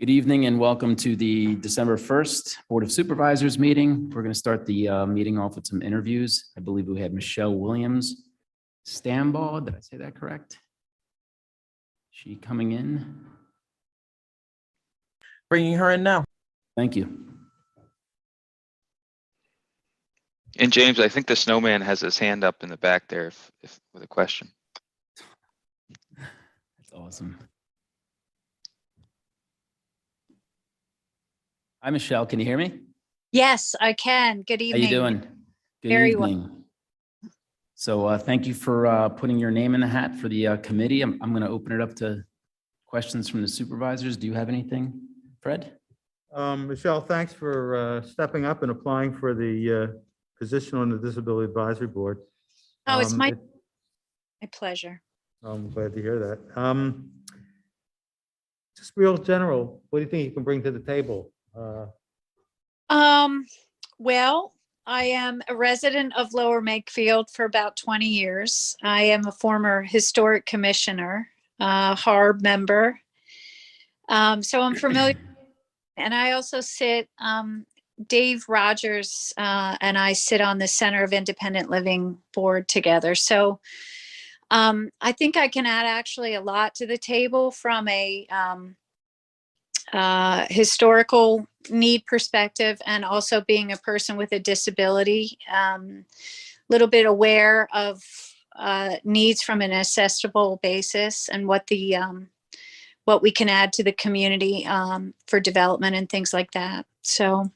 Good evening and welcome to the December 1st Board of Supervisors meeting. We're going to start the meeting off with some interviews. I believe we had Michelle Williams Stambaugh. Did I say that correct? She coming in? Bringing her in now. Thank you. And James, I think the snowman has his hand up in the back there if with a question. That's awesome. Hi, Michelle. Can you hear me? Yes, I can. Good evening. How you doing? Good Very evening. So thank you for putting your name in the hat for the committee. I'm going to open it up to questions from the supervisors. Do you have anything, Fred? Michelle, thanks for stepping up and applying for the position on the Disability Advisory Board. Oh, it's my pleasure. I'm glad to hear that. Just real general, what do you think you can bring to the table? Well, I am a resident of Lower Makefield for about 20 years. I am a former historic commissioner, HARB member. So I'm familiar. And I also sit, Dave Rogers and I sit on the Center of Independent Living board together. So I think I can add actually a lot to the table from a historical need perspective, and also being a person with a disability, little bit aware of needs from an accessible basis and what we can add to the community for development and things like that. So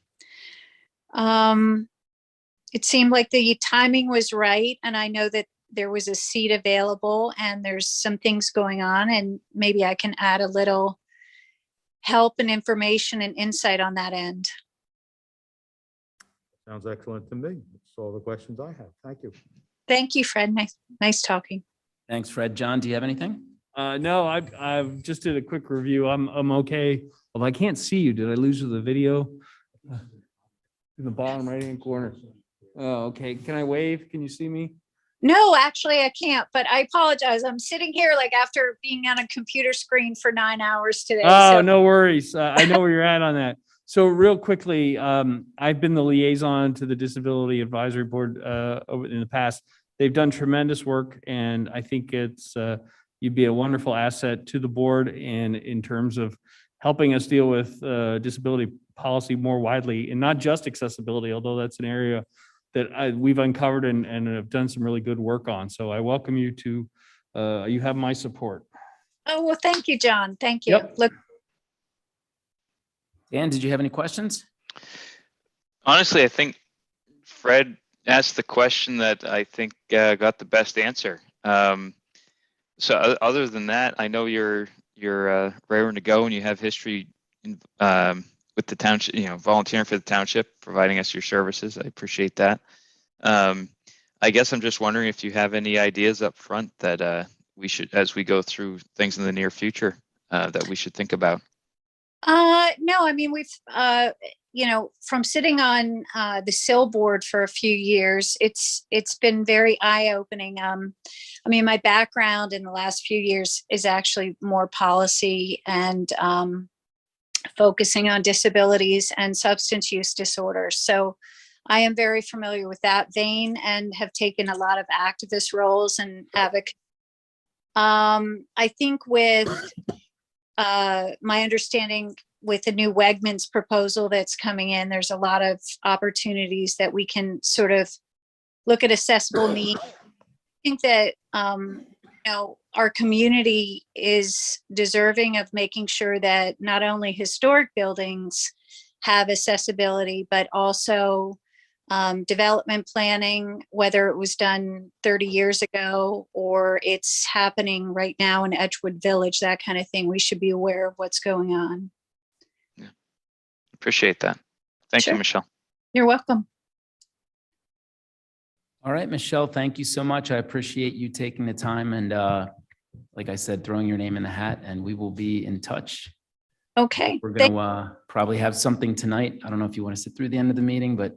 it seemed like the timing was right, and I know that there was a seat available and there's some things going on, and maybe I can add a little help and information and insight on that end. Sounds excellent to me. That's all the questions I have. Thank you. Thank you, Fred. Nice talking. Thanks, Fred. John, do you have anything? No, I've just did a quick review. I'm okay. Well, I can't see you. Did I lose the video? In the bottom right hand corner. Oh, okay. Can I wave? Can you see me? No, actually I can't, but I apologize. I'm sitting here like after being on a computer screen for 9 hours today. Oh, so. no worries. I know where you're at on that. So real quickly, I've been the liaison to the Disability Advisory Board over in the past. They've done tremendous work, and I think it's you'd be a wonderful asset to the board and in terms of helping us deal with disability policy more widely, and not just accessibility, although that's an area that we've uncovered and have done some really good work on. So I welcome you to, you have my support. Oh, well, thank you, John. Thank you. Yep. Look, Dan, did you have any questions? Honestly, I think Fred asked the question that I think got the best answer. So other than that, I know you're raring to go and you have history in, with the township, volunteering for the township, providing us your services. I appreciate that. I guess I'm just wondering if you have any ideas up front that we should, as we go through things in the near future, that we should think about. no, I mean, we've, from sitting on the SIL board for a few years, it's been very eye-opening. I mean, my background in the last few years is actually more policy and focusing on disabilities and substance use disorders. So I am very familiar with that vein and have taken a lot of activist roles and advocate. I think with my understanding with the new Wegmans proposal that's coming in, there's a lot of opportunities that we can sort of look at accessible needs. I think that, our community is deserving of making sure that not only historic buildings have accessibility, but also development planning, whether it was done 30 years ago or it's happening right now in Edgewood Village, that kind of thing. We should be aware of what's going on. Yeah, appreciate that. Thank you, Michelle. You're welcome. All right, Michelle, thank you so much. I appreciate you taking the time and, like I said, throwing your name in the hat, and we will be in touch. Okay. We're going to probably have something tonight. I don't know if you want to sit through the end of the meeting, but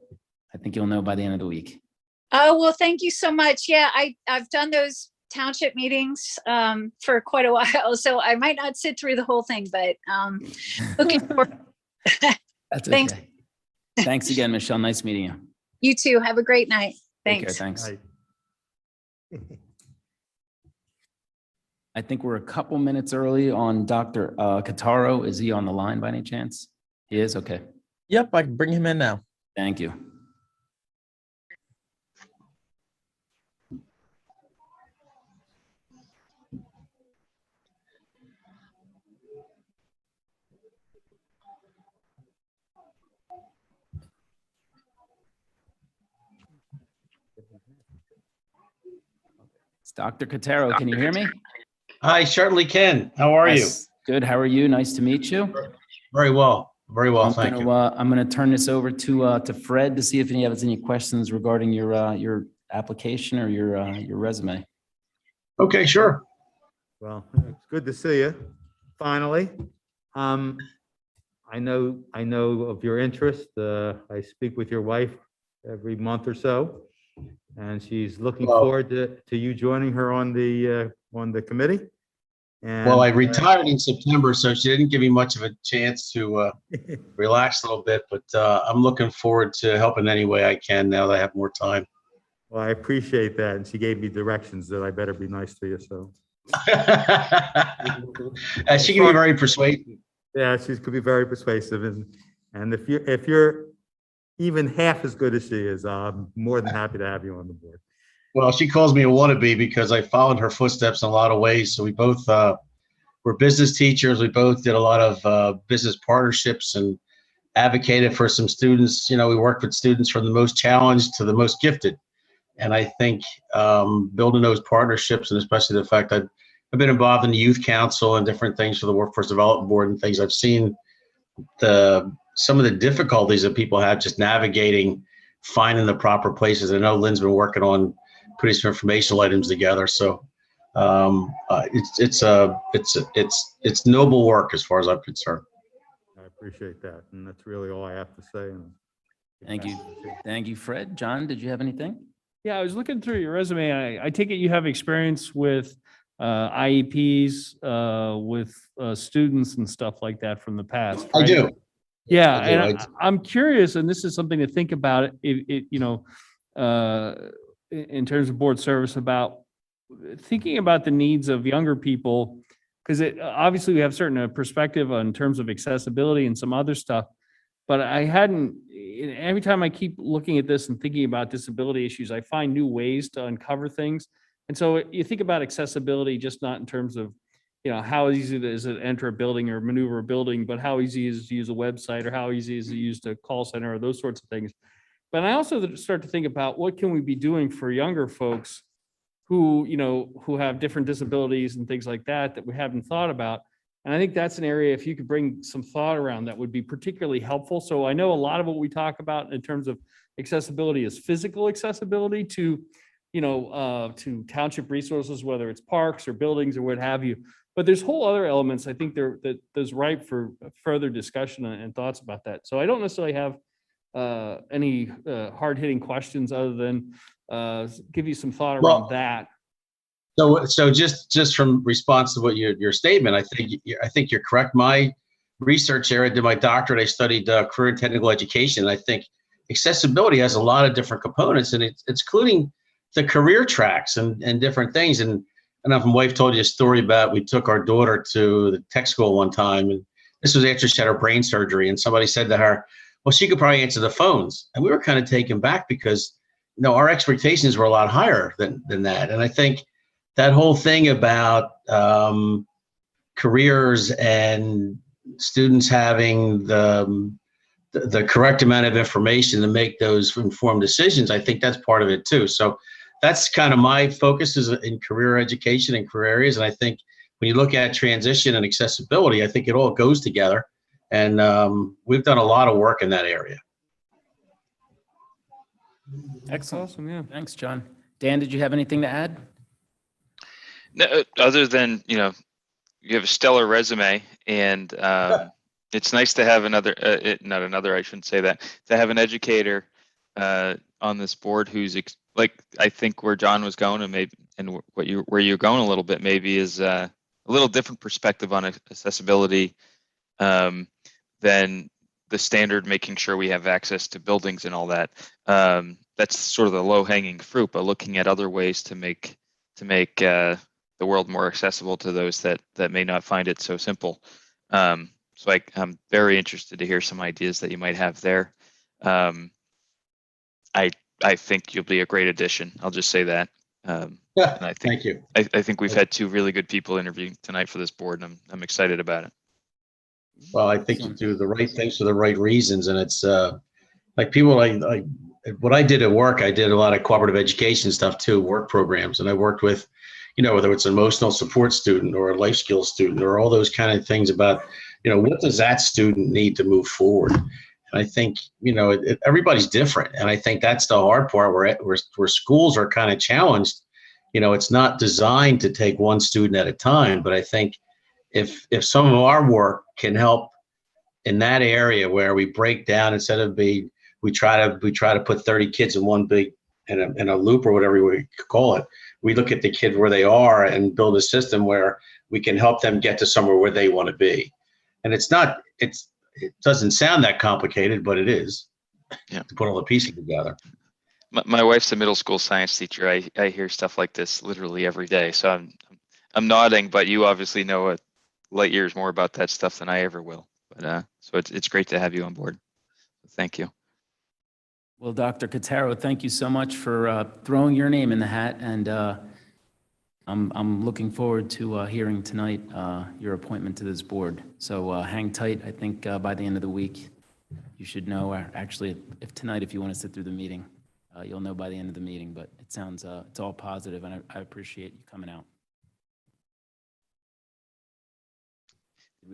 I think you'll know by the end of the week. Oh, well, thank you so much. Yeah, I've done those township meetings for quite a while, so I might not sit through the whole thing, but looking forward. That's Thanks. okay. Thanks again, Michelle. Nice meeting you. You too. Have a great night. Take care. Thanks. Thanks. I think we're a couple minutes early on Dr. Cataro. Is he on the line by any chance? He is? Okay. Yep, I can bring him in now. Thank you. It's Dr. Cataro. Can you hear me? I certainly can. How are you? Yes. Good. How are you? Nice to meet you. Very well. Very well. Thank you. I'm going to turn this over to Fred to see if he has any questions regarding your application or your resume. Okay, sure. Well, it's good to see you, finally. I know of your interest. I speak with your wife every month or so, and she's looking Well- forward to you joining her on the committee. And, Well, I retired in September, so she didn't give me much of a chance to relax a little bit, but I'm looking forward to helping any way I can now that I have more time. Well, I appreciate that, and she gave me directions that I better be nice to you, so. She can be very persuasive. Yeah, she could be very persuasive, and if you're even half as good as she is, I'm more than happy to have you on the board. Well, she calls me a wannabe because I followed her footsteps in a lot of ways. So we both were business teachers. We both did a lot of business partnerships and advocated for some students. You know, we worked with students from the most challenged to the most gifted. And I think building those partnerships, and especially the fact I've been involved in the youth council and different things for the Workforce Development Board and things, I've seen some of the difficulties that people have just navigating, finding the proper places. I know Lynn's been working on putting some informational items together. So it's noble work as far as I'm concerned. I appreciate that, and that's really all I have to say. and- Thank you. Thank you, Fred. John, did you have anything? Yeah, I was looking through your resume. I take it you have experience with IEPs, with students and stuff like that from the past. I right? do. Yeah, I do, and I do. I'm curious, and this is something to think about, in terms of board service, about thinking about the needs of younger people, because obviously we have certain perspective in terms of accessibility and some other stuff, but every time I keep looking at this and thinking about disability issues, I find new ways to uncover things. And so you think about accessibility, just not in terms of, how easy is it to enter a building or maneuver a building, but how easy is it to use a website, or how easy is it to use a call center, or those sorts of things. But I also start to think about what can we be doing for younger folks who have different disabilities and things like that we haven't thought about. And I think that's an area, if you could bring some thought around, that would be particularly helpful. So I know a lot of what we talk about in terms of accessibility is physical accessibility to township resources, whether it's parks or buildings or what have you. But there's whole other elements I think there's ripe for further discussion and thoughts about that. So I don't necessarily have any hard-hitting questions other than give you some thought around that. So just from response to what your statement, I think you're correct. My research area, I did my doctorate. I studied career and technical education. And I think accessibility has a lot of different components, and it's including the career tracks and different things. And I don't know if my wife told you a story about, we took our daughter to the tech school one time, and this was after she had her brain surgery, and somebody said to her, well, she could probably answer the phones. And we were kind of taken back because, our expectations were a lot higher than that. And I think that whole thing about careers and students having the correct amount of information to make those informed decisions, I think that's part of it too. So that's kind of my focus is in career education and career areas. And I think when you look at transition and accessibility, I think it all goes together. And we've done a lot of work in that area. Excellent. Awesome, yeah. Thanks, John. Dan, did you have anything to add? No, other than, you have a stellar resume, and it's nice to have I shouldn't say that, to have an educator on this board who's like, I think where John was going, and maybe where you're going a little bit maybe is a little different perspective on accessibility than the standard, making sure we have access to buildings and all that. That's sort of the low hanging fruit, but looking at other ways to make the world more accessible to those that may not find it so simple. So I'm very interested to hear some ideas that you might have there. I think you'll be a great addition. I'll just say that. And I think Thank you. I think we've had two really good people interviewing tonight for this board, and I'm excited about it. Well, I think you do the right things for the right reasons, and it's like people like what I did at work. I did a lot of cooperative education stuff too, work programs, and I worked with, whether it's an emotional support student or a life skills student or all those kind of things about, what does that student need to move forward? And I think, everybody's different, and I think that's the hard part where schools are kind of challenged. It's not designed to take one student at a time, but I think if some of our work can help in that area where we break down instead of we try to put 30 kids in one big in a loop or whatever we call it. We look at the kid where they are and build a system where we can help them get to somewhere where they want to be. And it doesn't sound that complicated, but it is. Yeah. To put all the pieces together. My wife's a middle school science teacher. I hear stuff like this literally every day. So I'm nodding, but you obviously know light years more about that stuff than I ever will. But so it's great to have you on board. Thank you. Well, Dr. Cotaro, thank you so much for throwing your name in the hat, and I'm looking forward to hearing tonight your appointment to this board. So hang tight. I think by the end of the week, you should know. Actually, if you want to sit through the meeting, you'll know by the end of the meeting. But it sounds it's all positive, and I appreciate you coming out.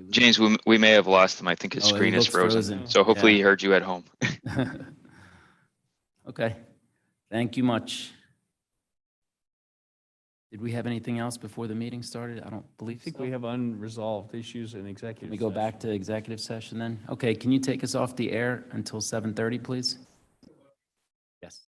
James, we may have lost him. I think his Oh, he screen is looks frozen. So hopefully Yeah. he heard you at home. Okay, thank you much. Did we have anything else before the meeting started? I don't I believe think so. we have unresolved issues in executive. Can we go back to executive session then? Okay, can you take us off the air until 7:30, please? Yes.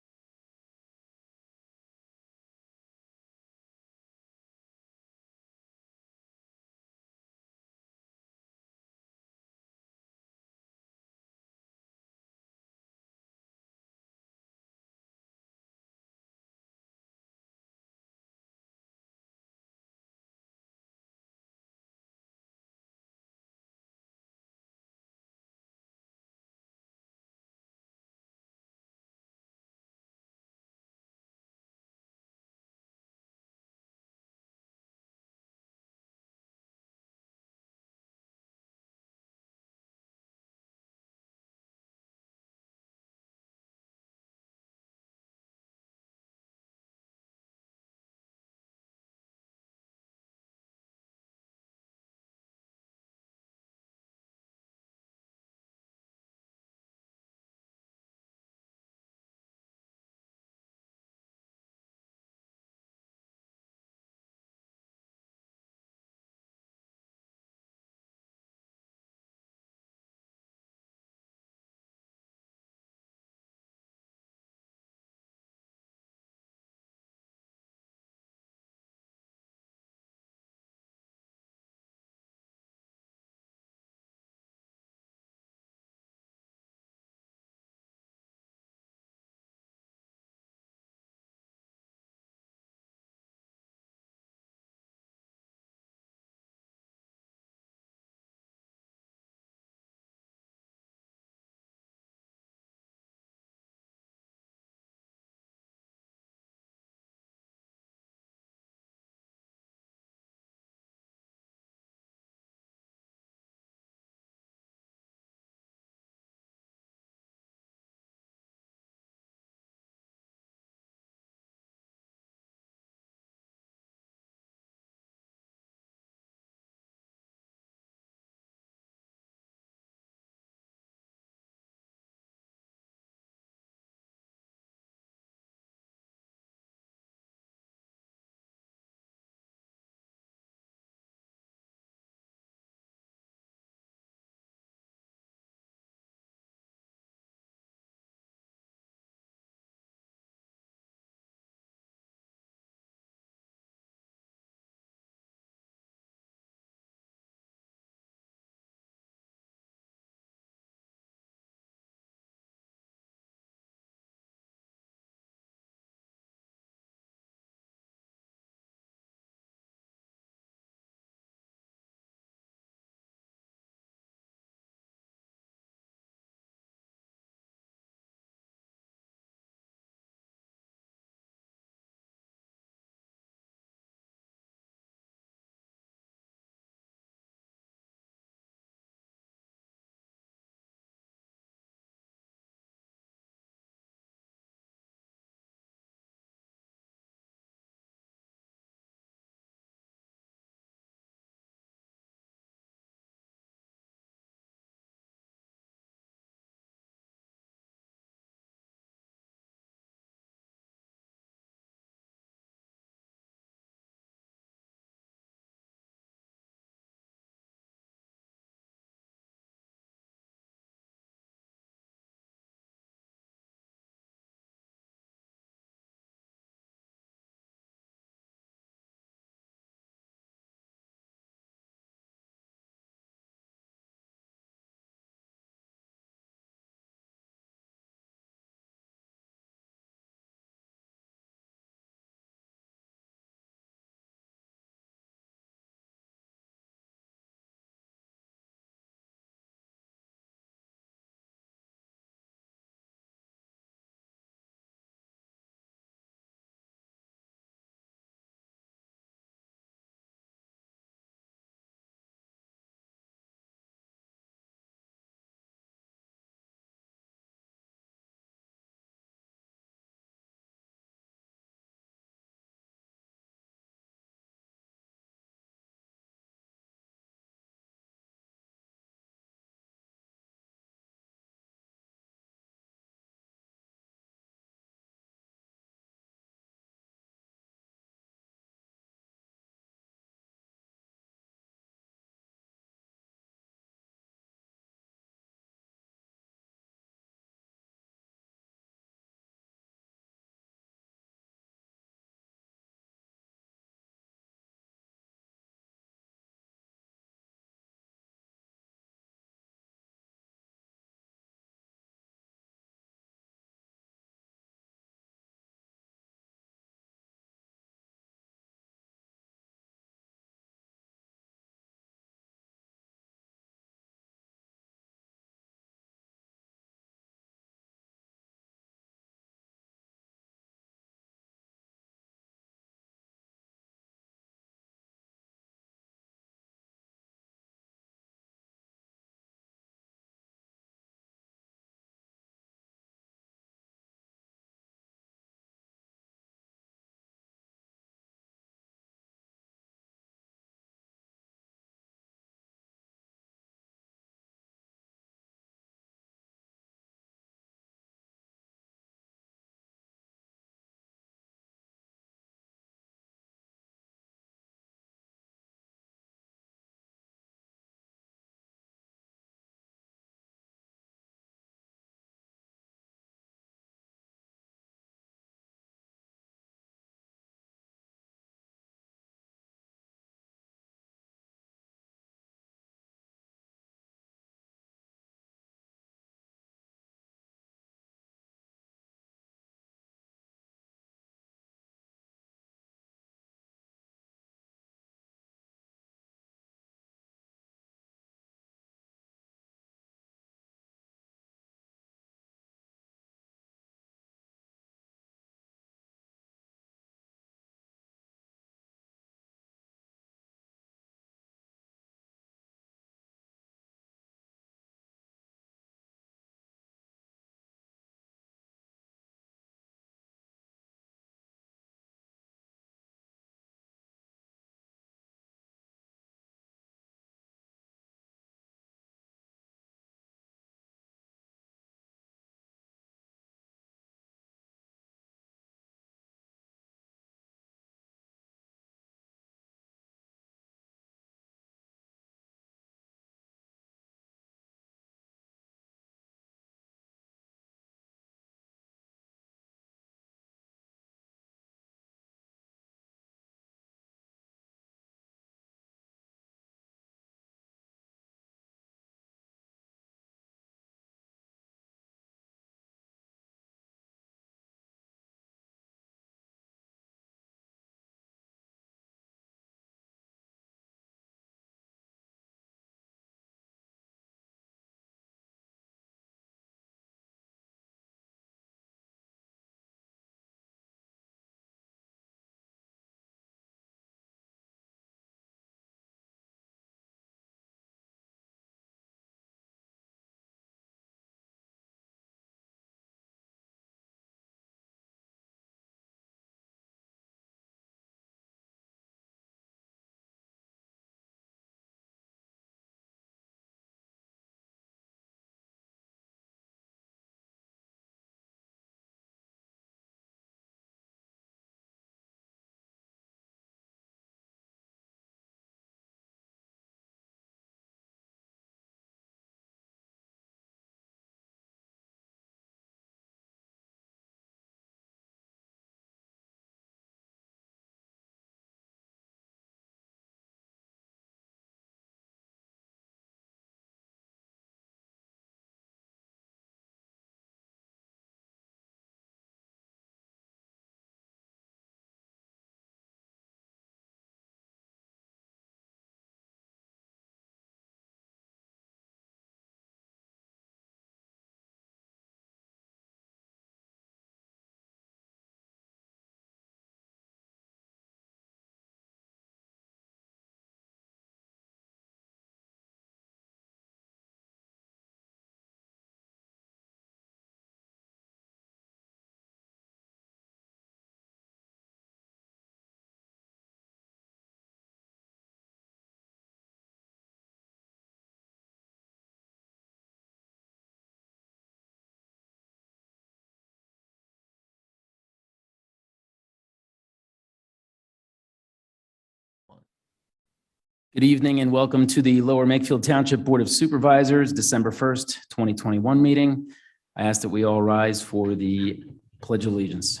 Good evening and welcome to the Lower Makefield Township Board of Supervisors, December 1st, 2021 meeting. I ask that we all rise for the Pledge of Allegiance.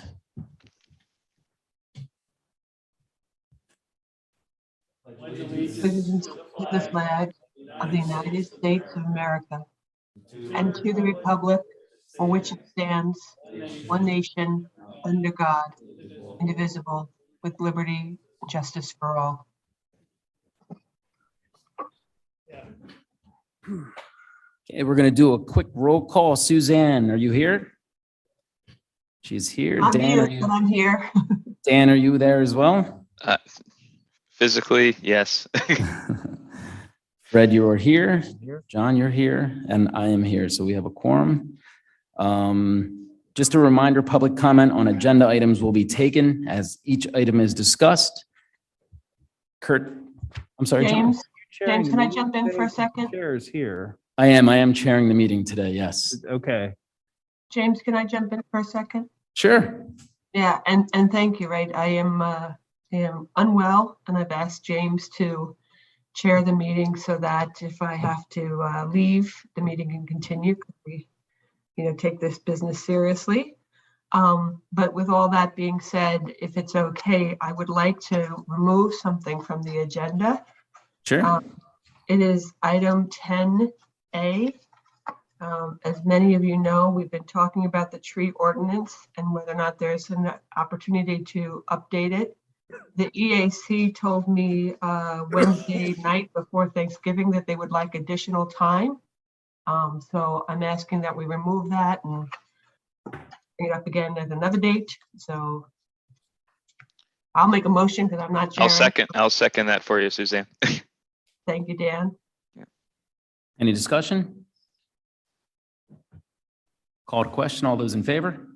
Allegiance to the flag of the United States of America and to the republic for which it stands, one nation, under God, indivisible, with liberty and justice for all. Okay, we're going to do a quick roll call. Suzanne, are you here? She's here. I'm Dan, are here, you, but I'm here. Dan, are you there as well? Physically, yes. Fred, you are here. John, you're here. And I am here. So we have a quorum. Just a reminder, public comment on agenda items will be taken as each item is discussed. Kurt, I'm sorry, John. James, can I jump in for a second? Chair is here. I am chairing the meeting today. Yes. Okay. James, can I jump in for a second? Sure. Yeah, and thank you, right? I am unwell and I've asked James to chair the meeting so that if I have to leave, the meeting can continue. 'Cause we, take this business seriously. But with all that being said, if it's okay, I would like to remove something from the agenda. Sure. It is item 10A. As many of you know, we've been talking about the tree ordinance and whether or not there's an opportunity to update it. The EAC told me Wednesday night before Thanksgiving that they would like additional time. So I'm asking that we remove that and bring it up again at another date. So I'll make a motion because I'm not chairing. I'll second that for you, Suzanne. Thank you, Dan. Any discussion? Call to question. All those in favor?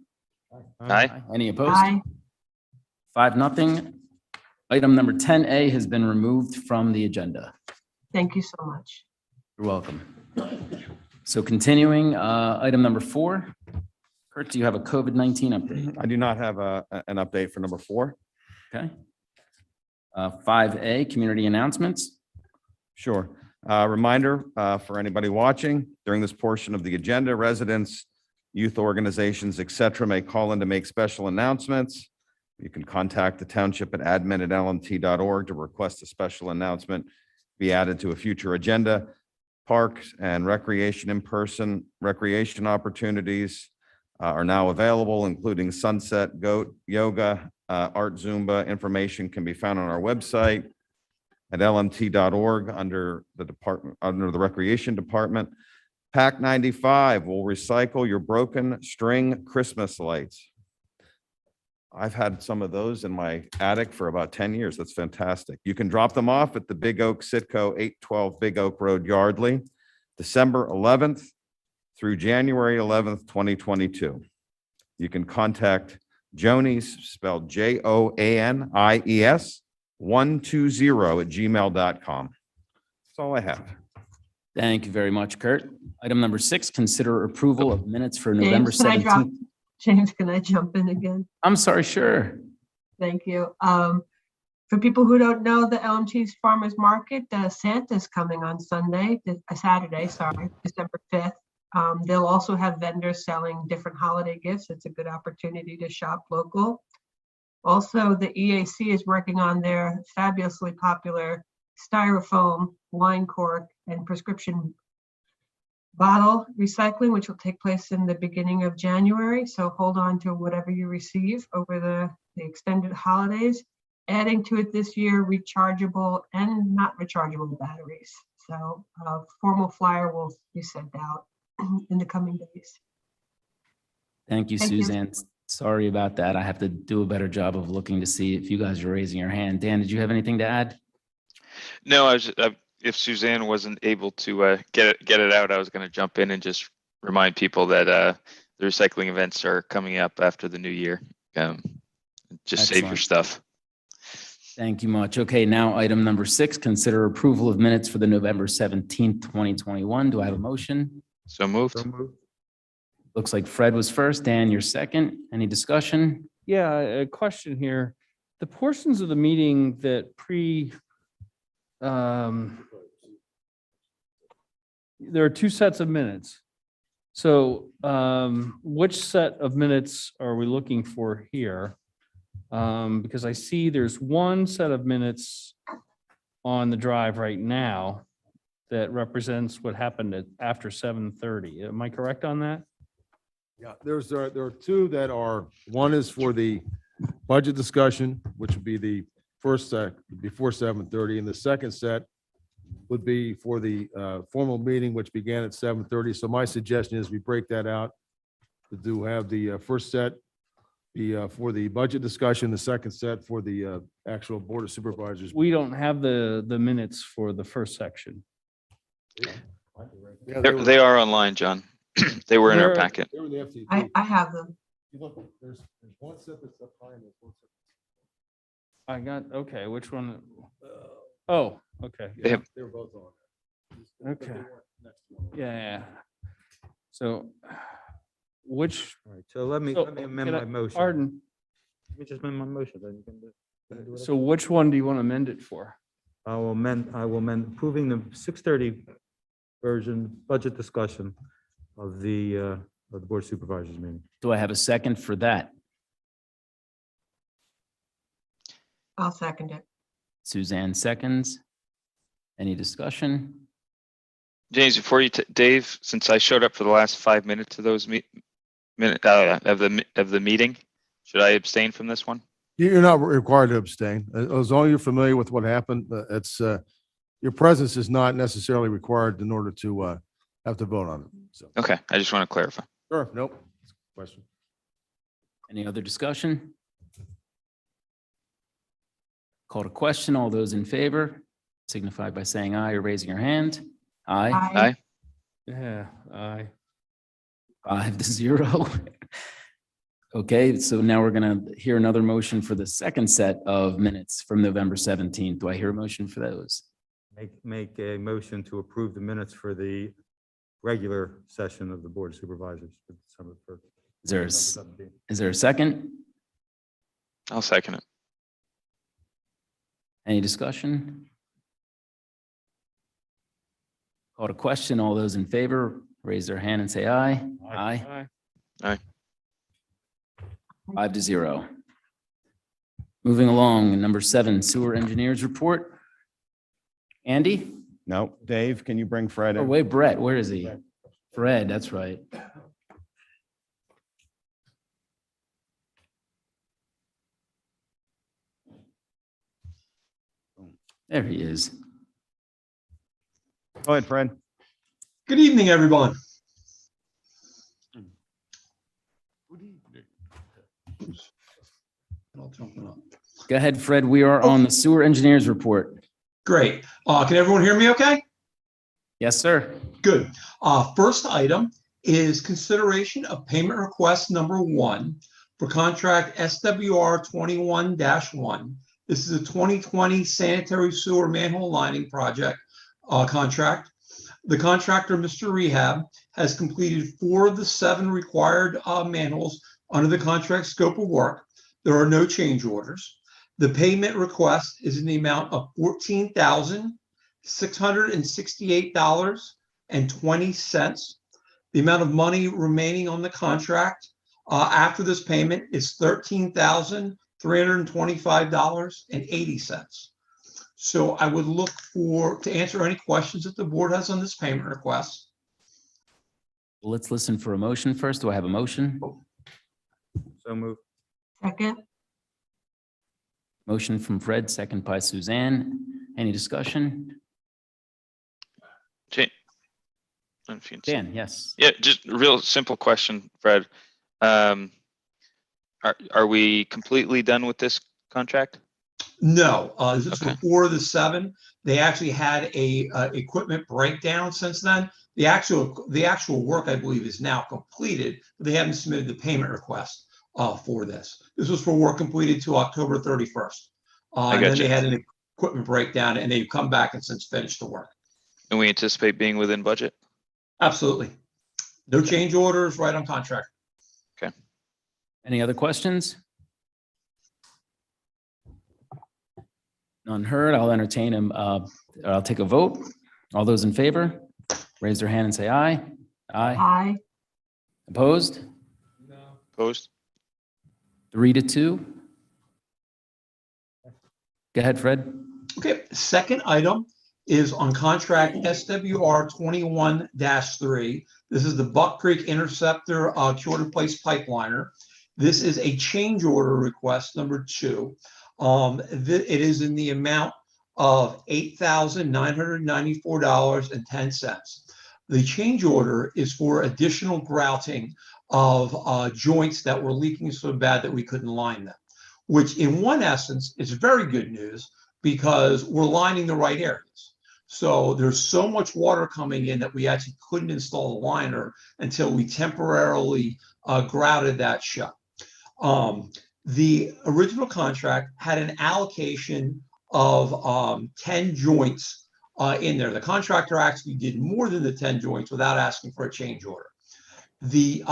Aye. Any opposed? Aye. 5-0. Item number 10A has been removed from the agenda. Thank you so much. You're welcome. So continuing, item number 4. Kurt, do you have a COVID-19 update? I do not have an update for number 4. Okay. 5A, community announcements. Sure. Reminder for anybody watching, during this portion of the agenda, residents, youth organizations, et cetera, may call in to make special announcements. You can contact the township at admin@lmt.org to request a special announcement be added to a future agenda. Parks and recreation in-person recreation opportunities are now available, including sunset, goat yoga, art Zumba. Information can be found on our website at lmt.org under the recreation department. Pack 95 will recycle your broken string Christmas lights. I've had some of those in my attic for about 10 years. That's fantastic. You can drop them off at the Big Oak Sitco, 812 Big Oak Road, Yardley, December 11th through January 11th, 2022. You can contact Jonies, spelled JOANIES 120@gmail.com. That's all I have. Thank you very much, Kurt. Item number 6, consider approval of minutes for November James, can I 17th. James, can I jump in again? I'm sorry, sure. Thank you. For people who don't know, the LMT's Farmers Market, Santa's coming on Saturday, December 5th. They'll also have vendors selling different holiday gifts. It's a good opportunity to shop local. Also, the EAC is working on their fabulously popular styrofoam, wine cork, and prescription bottle recycling, which will take place in the beginning of January. So hold on to whatever you receive over the extended holidays. Adding to it this year, rechargeable and not rechargeable batteries. So a formal flyer will be sent out in the coming days. Thank you, Thank you. Suzanne. Sorry about that. I have to do a better job of looking to see if you guys are raising your hand. Dan, did you have anything to add? No, if Suzanne wasn't able to get it out, I was going to jump in and just remind people that the recycling events are coming up after the new year. Just save your Excellent. stuff. Thank you much. Okay, now item number 6, consider approval of minutes for the November 17th, 2021. Do I have a motion? So moved. Looks like Fred was first. Dan, you're second. Any discussion? Yeah, a question here. The portions of the meeting that There are two sets of minutes. So which set of minutes are we looking for here? Because I see there's one set of minutes on the drive right now that represents what happened after 7:30. Am I correct on that? Yeah, there are two that are, one is for the budget discussion, which would be the first set before 7:30, and the second set would be for the formal meeting, which began at 7:30. So my suggestion is we break that out to have the first set be for the budget discussion, the second set for the actual Board of Supervisors. We don't have the minutes for the first section. Yeah, They are online, John. They were in our Where- packet. they were in the FTP. I have them. You look, there's one set that's up high and there's one set. I got, okay, which one? Oh, okay. They have- They were both on. Okay. But they weren't next to one another. Yeah. So which, All right, so let me So, amend can I- my motion. Arden, Let me just amend my motion, then you can do it. so which one do you want to amend it for? I will amend approving the 6:30 version budget discussion of the Board of Supervisors meeting. Do I have a second for that? I'll second it. Suzanne seconds. Any discussion? James, before you, Dave, since I showed up for the last 5 minutes of those of the meeting, should I abstain from this one? You're not required to abstain. As long as you're familiar with what happened, it's, your presence is not necessarily required in order to have to vote on it. So, Okay, I just want to clarify. sure, nope. Question. Any other discussion? Call to question. All those in favor signify by saying aye or raising your hand. Aye. Aye. Yeah, aye. 5-0. Okay, so now we're going to hear another motion for the second set of minutes from November 17th. Do I hear a motion for those? Make a motion to approve the minutes for the regular session of the Board of Supervisors for December 1st. Is there a second? I'll second it. Any discussion? Call to question. All those in favor, raise their hand and say aye. Aye. 5-0. Moving along, number 7, sewer engineers report. Andy? No, Dave, can you bring Fred Oh, in? wait, Brett, where is he? Fred, that's right. There he is. Go ahead, Fred. Good evening, everyone. Go ahead, Fred. We are on the sewer engineers report. Great. Can everyone hear me okay? Yes, sir. Good. First item is consideration of payment request number 1 for contract SWR 21-1. This is a 2020 sanitary sewer manhole lining project contract. The contractor, Mr. Rehab, has completed 4 of the 7 required manholes under the contract scope of work. There are no change orders. The payment request is in the amount of $14,668.20. The amount of money remaining on the contract after this payment is $13,325.80. So I would look to answer any questions that the board has on this payment request. Well, let's listen for a motion first. Do I have a motion? So move. Second, Motion from Fred, second by Suzanne. Any discussion? I don't know if you can see. Dan, yes. Yeah, just a real simple question, Fred. Are we completely done with this contract? No, this is Okay. for 4 of the 7. They actually had a equipment breakdown since then. The actual work, I believe, is now completed, but they haven't submitted the payment request for this. This was for work completed to October 31st. And then gotcha. they had an equipment breakdown and they've come back and since finished the work. And we anticipate being within budget? Absolutely. No change orders, right on contract. Any other questions? None heard. I'll entertain him. I'll take a vote. All those in favor, raise their hand and say aye. Aye. Aye. Opposed? Opposed? 3-2. Go ahead, Fred. Okay, second item is on contract SWR 21-3. This is the Buck Creek Interceptor Cure to Place Pipeliner. This is a change order request number 2. It is in the amount of $8,994.10. The change order is for additional grouting of joints that were leaking so bad that we couldn't line them, which in one essence is very good news because we're lining the right areas. So there's so much water coming in that we actually couldn't install the liner until we temporarily grouted that shut. The original contract had an allocation of 10 joints in there. The contractor actually did more than the 10 joints without asking for a change order. The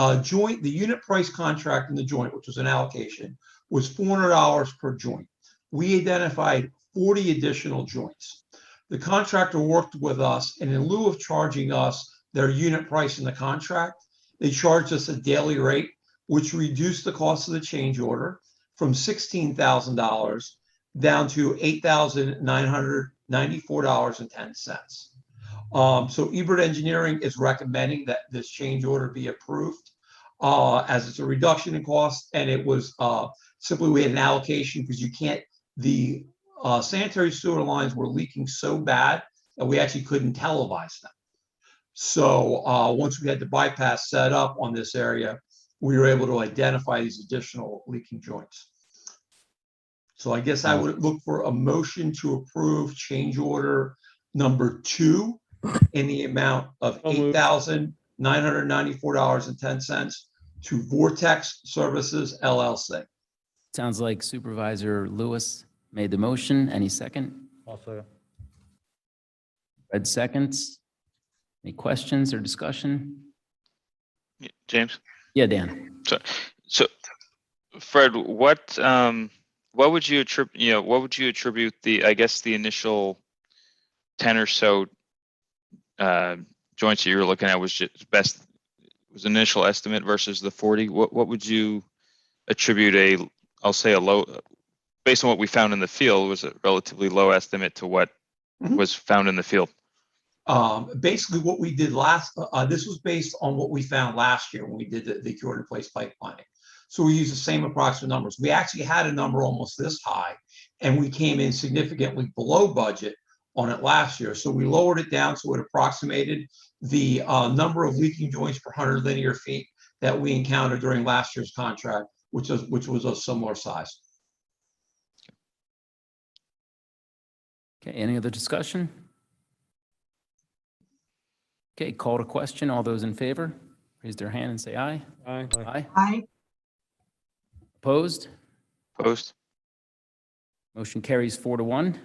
unit price contract in the joint, which was an allocation, was $400 per joint. We identified 40 additional joints. The contractor worked with us, and in lieu of charging us their unit price in the contract, they charged us a daily rate, which reduced the cost of the change order from $16,000 down to $8,994.10. So Ebert Engineering is recommending that this change order be approved as it's a reduction in cost, and it was simply we had an allocation because the sanitary sewer lines were leaking so bad that we actually couldn't televise them. So once we had the bypass set up on this area, we were able to identify these additional leaking joints. So I guess I would look for a motion to approve change order number 2 in the amount of $8,994.10 to Vortex Services LLC. Sounds like Supervisor Lewis made the motion. Any second? Also, Fred seconds. Any questions or discussion? Yeah, James? Yeah, Dan. So Fred, what would you attribute, what would you attribute I guess the initial 10 or so joints that you were looking at was initial estimate versus the 40? What would you attribute I'll say a low, based on what we found in the field, was a relatively low estimate to what was found in the field? Basically what we did this was based on what we found last year when we did the cure in place pipelining. So we used the same approximate numbers. We actually had a number almost this high, and we came in significantly below budget on it last year. So we lowered it down so it approximated the number of leaking joints per 100 linear feet that we encountered during last year's contract, which was a similar size. Okay, any other discussion? Okay, call to question. All those in favor, raise their hand and say aye. Aye. Aye. Aye. Opposed? Opposed? Motion carries 4-1.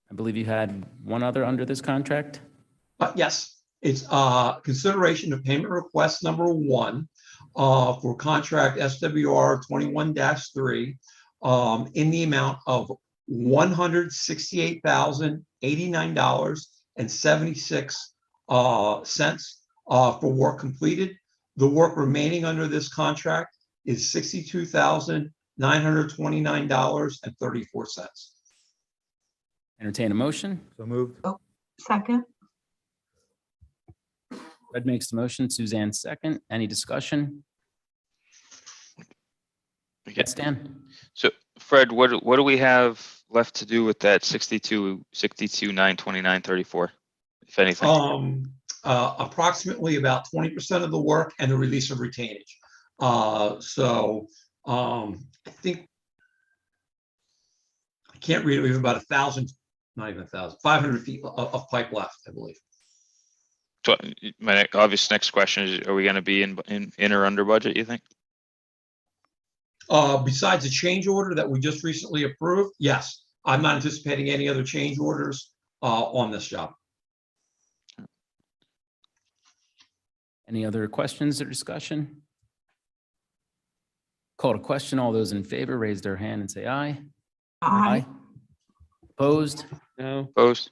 I believe you had one other under this contract. Yes, it's consideration of payment request number 1 for contract SWR 21-3 in the amount of $168,089.76 for work completed. The work remaining under this contract is $62,929.34. Entertain a motion. so moved. Second. Fred makes the motion, Suzanne second. Any discussion? Yes, Dan. So Fred, what do we have left to do with that 929.34, if anything? Approximately about 20% of the work and the release of retainage. I think I can't read it. We have about 1,000, not even 1,000, 500 feet of pipe left, I believe. So my obvious next question is, are we going to be in or under budget, you think? Besides the change order that we just recently approved, yes, I'm not anticipating any other change orders on this job. Any other questions or discussion? Call to question. All those in favor, raise their hand and say aye. Aye. Opposed? No. Opposed?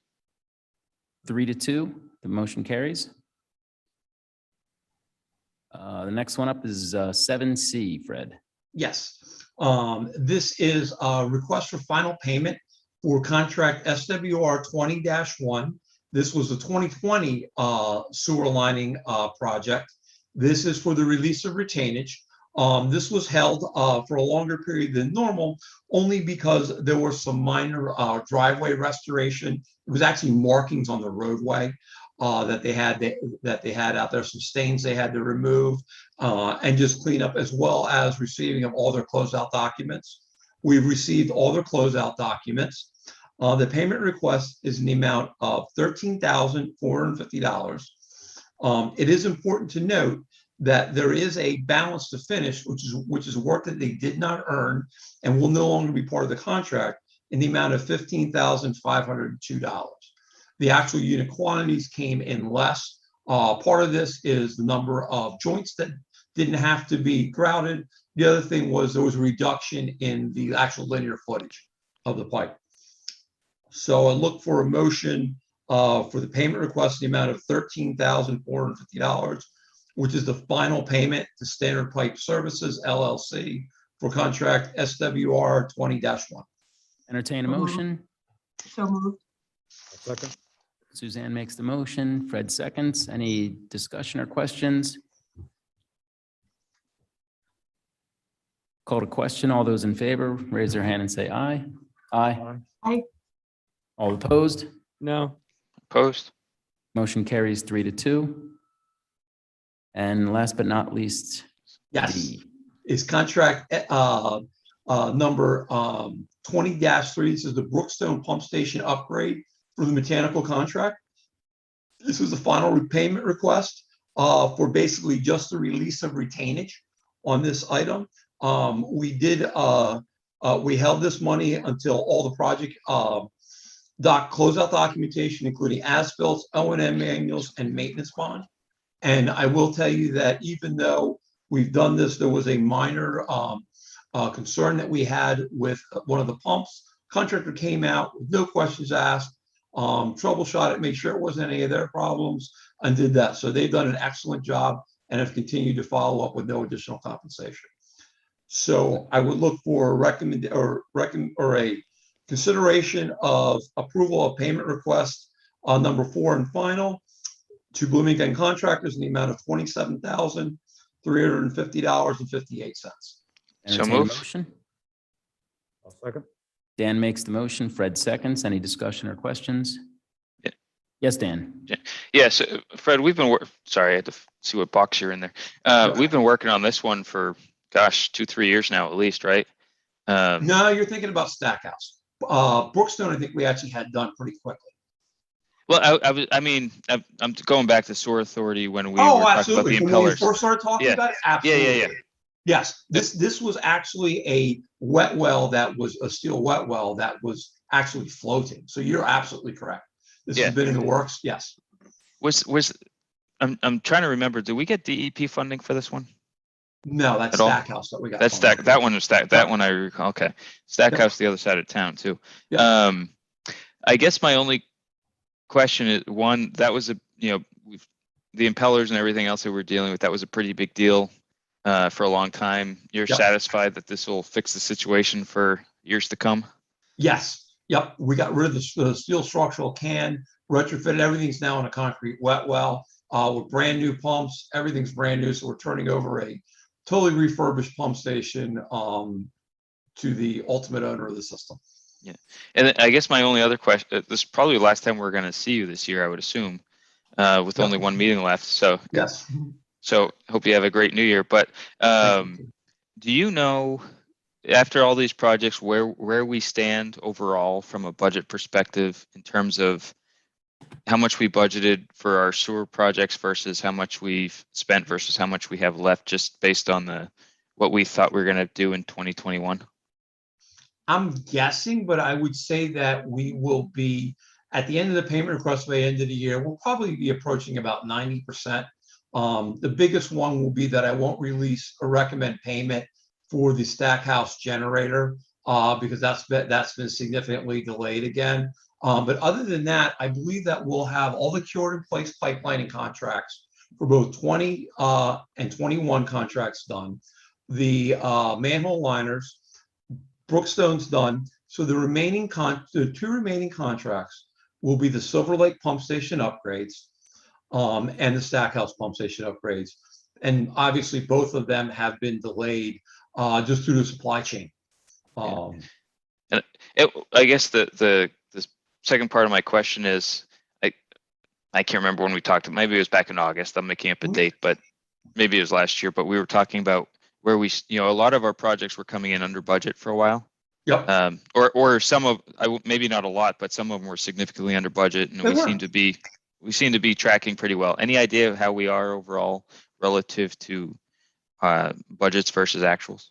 3-2, the motion carries. The next one up is 7C, Fred. Yes. This is a request for final payment for contract SWR 20-1. This was the 2020 sewer lining project. This is for the release of retainage. This was held for a longer period than normal, only because there was some minor driveway restoration. It was actually markings on the roadway that they had out there, some stains they had to remove and just clean up, as well as receiving of all their closeout documents. We've received all their closeout documents. The payment request is in the amount of $13,450. It is important to note that there is a balance to finish, which is work that they did not earn and will no longer be part of the contract, in the amount of $15,502. The actual unit quantities came in less. Part of this is the number of joints that didn't have to be grouted. The other thing was there was a reduction in the actual linear footage of the pipe. So I look for a motion for the payment request in the amount of $13,450, which is the final payment to Standard Pipe Services LLC for contract SWR 20-1. Entertain a motion. So moved. Second. Suzanne makes the motion. Fred seconds. Any discussion or questions? Call to question. All those in favor, raise their hand and say aye. Aye. Aye. All opposed? No. Opposed? Motion carries 3-2. And last but not least, Yes, D. is contract number 20-3. This is the Brookstone Pump Station upgrade for the mechanical contract. This was the final repayment request for basically just the release of retainage on this item. We held this money until all the project closeout documentation, including as-built, O&M manuals, and maintenance bond. And I will tell you that even though we've done this, there was a minor concern that we had with one of the pumps. Contractor came out with no questions asked, troubleshot it, made sure it wasn't any of their problems, and did that. So they've done an excellent job and have continued to follow up with no additional compensation. So I would look for a consideration of approval of payment request on number 4 and final to Bloomington Contractors in the amount of $27,350.58. Entertain a moved. motion. I'll second. Dan makes the motion. Fred seconds. Any discussion or questions? Yeah. Yes, Dan. Yes, Fred, sorry, I had to see what box you're in there. We've been working on this one for, gosh, 2-3 years now at least, right? No, you're thinking about Stackhouse. Brookstone, I think we actually had done pretty quickly. Well, I'm going back to Sewer Authority when we were Oh, talking about absolutely. the From when we impellers. first started talking Yeah. about it, absolutely. Yeah. Yes, this was actually a wet well that was a steel wet well that was actually floating. So you're absolutely correct. This Yeah. has been in the works. Yes. I'm trying to remember, did we get DEP funding for this one? No, that's At all? Stackhouse that we got. That's funded. that one was that Yeah. one I recall. Okay. Stackhouse, the other side of town too. Yeah. I guess my only question is, one, that was the impellers and everything else that we're dealing with, that was a pretty big deal for a long time. You're Yep. satisfied that this will fix the situation for years to come? Yes. Yep. We got rid of the steel structural can, retrofitted. Everything's now in a concrete wet well with brand new pumps. Everything's brand new. So we're turning over a totally refurbished pump station to the ultimate owner of the system. Yeah. And then I guess my only other question, this is probably the last time we're going to see you this year, I would assume, with only one meeting left. So, Yes. so hope you have a great new year. But do you know, after all these projects, where we stand overall from a budget perspective in terms of how much we budgeted for our sewer projects versus how much we've spent versus how much we have left, just based on what we thought we were going to do in 2021? I'm guessing, but I would say that we will be at the end of the payment request by the end of the year. We'll probably be approaching about 90%. The biggest one will be that I won't release or recommend payment for the Stackhouse generator. because that's been significantly delayed again. But other than that, I believe that we'll have all the cured in place pipelining contracts for both 20 and 21 contracts done. The manhole liners, Brookstone's done. So the two remaining contracts will be the Silver Lake pump station upgrades and the Stackhouse pump station upgrades. And obviously both of them have been delayed just due to supply chain. And I guess the second part of my question is, I can't remember when we talked, maybe it was back in August, I'm making up a date, but maybe it was last year, but we were talking about where a lot of our projects were coming in under budget for a while. Yep. Or some of, maybe not a lot, but some of them were significantly under budget, and we seem to be tracking pretty well. Any idea of how we are overall relative to budgets versus actuals?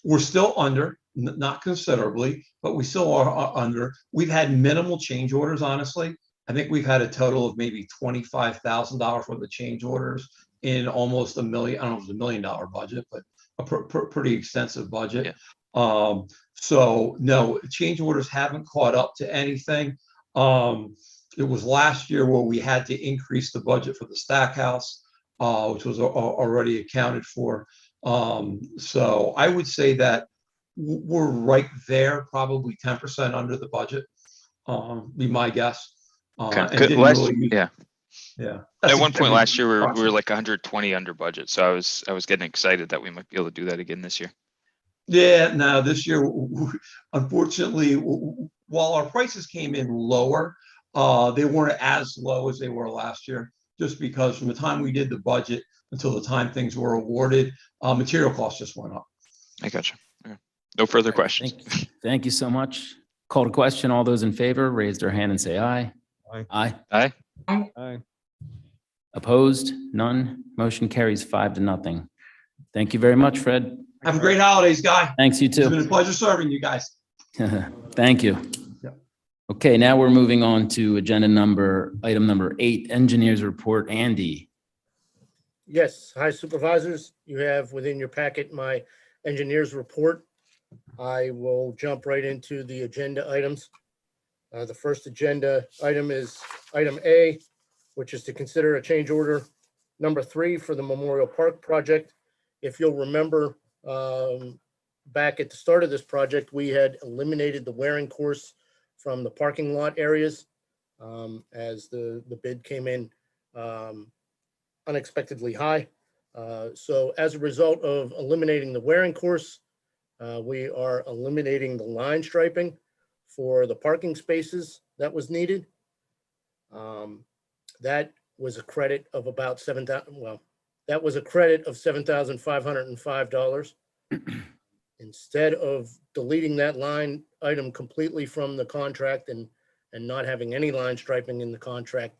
We're still under, not considerably, but we still are under. We've had minimal change orders, honestly. I think we've had a total of maybe $25,000 worth of change orders in almost $1 million. I don't know if it's $1 million budget, but a pretty extensive budget. Yeah. So no, change orders haven't caught up to anything. It was last year where we had to increase the budget for the Stackhouse, which was already accounted for. So I would say that we're right there, probably 10% under the budget, be my guess. Okay. Good. Yeah. That's At one point last year, we were approximate. like 120 under budget. So I was getting excited that we might be able to do that again this year. Yeah, no, this year, unfortunately, while our prices came in lower, they weren't as low as they were last year, just because from the time we did the budget until the time things were awarded, material costs just went up. I gotcha. Okay. No further questions. Thank you so much. Call to question. All those in favor, raise their hand and say aye. Aye. Aye. Aye. Opposed? None. Motion carries 5-0. Thank you very much, Fred. Have a great holidays, Guy. Thanks, you It's been a too. pleasure serving you guys. Thank you. Yep. Okay, now we're moving on to item number 8, engineers report. Andy. Yes, hi Supervisors. You have within your packet my engineer's report. I will jump right into the agenda items. The first agenda item is item A, which is to consider a change order number 3 for the Memorial Park project. If you'll remember, back at the start of this project, we had eliminated the wearing course from the parking lot areas as the bid came in unexpectedly high. So as a result of eliminating the wearing course, we are eliminating the line striping for the parking spaces that was needed. That was a credit of about $7,505. Instead of deleting that line item completely from the contract and not having any line striping in the contract,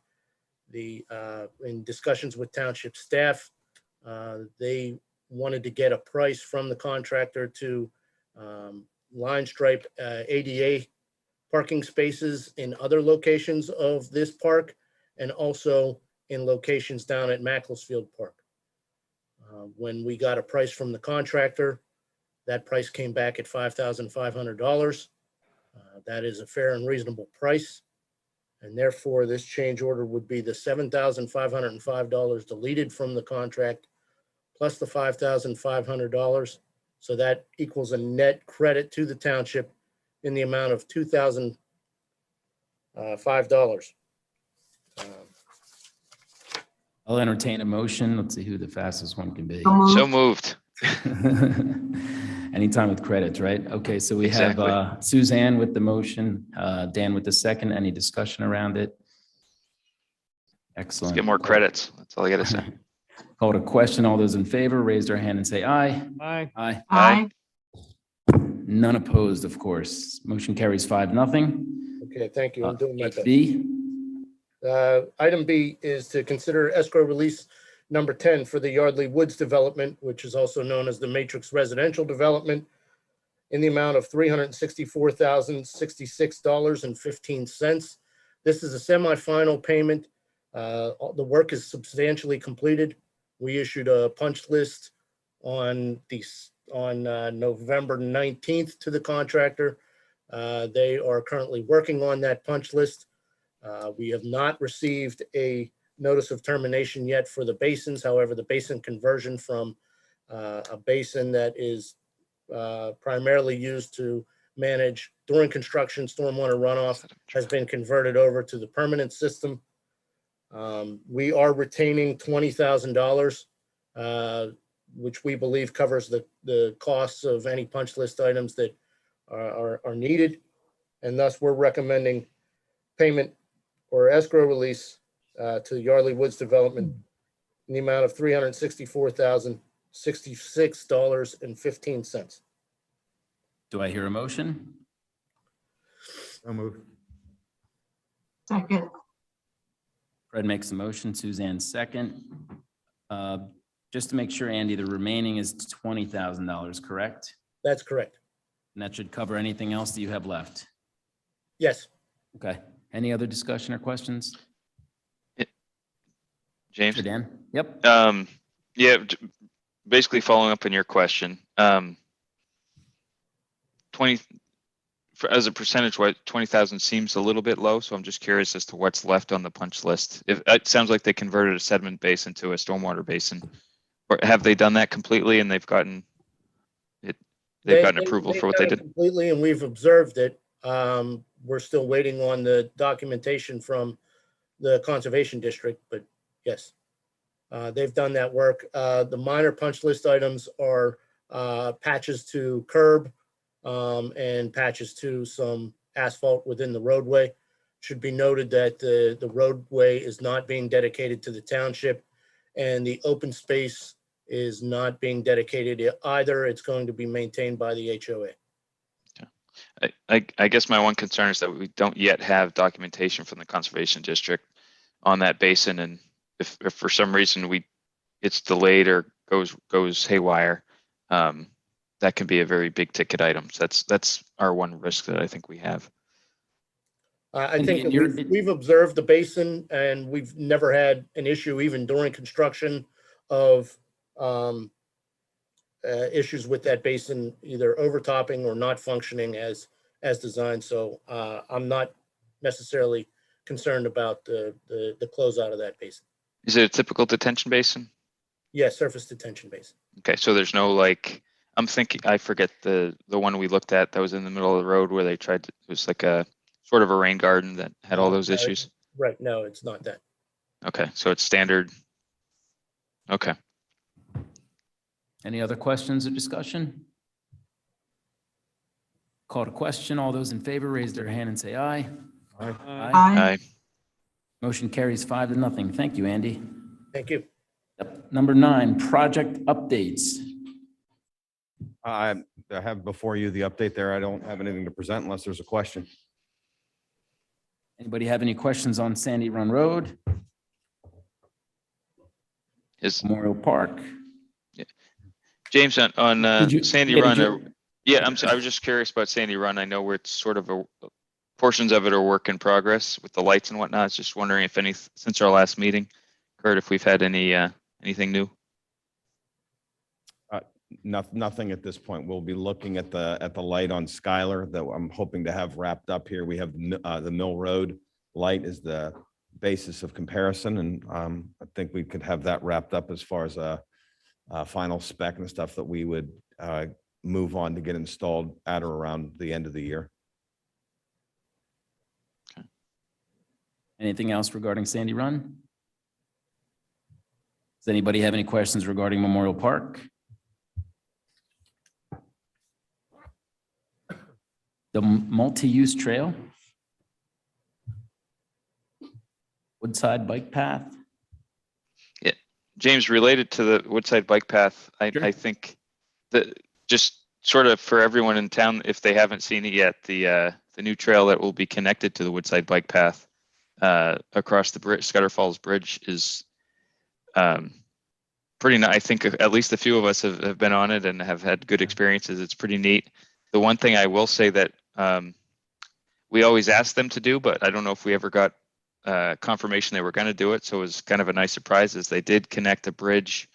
in discussions with township staff, they wanted to get a price from the contractor to line stripe ADA parking spaces in other locations of this park and also in locations down at Makefield Park. When we got a price from the contractor, that price came back at $5,500. That is a fair and reasonable price. And therefore, this change order would be the $7,505 deleted from the contract plus the $5,500. So that equals a net credit to the township in the amount of $2,005. I'll entertain a motion. Let's see who the fastest one can be. So moved. Anytime with credits, right? Okay, so we have Exactly. Suzanne with the motion, Dan with the second. Any discussion around it? Excellent. Let's get more credits. That's all I got to say. Call to question. All those in favor, raise their hand and say aye. Aye. Aye. Aye. None opposed, of course. Motion carries 5-0. Okay, thank you. I'm doing my best. B, Item B is to consider escrow release number 10 for the Yardley Woods development, which is also known as the Matrix Residential Development, in the amount of $364,066.15. This is a semifinal payment. The work is substantially completed. We issued a punch list on November 19th to the contractor. They are currently working on that punch list. We have not received a notice of termination yet for the basins. However, the basin conversion from a basin that is primarily used to manage during construction stormwater runoff has been converted over to the permanent system. We are retaining $20,000, which we believe covers the costs of any punch list items that are needed. And thus we're recommending payment or escrow release to Yardley Woods Development in the amount of $364,066.15. Do I hear a motion? So moved. Second. Fred makes a motion, Suzanne second. Just to make sure, Andy, the remaining is $20,000, correct? That's correct. And that should cover anything else that you have left. Yes. Okay. Any other discussion or questions? James? For Dan? Yep. Yeah, basically following up on your question, 20, as a percentage, what 20,000 seems a little bit low. So I'm just curious as to what's left on the punch list. If it sounds like they converted a sediment basin to a stormwater basin, or have they done that completely and they've gotten it? They've gotten approval for what they did completely, and we've observed it. We're still waiting on the documentation from the conservation district, but yes, they've done that work. The minor punch list items are patches to curb and patches to some asphalt within the roadway. Should be noted that the roadway is not being dedicated to the township, and the open space is not being dedicated either. It's going to be maintained by the HOA. I guess my one concern is that we don't yet have documentation from the conservation district on that basin, and if for some reason it's delayed or goes haywire, that can be a very big ticket item. So that's our one risk that I think we have. I think that we've observed the basin, and we've never had an issue even during construction of issues with that basin, either overtopping or not functioning as designed. So I'm not necessarily concerned about the closeout of that basin. Is it a typical detention basin? Yes, surface detention basin. Okay, so there's no I'm thinking, I forget the one we looked at that was in the middle of the road where they tried to, it was like a sort of a rain garden that had all those issues. Right. No, it's not that. Okay, so it's standard. Okay. Any other questions or discussion? Call to question. All those in favor, raise their hand and say aye. Aye. Aye. Motion carries 5-0. Thank you, Andy. Thank you. Yep. Number 9, project updates. I have before you the update there. I don't have anything to present unless there's a question. Anybody have any questions on Sandy Run Road? Memorial Park? James, on Sandy Run, yeah, I'm sorry, I was just curious about Sandy Run. I know where it's sort of portions of it are work in progress with the lights and whatnot. I was just wondering if since our last meeting, Kurt, if we've had anything new. Nothing at this point. We'll be looking at the light on Schuyler that I'm hoping to have wrapped up here. We have the Mill Road light is the basis of comparison, and I think we could have that wrapped up as far as a final spec and stuff that we would move on to get installed at or around the end of the year. Okay. Anything else regarding Sandy Run? Does anybody have any questions regarding Memorial Park? The multi-use trail? Woodside Bike Path? Yeah, James, related to the Woodside Bike Path, Sure. I think that just sort of for everyone in town, if they haven't seen it yet, the new trail that will be connected to the Woodside Bike Path across the bridge, Scudder Falls Bridge, is pretty nice. I think at least a few of us have been on it and have had good experiences. It's pretty neat. The one thing I will say that we always ask them to do, but I don't know if we ever got confirmation they were going to do it. So it was kind of a nice surprise as they did connect a bridge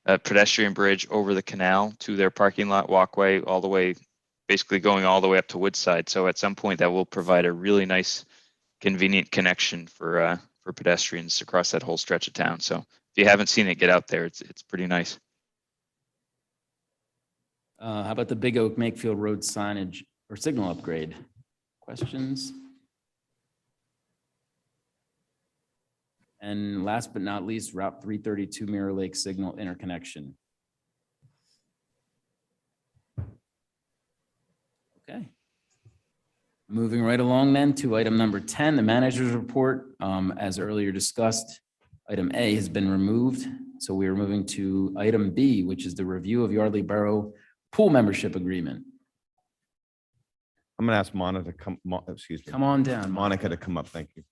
a pedestrian bridge over the canal to their parking lot walkway, all the way, basically going all the way up to Woodside. So at some point, that will provide a really nice, convenient connection for pedestrians across that whole stretch of town. So if you haven't seen it, get out there. It's pretty nice. How about the Big Oak Makefield Road signage or signal upgrade? Questions? And last but not least, Route 332 Mirror Lake signal interconnection. Okay. Moving right along then to item number 10, the manager's report. As earlier discussed, item A has been removed. So we are moving to item B, which is the review of Yardley Borough Pool Membership Agreement. I'm going to ask Monica to come, excuse me. Come on down, Monica to come up. Thank you.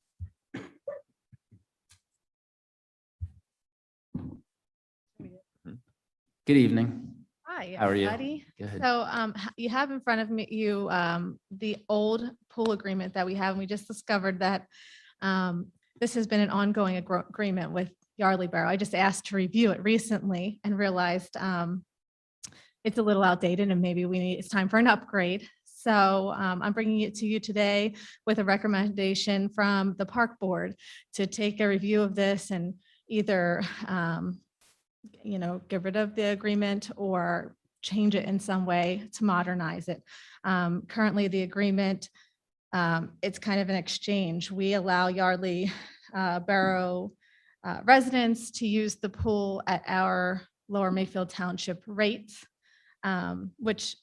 Good evening. Hi, How are you? everybody. Go ahead. So you have in front of you the old pool agreement that we have, and we just discovered that this has been an ongoing agreement with Yardley Borough. I just asked to review it recently and realized it's a little outdated and maybe it's time for an upgrade. So I'm bringing it to you today with a recommendation from the Park Board to take a review of this and either get rid of the agreement or change it in some way to modernize it. Currently, the agreement, it's kind of an exchange. We allow Yardley Borough residents to use the pool at our Lower Makefield Township rates, which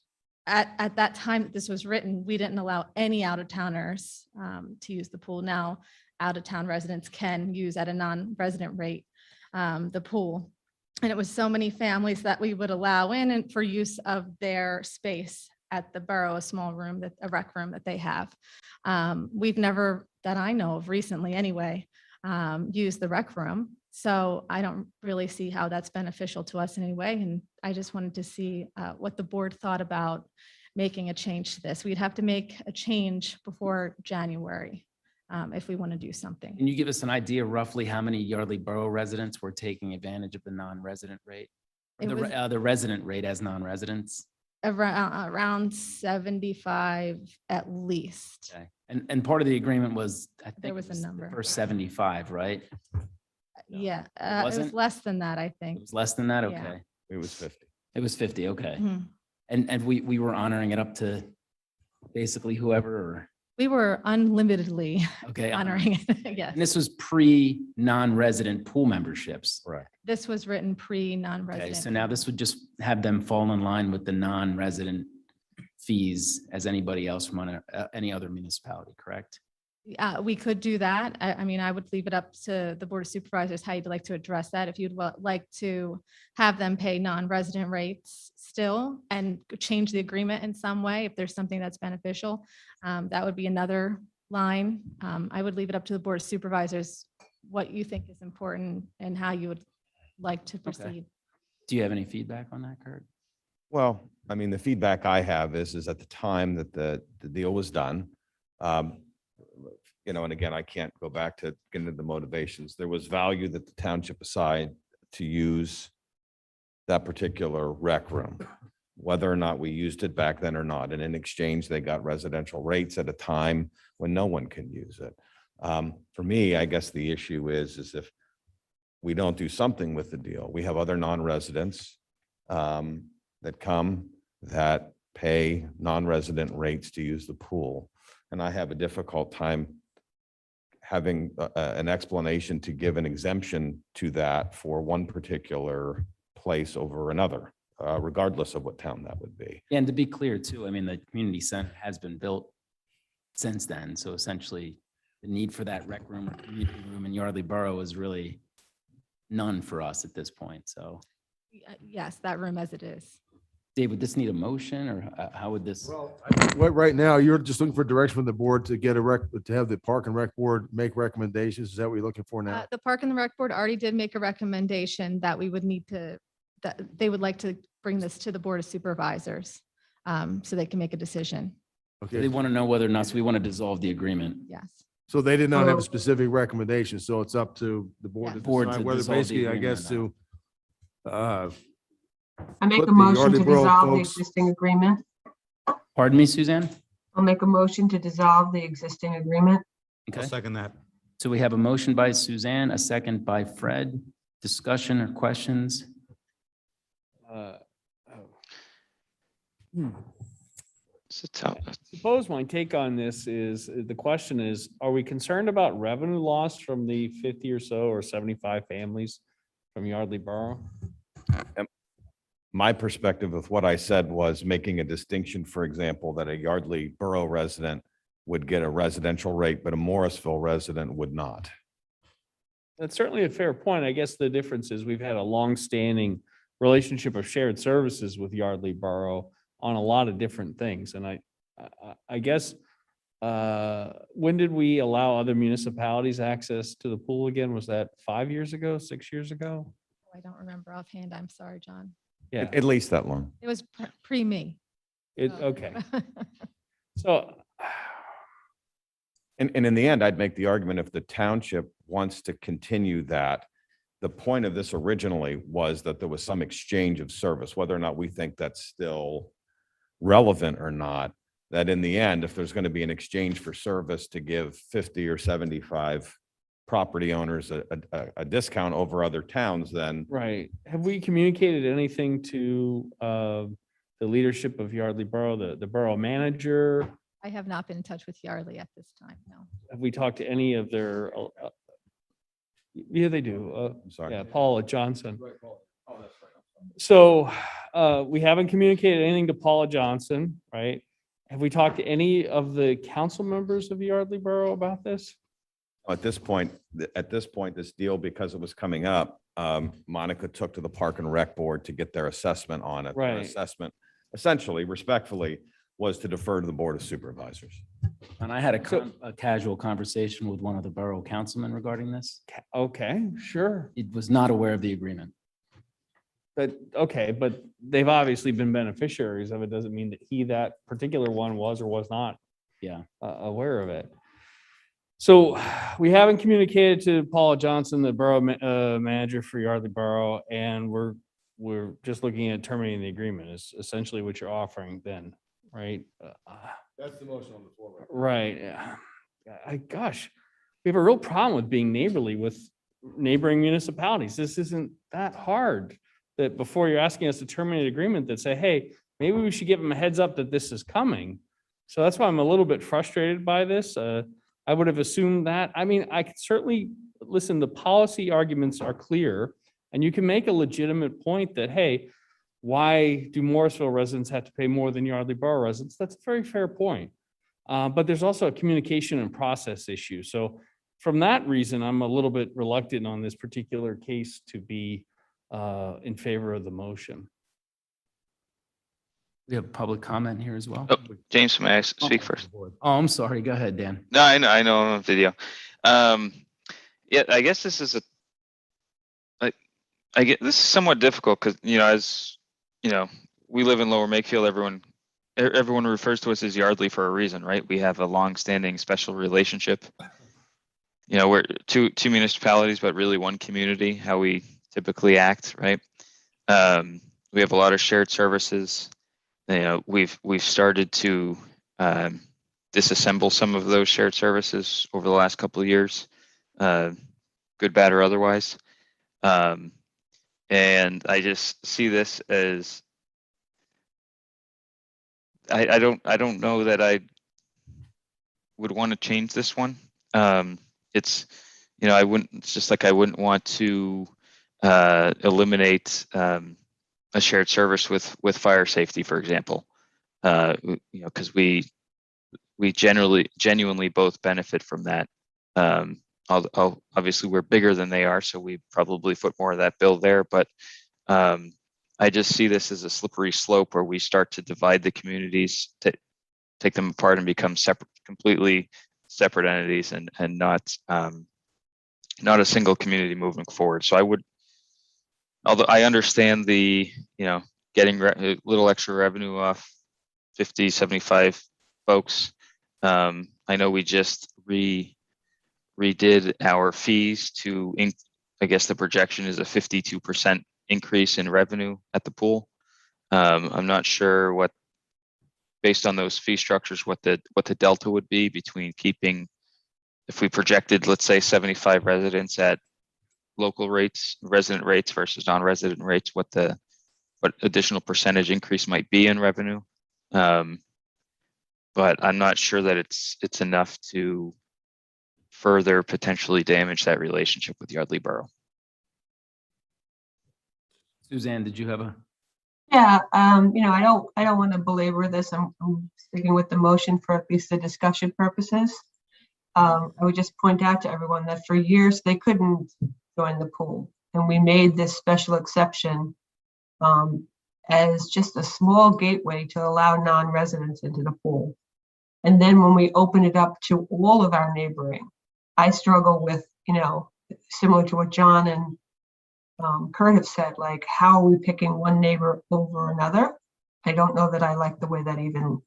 at that time that this was written, we didn't allow any out-of-towners to use the pool. Now, out-of-town residents can use at a non-resident rate the pool. And it was so many families that we would allow in and for use of their space at the borough, a small room, a rec room that they have. We've never, that I know of recently anyway, used the rec room. So I don't really see how that's beneficial to us in any way. And I just wanted to see what the board thought about making a change to this. We'd have to make a change before January if we want to do something. Can you give us an idea roughly how many Yardley Borough residents were taking advantage of the non-resident rate? Or the resident rate as non-residents? Around 75 at least. Okay. And part of the agreement was, I think There was it a number. the first 75, right? Yeah, it was wasn't? less than that, I It think. was less than that? Yeah. Okay. It was 50. It was 50, okay. Mhm. And we were honoring it up to basically whoever, or, We were unlimitedly okay. honoring it, yes. And this was pre-non-resident pool memberships. Right. This was written Okay, pre-non-resident. so now this would just have them fall in line with the non-resident fees as anybody else from any other municipality, correct? We could do that. I mean, I would leave it up to the Board of Supervisors, how you'd like to address that. If you'd like to have them pay non-resident rates still and change the agreement in some way, if there's something that's beneficial, that would be another line. I would leave it up to the Board of Supervisors, what you think is important and how you would like to proceed. Do you have any feedback on that, Kurt? Well, I mean, the feedback I have is at the time that the deal was done, and again, I can't go back to get into the motivations. There was value that the township assigned to use that particular rec room, whether or not we used it back then or not. And in exchange, they got residential rates at a time when no one can use it. For me, I guess the issue is if we don't do something with the deal, we have other non-residents that come that pay non-resident rates to use the pool. And I have a difficult time having an explanation to give an exemption to that for one particular place over another, regardless of what town that would be. And to be clear too, I mean, the community center has been built since then. So essentially the need for that rec room or community room in Yardley Borough is really none for us at this point. So Yes, that room as it is. Dave, would this need a motion or how would this? Well, right now, you're just looking for direction from the board to get to have the Park and Rec Board make recommendations. Is that what you're looking for now? The Park and the Rec Board already did make a recommendation that we would need to, that they would like to bring this to the Board of Supervisors so they can make a decision. They Okay, want to know whether or not, so we want to dissolve the agreement. Yes. so they did not have a specific recommendation, so it's up to the board Yeah. to Board to decide whether dissolve the basically, I agreement guess, or to uh, I make Put a the motion Yardley to Borough dissolve the folks- existing agreement. Pardon me, Suzanne? I'll make a motion to dissolve the existing agreement. I'll Okay. second that. So we have a motion by Suzanne, a second by Fred. Discussion or questions? It's a tough. Suppose my take on this is, the question is, are we concerned about revenue loss from the 50 or so or 75 families from Yardley Borough? My perspective with what I said was making a distinction, for example, that a Yardley Borough resident would get a residential rate, but a Morrisville resident would not. That's certainly a fair point. I guess the difference is we've had a long-standing relationship of shared services with Yardley Borough on a lot of different things. And I guess, when did we allow other municipalities access to the pool again? Was that 5 years ago, 6 years ago? I don't remember offhand. I'm sorry, John. Yeah, At least that long. It was pre-me. okay. So, And in the end, I'd make the argument if the township wants to continue that, the point of this originally was that there was some exchange of service, whether or not we think that's still relevant or not, that in the end, if there's going to be an exchange for service to give 50 or 75 property owners a discount over other towns, then right. Have we communicated anything to the leadership of Yardley Borough, the borough manager? I have not been in touch with Yardley at this time, no. Have we talked to any of their, yeah, they do. I'm sorry. Yeah, Paula Johnson. So we haven't communicated anything to Paula Johnson, right? Have we talked to any of the council members of Yardley Borough about this? At this point, this deal, because it was coming up, Monica took to the Park and Rec Board to get their assessment on it. Their Right. assessment, essentially, respectfully, was to defer to the Board of Supervisors. And I had a casual conversation with one of the borough councilmen regarding this. Okay, sure. It was not aware of the agreement. But, okay, but they've obviously been beneficiaries of it. Doesn't mean that that particular one was or was not Yeah. aware of it. So we haven't communicated to Paula Johnson, the borough manager for Yardley Borough, and we're just looking at terminating the agreement is essentially what you're offering then, right? That's the motion on the floor. Right. Yeah. Gosh, we have a real problem with being neighborly with neighboring municipalities. This isn't that hard. That before you're asking us to terminate an agreement, that say, hey, maybe we should give them a heads up that this is coming. So that's why I'm a little bit frustrated by this. I would have assumed that. I mean, I could certainly, listen, the policy arguments are clear, and you can make a legitimate point that, hey, why do Morrisville residents have to pay more than Yardley Borough residents? That's a very fair point. But there's also a communication and process issue. So from that reason, I'm a little bit reluctant on this particular case to be in favor of the motion. We have public comment here as well. Oh, James, may I speak first? Oh, I'm sorry. Go ahead, Dan. No, I know I'm on video. Yeah, I guess this is I get this is somewhat difficult because, as we live in Lower Makefield, everyone refers to us as Yardley for a reason, right? We have a long-standing special relationship. We're two municipalities, but really one community, how we typically act, right? We have a lot of shared services. We've started to disassemble some of those shared services over the last couple of years, good, bad, or otherwise. And I just see this as I don't know that I would want to change this one. It's I wouldn't. It's just like I wouldn't want to eliminate a shared service with fire safety, for example. Because we genuinely both benefit from that. Obviously, we're bigger than they are, so we probably foot more of that bill there. But I just see this as a slippery slope where we start to divide the communities, to take them apart and become completely separate entities, and not a single community moving forward. So I would, although I understand the getting a little extra revenue off 50, 75 folks. I know we just redid our fees to, I guess the projection is a 52% increase in revenue at the pool. I'm not sure what, based on those fee structures, what the delta would be between keeping, if we projected, let's say 75 residents at local rates, resident rates versus non-resident rates, what additional percentage increase might be in revenue. But I'm not sure that it's enough to further potentially damage that relationship with Yardley Borough. Suzanne, did you have a? Yeah, I don't want to belabor this. I'm sticking with the motion for at least the discussion purposes. I would just point out to everyone that for years they couldn't join the pool, and we made this special exception as just a small gateway to allow non-residents into the pool. And then when we open it up to all of our neighboring, I struggle with, similar to what John and Kurt have said, like, how are we picking one neighbor over another? I don't know that I like the way that even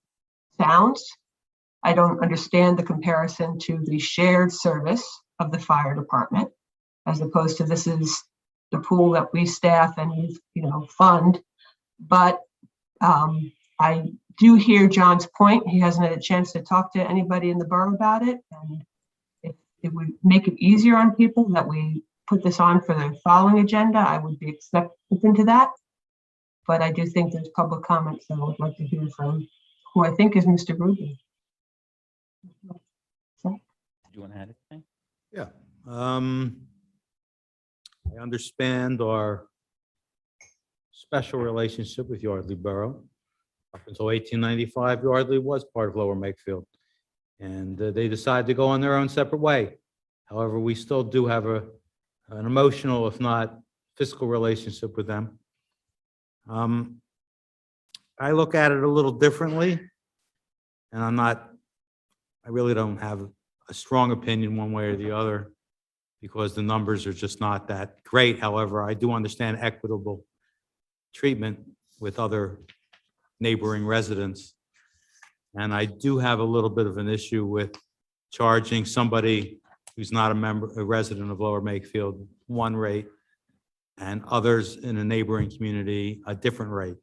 sounds. I don't understand the comparison to the shared service of the fire department, as opposed to this is the pool that we staff and, fund. But I do hear John's point. He hasn't had a chance to talk to anybody in the borough about it. And if it would make it easier on people that we put this on for the following agenda, I would be open to that. But I do think there's public comments that I would like to hear from, who I think is Mr. Rubin. Do you want to add anything? Yeah. I understand our special relationship with Yardley Borough. Up until 1895, Yardley was part of Lower Makefield, and they decided to go on their own separate way. However, we still do have an emotional, if not fiscal, relationship with them. I look at it a little differently, and I really don't have a strong opinion one way or the other, because the numbers are just not that great. However, I do understand equitable treatment with other neighboring residents. And I do have a little bit of an issue with charging somebody who's not a resident of Lower Makefield one rate and others in a neighboring community a different rate,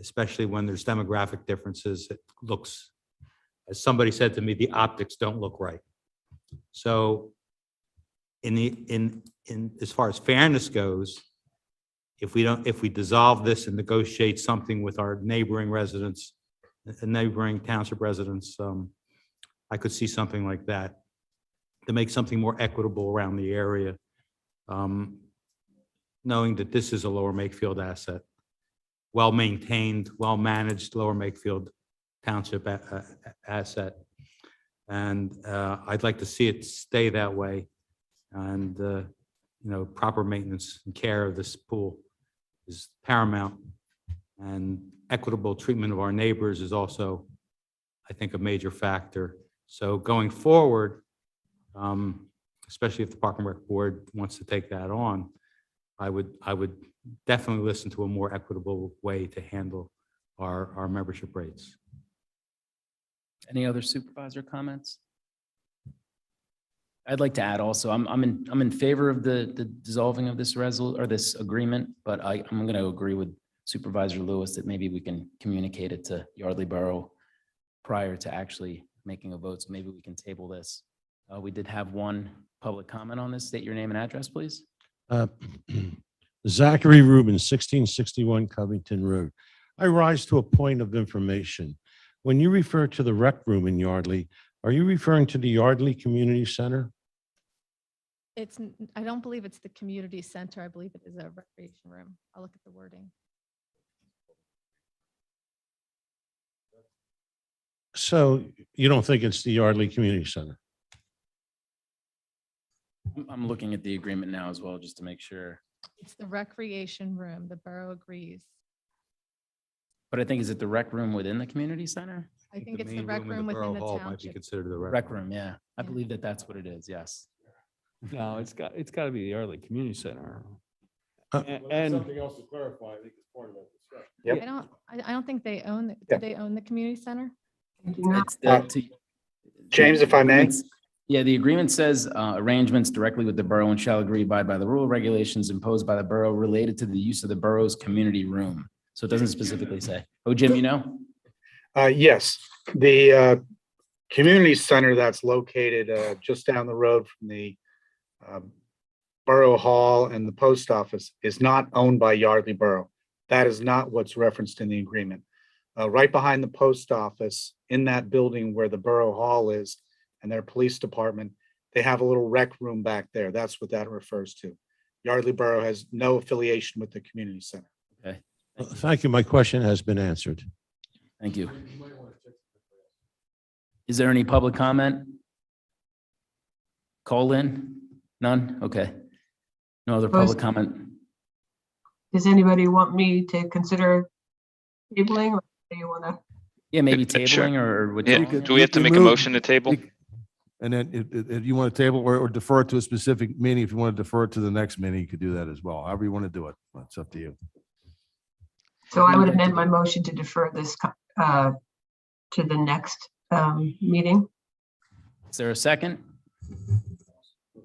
especially when there's demographic differences. It looks, as somebody said to me, the optics don't look right. So in as far as fairness goes, if we dissolve this and negotiate something with our neighboring residents, neighboring township residents, I could see something like that to make something more equitable around the area, knowing that this is a Lower Makefield asset, well-maintained, well-managed Lower Makefield Township asset. And I'd like to see it stay that way. And, proper maintenance and care of this pool is paramount. And equitable treatment of our neighbors is also, I think, a major factor. So going forward, especially if the Park and Rec Board wants to take that on, I would definitely listen to a more equitable way to handle our membership rates. Any other supervisor comments? I'd like to add also, I'm in favor of the dissolving of this this agreement, but I'm going to agree with Supervisor Lewis that maybe we can communicate it to Yardley Borough prior to actually making a vote. So maybe we can table this. We did have one public comment on this. State your name and address, please. Zachary Rubin, 1661 Covington Road. I rise to a point of information. When you refer to the rec room in Yardley, are you referring to the Yardley Community Center? I don't believe it's the community center. I believe it is a recreation room. I'll look at the wording. So you don't think it's the Yardley Community Center? I'm looking at the agreement now as well, just to make sure. It's the recreation room. The borough agrees. But I think, is it the rec room within the community center? I think it's the main rec in room within Borough the Hall might be township. considered the Rec room, yeah. I Yeah. believe that that's what it is, yes. No, it's got to be the Yardley Community Center. Uh, And Something else to clarify, I think it's part of that discussion. I don't think they own, do they own the community center? It's the, James, if I may? Yeah, the agreement says arrangements directly with the borough and shall agree abide by the rule regulations imposed by the borough related to the use of the borough's community room. So it doesn't specifically say. Oh, Jim, you know? Yes, the community center that's located just down the road from the Borough Hall and the post office is not owned by Yardley Borough. That is not what's referenced in the agreement. Right behind the post office, in that building where the Borough Hall is and their police department, they have a little rec room back there. That's what that refers to. Yardley Borough has no affiliation with the community center. Okay, Thank you. My question has been answered. thank you. Is there any public comment? Call in? None? Okay. No other public comment? Does anybody want me to consider tabling, or do you want to? Yeah, maybe Sure. tabling or Yeah, withdrawing? do we have to You make a move- motion to table? And then if you want to table or defer it to a specific meeting, if you want to defer it to the next meeting, you could do that as well. However you want to do it. It's up to you. So I would amend my motion to defer this to the next meeting. Is there a second?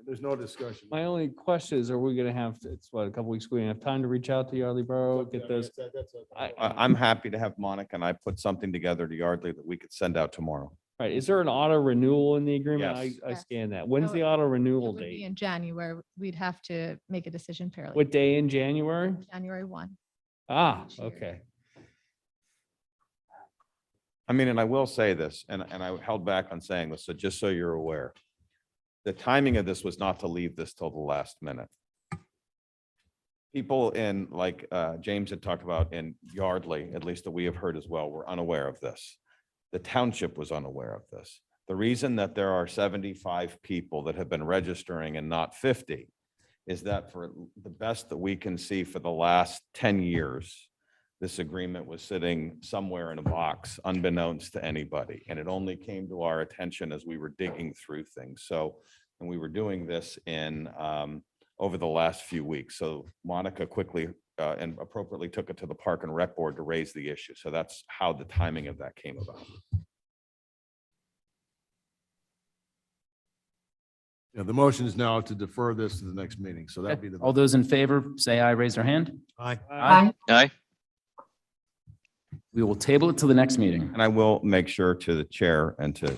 There's no discussion. My only question is, are we gonna have, it's what, a couple weeks, we're gonna have time to reach out to Yardley Borough, get those? I'm happy to have Monica and I put something together to Yardley that we could send out tomorrow. Right, is there an auto renewal in the agreement? Yes. I Yes. scanned that. When's So the auto It renewal would be date? in January. We'd have to make a decision fairly. What day in January? January 1. Ah, each year. okay. I mean, and I will say this, and I held back on saying this, so just so you're aware. The timing of this was not to leave this till the last minute. People in, like James had talked about in Yardley, at least that we have heard as well, were unaware of this. The township was unaware of this. The reason that there are 75 people that have been registering and not 50 is that for the best that we can see for the last 10 years, this agreement was sitting somewhere in a box unbeknownst to anybody. And it only came to our attention as we were digging through things. So, and we were doing this in over the last few weeks. So Monica quickly and appropriately took it to the Park and Rec Board to raise the issue. So that's how the timing of that came about. Yeah, the motion is now to defer this to the next meeting. So that'd be the. All those in favor, say aye, raise their hand. Aye. Aye. Aye. We will table it till the next meeting. And I will make sure to the chair and to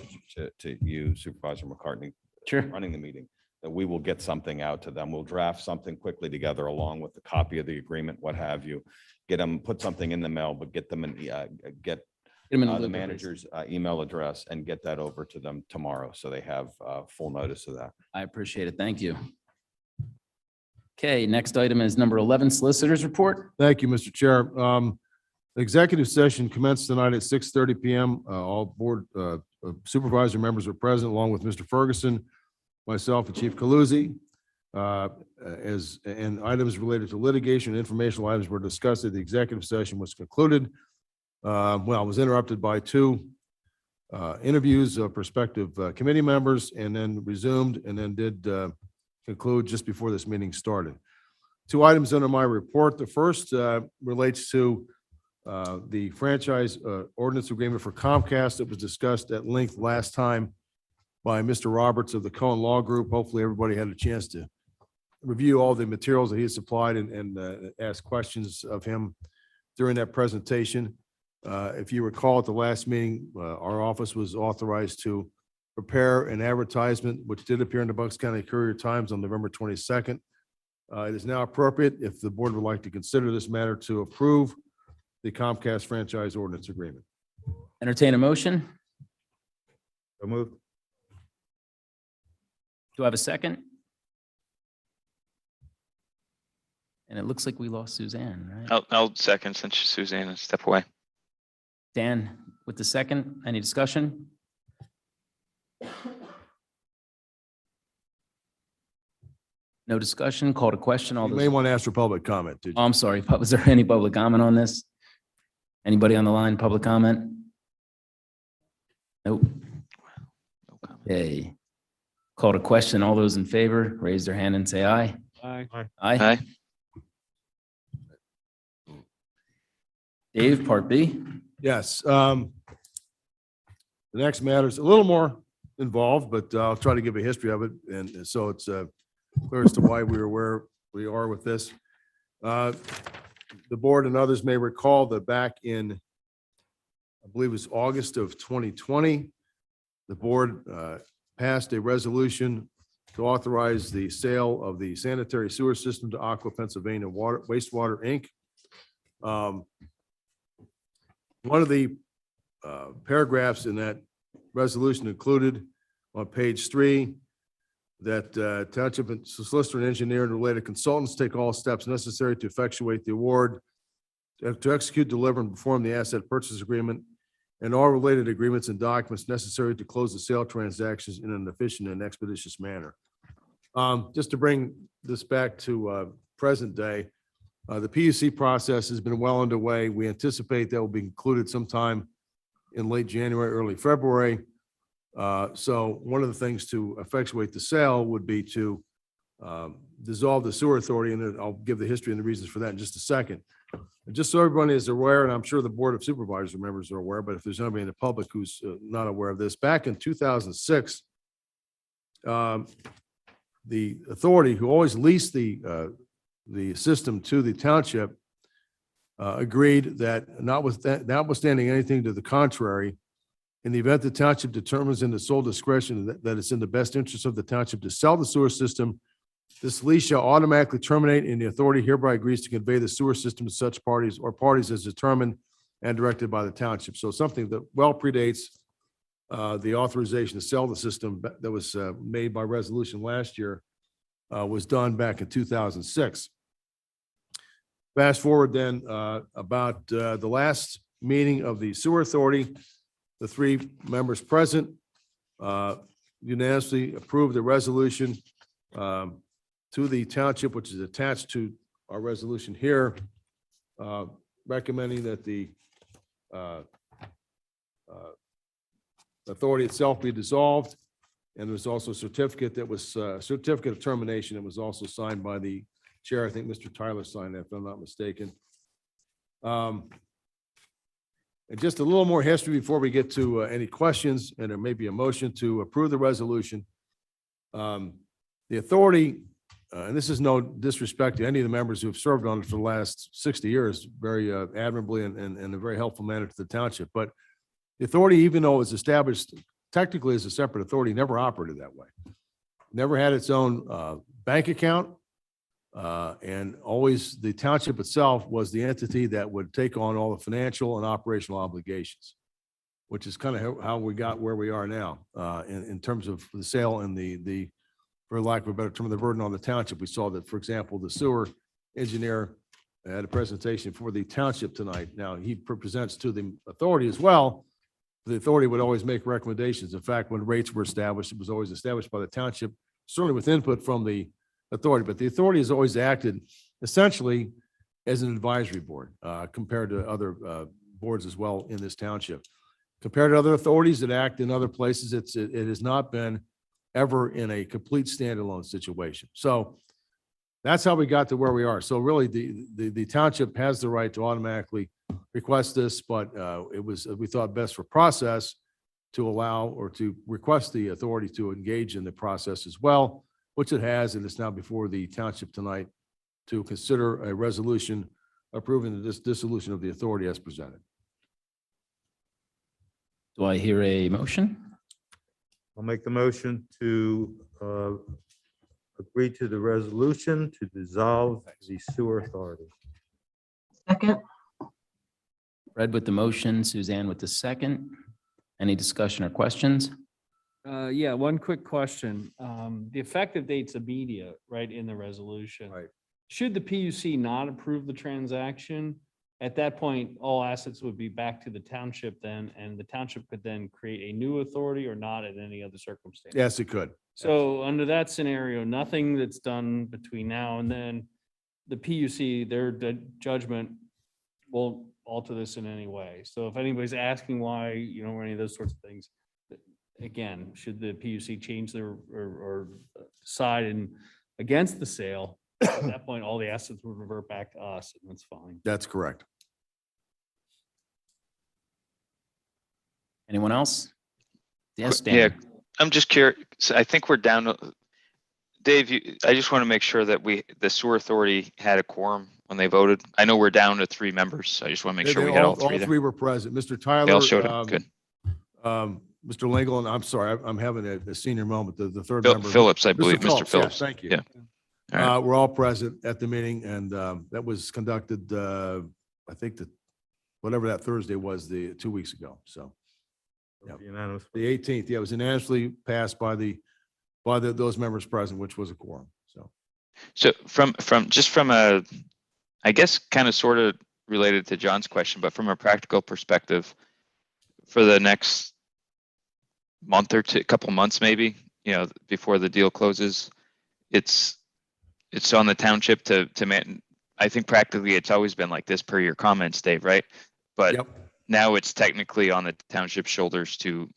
you, Supervisor McCartney, Sure. running the meeting, that we will get something out to them. We'll draft something quickly together along with the copy of the agreement, what have you. Get them, put something in the mail, but get them, get Get 'em in a the loop. manager's email address and get that over to them tomorrow. So they have full notice of that. I appreciate it. Thank you. Okay, next item is number 11, Solicitors Report. Thank you, Mr. Chair. The executive session commenced tonight at 6:30 PM. All board supervisor members are present along with Mr. Ferguson, myself and Chief Caluzzi. And items related to litigation, and informational items were discussed at the executive session was concluded. Well, it was interrupted by two interviews of prospective committee members and then resumed and then did conclude just before this meeting started. Two items under my report. The first relates to the franchise ordinance agreement for Comcast that was discussed at length last time by Mr. Roberts of the Cohen Law Group. Hopefully, everybody had a chance to review all the materials that he had supplied and ask questions of him during that presentation. If you recall, at the last meeting, our office was authorized to prepare an advertisement, which did appear in the Bucks County Courier Times on November 22nd. It is now appropriate, if the board would like to consider this matter, to approve the Comcast franchise ordinance agreement. Entertain a motion. So moved. Do I have a second? And it looks like we lost Suzanne, right? I'll second since Suzanne has stepped away. Dan, with the second, any discussion? No discussion, call to question. All You those. may want to ask for public comment. Did Oh, you? I'm sorry. Was there any public comment on this? Anybody on the line, public comment? Nope. Okay. Call to question. All those in favor, raise their hand and say aye. Aye. Aye. Dave, part B. Yes. The next matter is a little more involved, but I'll try to give a history of it. And so it's clear as to why we are where we are with this. The board and others may recall that back in, I believe it was August of 2020, the board passed a resolution to authorize the sale of the sanitary sewer system to Aqua Pennsylvania Wastewater, Inc. One of the paragraphs in that resolution included on page 3 that township and solicitor and engineer and related consultants take all steps necessary to effectuate the award, to execute, deliver, and perform the asset purchase agreement and all related agreements and documents necessary to close the sale transactions in an efficient and expeditious manner. Just to bring this back to present day, the PUC process has been well underway. We anticipate that will be concluded sometime in late January, early February. So one of the things to effectuate the sale would be to dissolve the sewer authority, and I'll give the history and the reasons for that in just a second. And just so everyone is aware, and I'm sure the Board of Supervisors members are aware, but if there's anybody in the public who's not aware of this, back in 2006, the authority who always leased the system to the township agreed that notwithstanding anything to the contrary, in the event the township determines in the sole discretion that it's in the best interest of the township to sell the sewer system, this lease shall automatically terminate, and the authority hereby agrees to convey the sewer system to such parties or parties as determined and directed by the township. So something that well predates the authorization to sell the system that was made by resolution last year was done back in 2006. Fast forward then about the last meeting of the sewer authority, the 3 members present unanimously approved the resolution to the township, which is attached to our resolution here, recommending that the authority itself be dissolved. And there's also a certificate that was certificate of termination that was also signed by the chair. I think Mr. Tyler signed that, if I'm not mistaken. And just a little more history before we get to any questions, and there may be a motion to approve the resolution. The authority, and this is no disrespect to any of the members who have served on it for the last 60 years, very admirably and in a very helpful manner to the township. But the authority, even though it was established technically as a separate authority, never operated that way. Never had its own bank account. And always the township itself was the entity that would take on all the financial and operational obligations, which is kind of how we got where we are now in terms of the sale and the, for lack of a better term, the burden on the township. We saw that, for example, the sewer engineer had a presentation for the township tonight. Now, he presents to the authority as well. The authority would always make recommendations. In fact, when rates were established, it was always established by the township, certainly with input from the authority, but the authority has always acted essentially as an advisory board compared to other boards as well in this township. Compared to other authorities that act in other places, it has not been ever in a complete standalone situation. So that's how we got to where we are. So really, the township has the right to automatically request this, but it was, we thought, best for process to allow or to request the authority to engage in the process as well, which it has, and it's now before the township tonight to consider a resolution approving the dissolution of the authority as presented. Do I hear a motion? I'll make the motion to agree to the resolution to dissolve the sewer authority. Second. Fred with the motion, Suzanne with the second. Any discussion or questions? Yeah, one quick question. The effective date's immediate, right, in the resolution. Right. Should the PUC not approve the transaction, at that point, all assets would be back to the township then, and the township could then create a new authority or not at any other circumstance? Yes, it could. So under that scenario, nothing that's done between now and then, the PUC, their judgment won't alter this in any way. So if anybody's asking why, or any of those sorts of things, again, should the PUC change their or decide against the sale, at that point, all the assets would revert back to us, and that's fine. That's correct. Anyone else? Yes, Dan. Yeah, I'm just curious. I think we're down to, Dave, I just want to make sure that the sewer authority had a quorum when they voted. I know we're down to 3 members. So I just want to make sure we had all 3 there. were present. Mr. They all Tyler, showed up. Good. Mr. Lingle, and I'm sorry, I'm having a senior moment, the third Phil- member. Phillips, I believe, Mr. Phillips, Phillips. yes, thank you. Yeah. All right. We're all present at the meeting, and that was conducted, I think that, whatever that Thursday was, 2 weeks ago, so. Yeah. The 18th, yeah, it was unanimously passed by those members present, which was a quorum, so. So from a, I guess, kind of sort of related to John's question, but from a practical perspective, for the next month or two, couple months maybe, before the deal closes, it's on the township to man. I think practically it's always been like this per your comments, Dave, right? But Yep. now it's technically on the township's shoulders to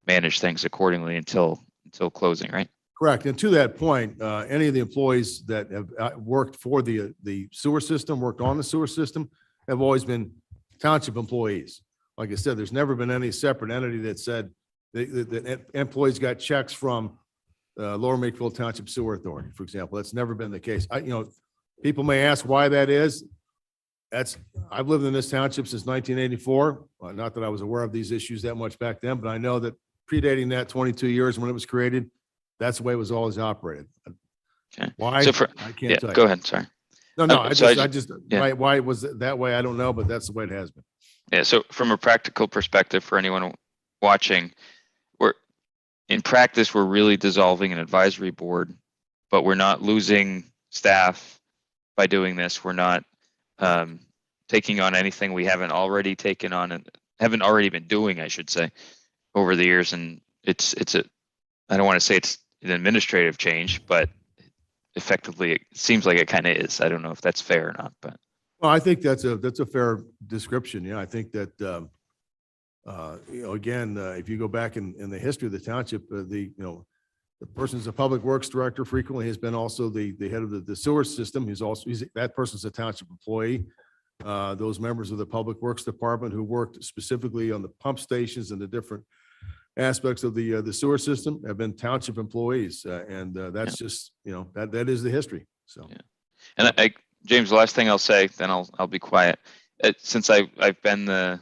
manage things accordingly until closing, right? Correct. And to that point, any of the employees that have worked for the sewer system, worked on the sewer system, have always been township employees. Like I said, there's never been any separate entity that said that employees got checks from Lower Makefield Township Sewer Authority, for example. That's never been the case. People may ask why that is. I've lived in this township since 1984. Not that I was aware of these issues that much back then, but I know that predating that 22 years when it was created, that's the way it was always operated. Okay. Why? So I can't tell you. go ahead. Sorry. No, Yeah. why it was that way, I don't know, but that's the way it has been. Yeah. So from a practical perspective, for anyone watching, in practice, we're really dissolving an advisory board, but we're not losing staff by doing this. We're not taking on anything we haven't already taken on and haven't already been doing, I should say, over the years. And I don't want to say it's an administrative change, but effectively it seems like it kind of is. I don't know if that's fair or not, but. Well, I think that's a fair description. Yeah, I think that, again, if you go back in the history of the township, the person's a public works director frequently has been also the head of the sewer system. That person's a township employee. Those members of the public works department who worked specifically on the pump stations and the different aspects of the sewer system have been township employees. And that's just, that is the history. So. Yeah. And James, the last thing I'll say, then I'll be quiet. Since I've been the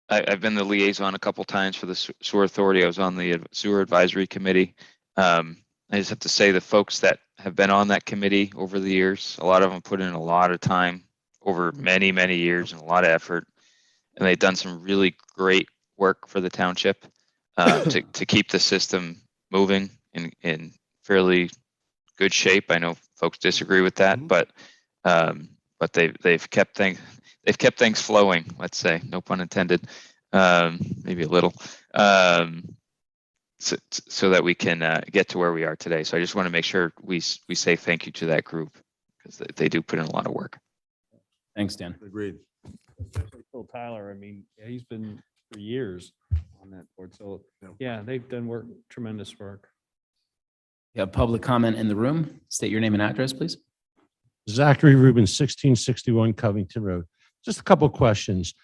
liaison a couple times for the sewer authority. I was on the sewer advisory committee. I just have to say the folks that have been on that committee over the years, a lot of them put in a lot of time over many, many years and a lot of effort. And they've done some really great work for the township to keep the system moving in fairly good shape. I know folks disagree with that, but they've kept things flowing, let's say, no pun intended, maybe a little, so that we can get to where we are today. So I just want to make sure we say thank you to that group because they do put in a lot of work. Thanks, Dan. Agreed. Especially Phil Tyler. I mean, he's been for years on that board. So yeah, they've done tremendous work. You have public comment in the room. State your name and address, please. Zachary Rubin, 1661 Covington Road. Just a couple of questions.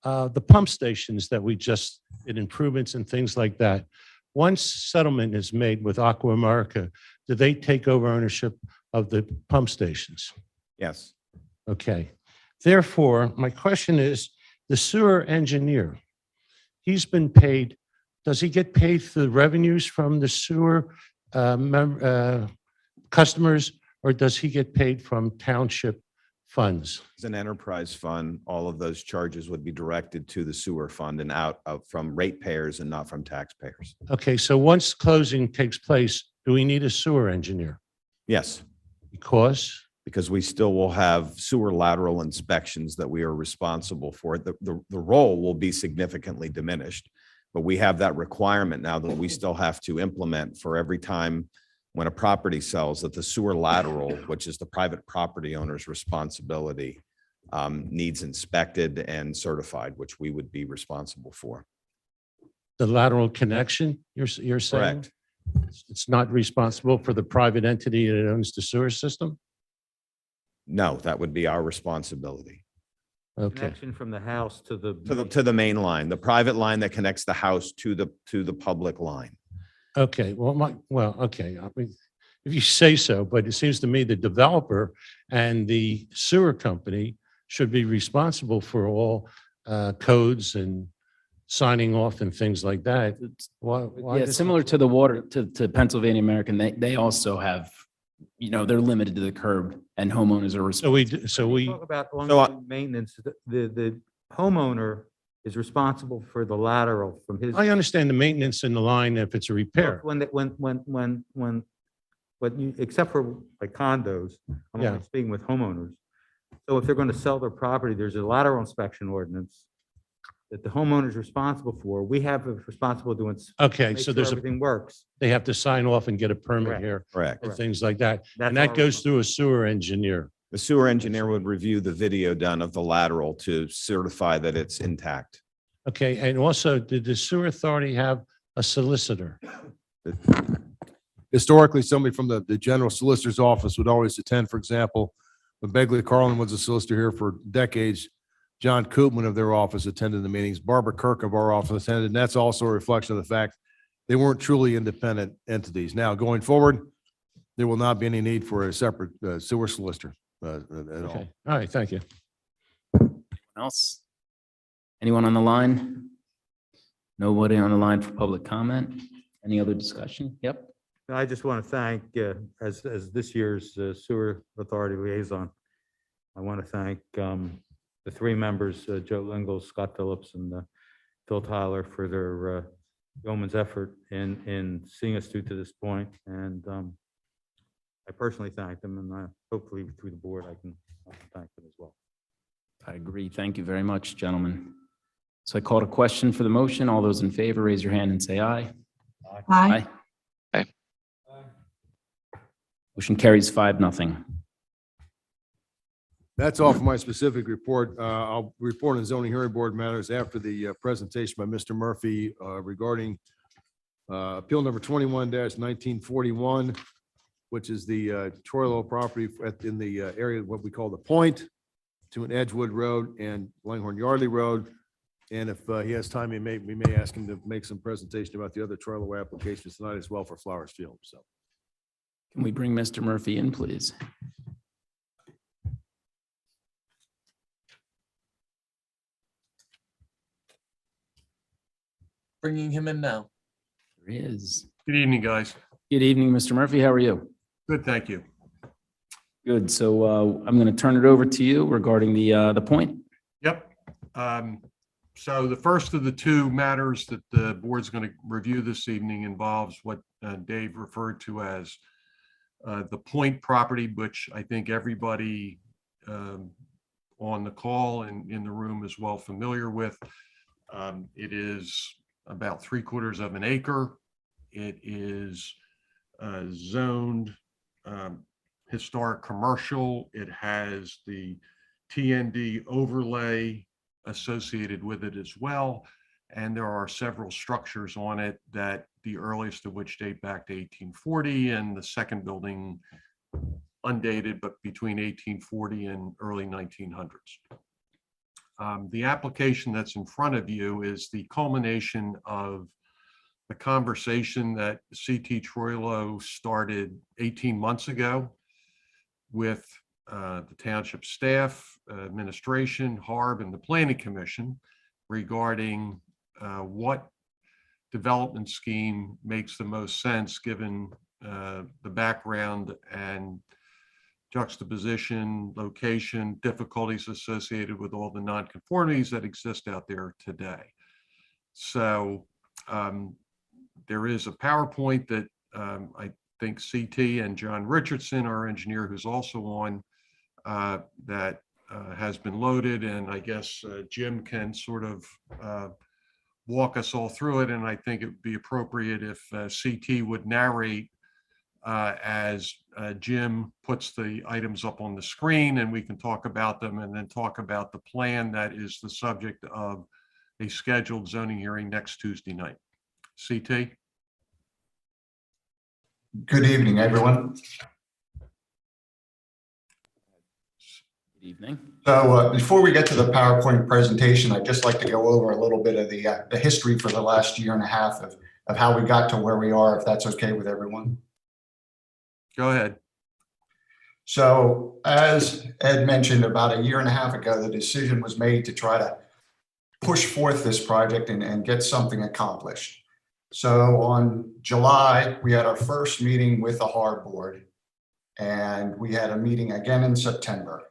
The pump stations that we just did improvements and things like that. Once settlement is made with Aqua America, do they take over ownership of the pump stations? Yes. Okay. Therefore, my question is, the sewer engineer, he's been paid, does he get paid for the revenues from the sewer customers, or does he get paid from township funds? As an enterprise fund, all of those charges would be directed to the sewer fund and out from ratepayers and not from taxpayers. Okay, so once closing takes place, do we need a sewer engineer? Yes. Because we still will have sewer lateral inspections that we are responsible for. The role will be significantly diminished, but we have that requirement now that we still have to implement for every time when a property sells, that the sewer lateral, which is the private property owner's responsibility, needs inspected and certified, which we would be responsible for. the lateral connection, you're saying? Correct. It's not responsible for the private entity that owns the sewer system? No, that would be our responsibility. Okay. Connection from the house to the. To the main line, the private line that connects the house to the public line. Okay, okay. I mean, if you say so, but it seems to me the developer and the sewer company should be responsible for all codes and signing off and things like that. Why Yeah, does- similar to the water, to Pennsylvania American, they also have, they're limited to the curb and homeowners are So responsible. we, Talk about So, ongoing maintenance, the homeowner is responsible for the lateral from his. I understand the maintenance in the line if it's a repair. Except for like condos, I'm Yeah. only speaking with homeowners. So if they're going to sell their property, there's a lateral inspection ordinance that the homeowner is responsible for. We have a responsible doing. Okay, Make so sure there's everything works. they have to sign off and get a permit Correct. here correct. and things like that. That's And that our goes through a sewer engineer. The sewer engineer would review the video done of the lateral to certify that it's intact. Okay, and also, did the sewer authority have a solicitor? Historically, somebody from the general solicitor's office would always attend. For example, when Begley Carlin was a solicitor here for decades, John Koopman of their office attended the meetings. Barbara Kirk of our office attended, and that's also a reflection of the fact they weren't truly independent entities. Now, going forward, there will not be any need for a separate sewer solicitor at all. Okay, all right, thank you. Else? Anyone on the line? Nobody on the line for public comment? Any other discussion? Yep. I just want to thank, as this year's sewer authority liaison, I want to thank the three members, Joe Lingle, Scott Phillips, and Phil Tyler for their yeoman's effort in seeing us through to this point. And I personally thank them, and hopefully through the board, I can thank them as well. I agree. Thank you very much, gentlemen. So I called a question for the motion. All those in favor, raise your hand and say aye. Aye. Aye. Motion carries 5-0. That's all for my specific report. I'll report on zoning hearing board matters after the presentation by Mr. Murphy regarding appeal number 21-1941, which is the Troilo property in the area of what we call the Point to an Edgewood Road and Langhorne Yardley Road. And if he has time, we may ask him to make some presentation about the other Troilo applications tonight as well for Flowers Field. So. Can we bring Mr. Murphy in, please? Bringing him in now. There he is. Good evening, guys. Good evening, Mr. Murphy. How are you? Good, thank you. Good. So I'm going to turn it over to you regarding the point. Yep. So the first of the two matters that the board's going to review this evening involves what Dave referred to as the Point property, which I think everybody on the call and in the room is well familiar with. It is about 3/4 of an acre. It is zoned historic commercial. It has the TND overlay associated with it as well. And there are several structures on it that the earliest of which date back to 1840 and the second building undated, but between 1840 and early 1900s. The application that's in front of you is the culmination of the conversation that CT Troilo started 18 months ago with the township staff, administration, HARB, and the Planning Commission regarding what development scheme makes the most sense given the background and juxtaposition, location, difficulties associated with all the nonconformities that exist out there today. So there is a PowerPoint that I think CT and John Richardson, our engineer who's also on, that has been loaded, and I guess Jim can sort of walk us all through it. And I think it would be appropriate if CT would narrate as Jim puts the items up on the screen, and we can talk about them and then talk about the plan that is the subject of a scheduled zoning hearing next Tuesday night. CT? Good evening, everyone. Good evening. So before we get to the PowerPoint presentation, I'd just like to go over a little bit of the history for the last year and a half of of how we got to where we are, if that's okay with everyone. Go ahead. So as Ed mentioned, about a year and a half ago, the decision was made to try to push forth this project and get something accomplished. So on July, we had our first meeting with the HARB board, and we had a meeting again in September.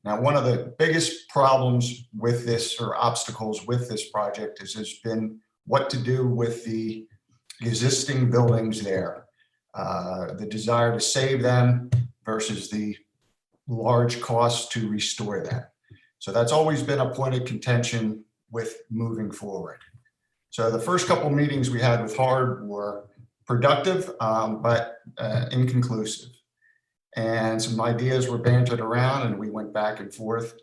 Now, one of the biggest problems with this, or obstacles with this project, has been what to do with the existing buildings there. The desire to save them versus the large cost to restore them. So that's always been a point of contention with moving forward. So the first couple meetings we had with HARB were productive, but inconclusive. And some ideas were bantered around and we went back and forth.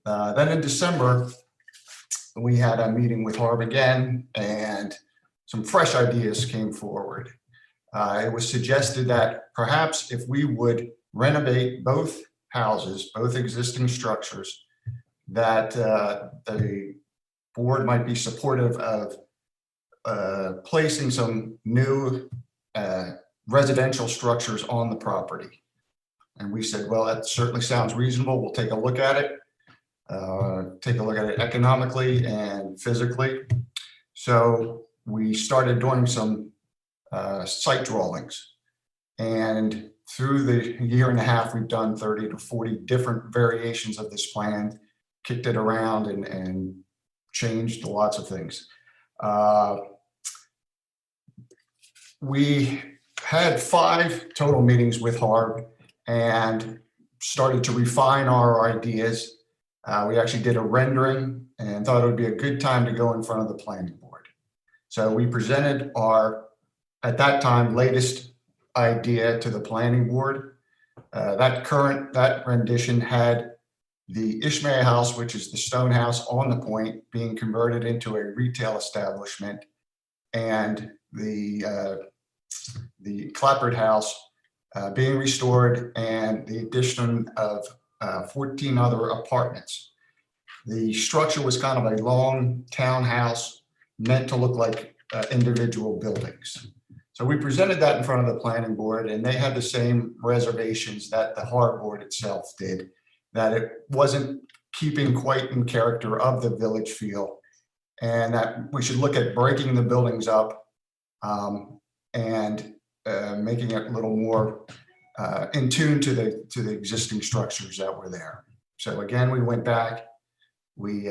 Then in December, we had a meeting with HARB again and some fresh ideas came forward. It was suggested that perhaps if we would renovate both houses, both existing structures, that the board might be supportive of placing some new residential structures on the property. And we said, well, that certainly sounds reasonable. We'll take a look at it. Take a look at it economically and physically. So we started doing some site drawings. And through the year and a half, we've done 30 to 40 different variations of this plan, kicked it around and changed lots of things. We had 5 total meetings with HARB and started to refine our ideas. We actually did a rendering and thought it would be a good time to go in front of the planning board. So we presented our, at that time, latest idea to the planning board. That rendition had the Ishmael house, which is the stone house on the point, being converted into a retail establishment, and the Clapboard house being restored, and the addition of 14 other apartments. The structure was kind of a long townhouse meant to look like individual buildings. So we presented that in front of the planning board, and they had the same reservations that the HARB board itself did, that it wasn't keeping quite in character of the village feel, and that we should look at breaking the buildings up and making it a little more in tune to the existing structures that were there. So again, we went back, we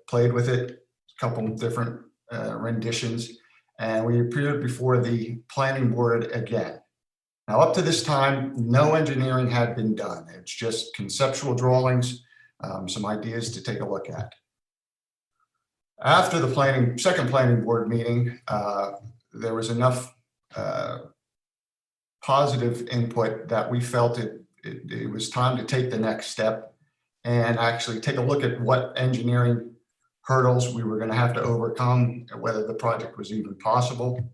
played with it, a couple of different renditions, and we appeared before the planning board again. Now, up to this time, no engineering had been done. It's just conceptual drawings, some ideas to take a look at. After the second planning board meeting, there was enough positive input that we felt it was time to take the next step and actually take a look at what engineering hurdles we were going to have to overcome, whether the project was even possible.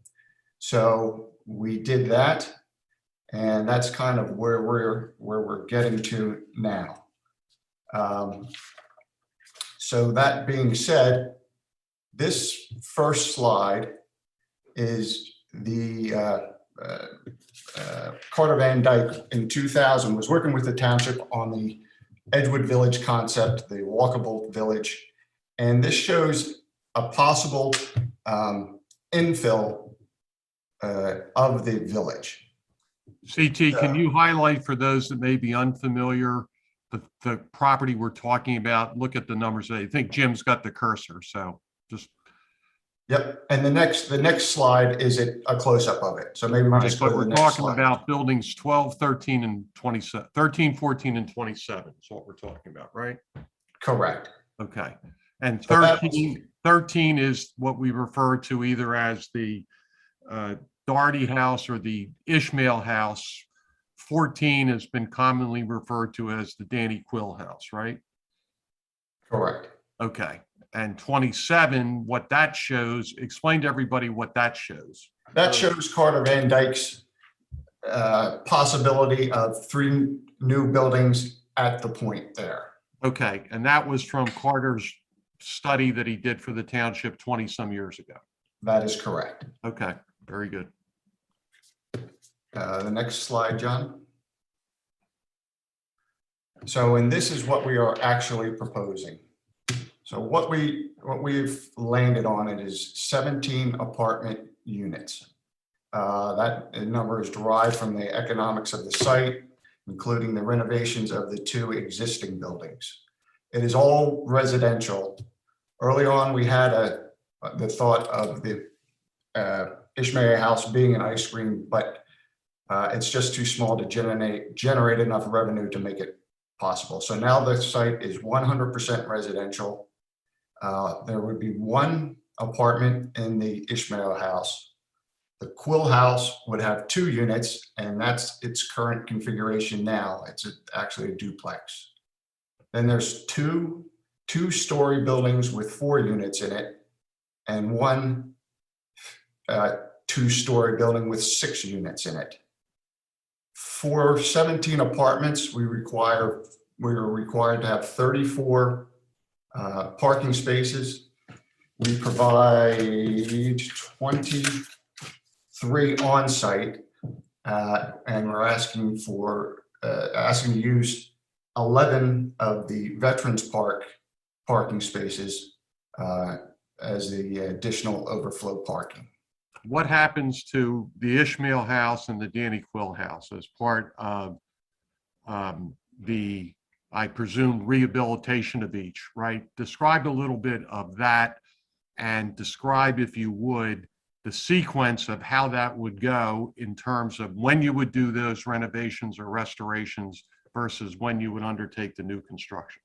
So we did that, and that's kind of where we're getting to now. So that being said, this first slide is the Carter Van Dyke in 2000 was working with the township on the Edgewood Village concept, the walkable village. And this shows a possible infill of the village. CT, can you highlight for those that may be unfamiliar, the property we're talking about? Look at the numbers. I think Jim's got the cursor, so just. Yep, and the next slide is a close-up of it. So maybe we just go to the We're next talking slide. about buildings 12, 13, and 27, 13, 14, and 27 is what we're talking about, right? Correct. Okay. And So 13 is what we refer to either as the Doherty house or the Ishmael house. 14 has been commonly referred to as the Danny Quill house, right? Correct. Okay. And 27, what that shows, explain to everybody what that shows. That shows Carter Van Dyke's possibility of 3 new buildings at the point there. Okay. And that was from Carter's study that he did for the township 20 some years ago. That is correct. Okay, very good. The next slide, John. So, and this is what we are actually proposing. So what we've landed on it is 17 apartment units. That number is derived from the economics of the site, including the renovations of the 2 existing buildings. It is all residential. Early on, we had the thought of the Ishmael House being an ice cream, but it's just too small to generate enough revenue to make it possible. So now the site is 100% residential. There would be 1 apartment in the Ishmael House. The Quill House would have 2 units, and that's its current configuration now. It's actually a duplex. Then there's 2 two-story buildings with 4 units in it, and 1 two-story building with 6 units in it. For 17 apartments, we were required to have 34 parking spaces. We provide 23 on-site, and we're asking to use 11 of the Veterans Park parking spaces as the additional overflow parking. What happens to the Ishmael House and the Danny Quill House as part of the, I presume, rehabilitation of each, right? Describe a little bit of that and describe, if you would, the sequence of how that would go in terms of when you would do those renovations or restorations versus when you would undertake the new construction.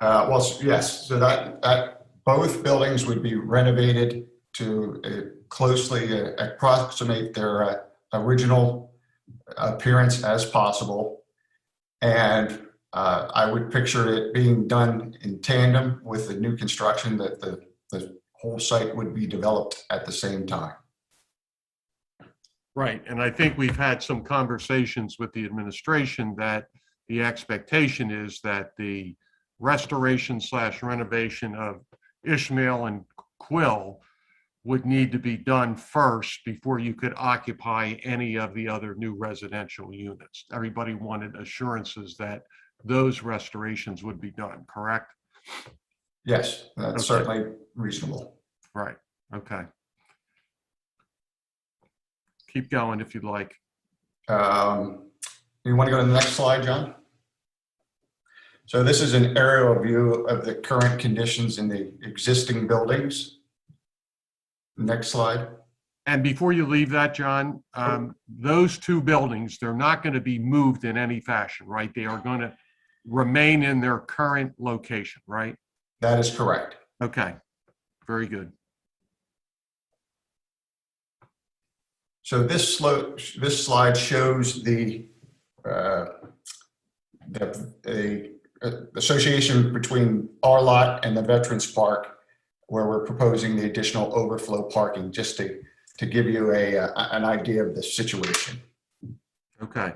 Well, yes, so that both buildings would be renovated to closely approximate their original appearance as possible. And I would picture it being done in tandem with the new construction, that the whole site would be developed at the same time. Right, and I think we've had some conversations with the administration that the expectation is that the restoration / renovation of Ishmael and Quill would need to be done first before you could occupy any of the other new residential units. Everybody wanted assurances that those restorations would be done, correct? Yes, that's certainly reasonable. Right, okay. Keep going if you'd like. You want to go to the next slide, John? So this is an aerial view of the current conditions in the existing buildings. Next slide. And before you leave that, John, those 2 buildings, they're not going to be moved in any fashion, right? They are going to remain in their current location, right? That is correct. Okay, very good. So this slide shows the association between our lot and the Veterans Park, where we're proposing the additional overflow parking, just to give you an idea of the situation. Okay.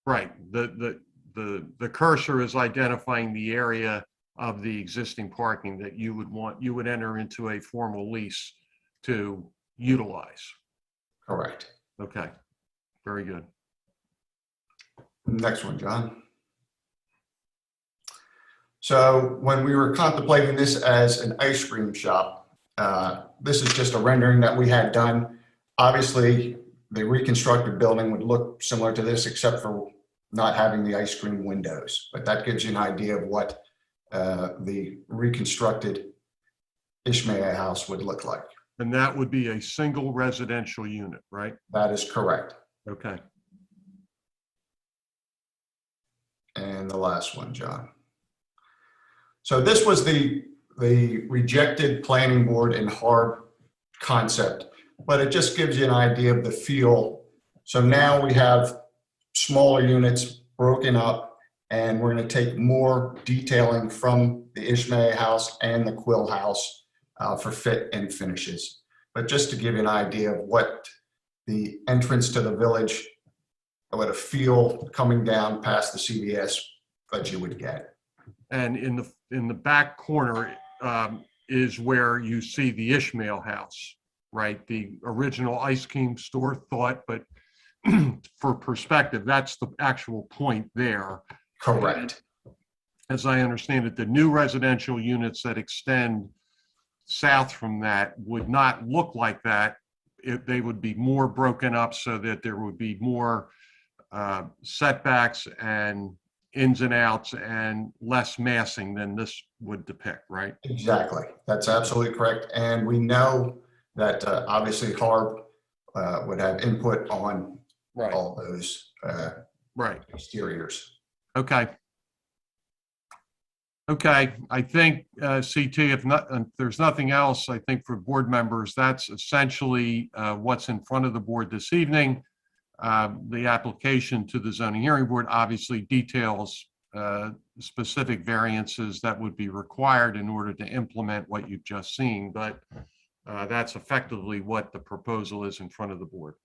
Right. The cursor is identifying the area of the existing parking that you would enter into a formal lease to utilize. Correct. Okay. Very good. Next one, John. So when we were contemplating this as an ice cream shop, this is just a rendering that we had done. Obviously, the reconstructed building would look similar to this, except for not having the ice cream windows. But that gives you an idea of what the reconstructed Ishmael house would look like. And that would be a single residential unit, right? That is correct. Okay. And the last one, John. So this was the rejected planning board and HARB concept, but it just gives you an idea of the feel. So now we have smaller units broken up, and we're going to take more detailing from the Ishmael house and the Quill house for fit and finishes. But just to give you an idea of what the entrance to the village, what a feel coming down past the CVS that you would get. And in the back corner is where you see the Ishmael house, right? The original ice cream store thought, but for perspective, that's the actual point there. Correct. As I understand it, the new residential units that extend south from that would not look like that. They would be more broken up so that there would be more setbacks and ins and outs and less massing than this would depict, right? Exactly. That's absolutely correct. And we know that obviously Harb would have input on all those exteriors. Okay. Okay, I think CT, if there's nothing else, I think for board members, that's essentially what's in front of the board this evening. The application to the zoning hearing board obviously details specific variances that would be required in order to implement what you've just seen, but that's effectively what the proposal is in front of the board.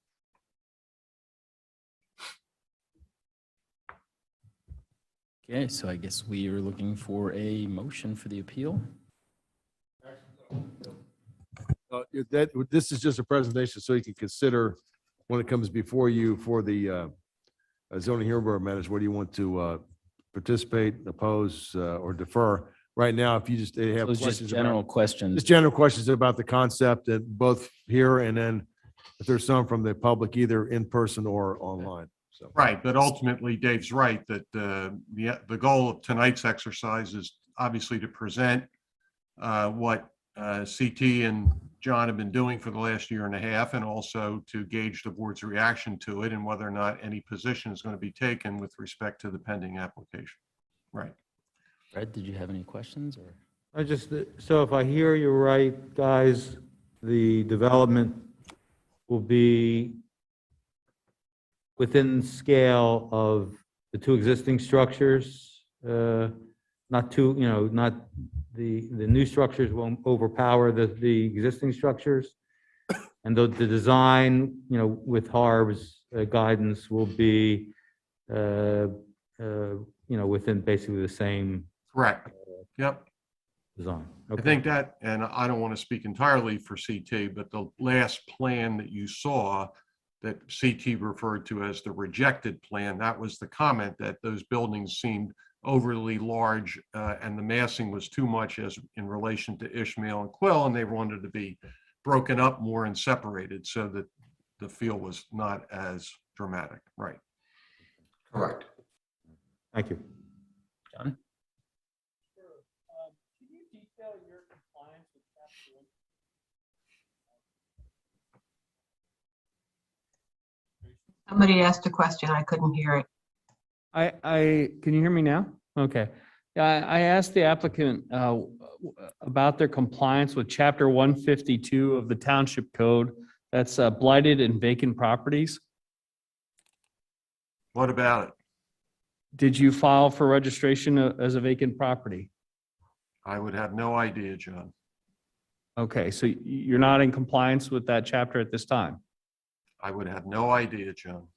Okay, so I guess we are looking for a motion for the appeal. This is just a presentation so you can consider when it comes before you for the zoning hearing board matters, whether you want to participate, oppose, or defer. Right now, if you just they have So it's just questions, general questions. just general questions about the concept, and both here and then if there's some from the public, either in person or online. So. Right, but ultimately Dave's right that the goal of tonight's exercise is obviously to present what CT and John have been doing for the last year and a half, and also to gauge the board's reaction to it and whether or not any position is going to be taken with respect to the pending application. Right. Fred, did you have any questions or? So if I hear you right, guys, the development will be within scale of the two existing structures, not the new structures won't overpower the existing structures. And the design, with Harb's guidance will be, within basically the same. Correct. Yep. Design. I think that, and I don't want to speak entirely for CT, but the last plan that you saw that CT referred to as the rejected plan, that was the comment that those buildings seemed overly large and the massing was too much as in relation to Ishmael and Quill, and they wanted to be broken up more and separated so that the feel was not as dramatic. Right. Correct. Thank you. John? Can you detail your compliance with Chapter 1? Somebody asked a question. I couldn't hear it. Can you hear me now? Okay. I asked the applicant about their compliance with Chapter 152 of the Township Code. That's blighted and vacant properties. What about it? Did you file for registration as a vacant property? I would have no idea, John. Okay, so you're not in compliance with that chapter at this time? I would have no idea, John.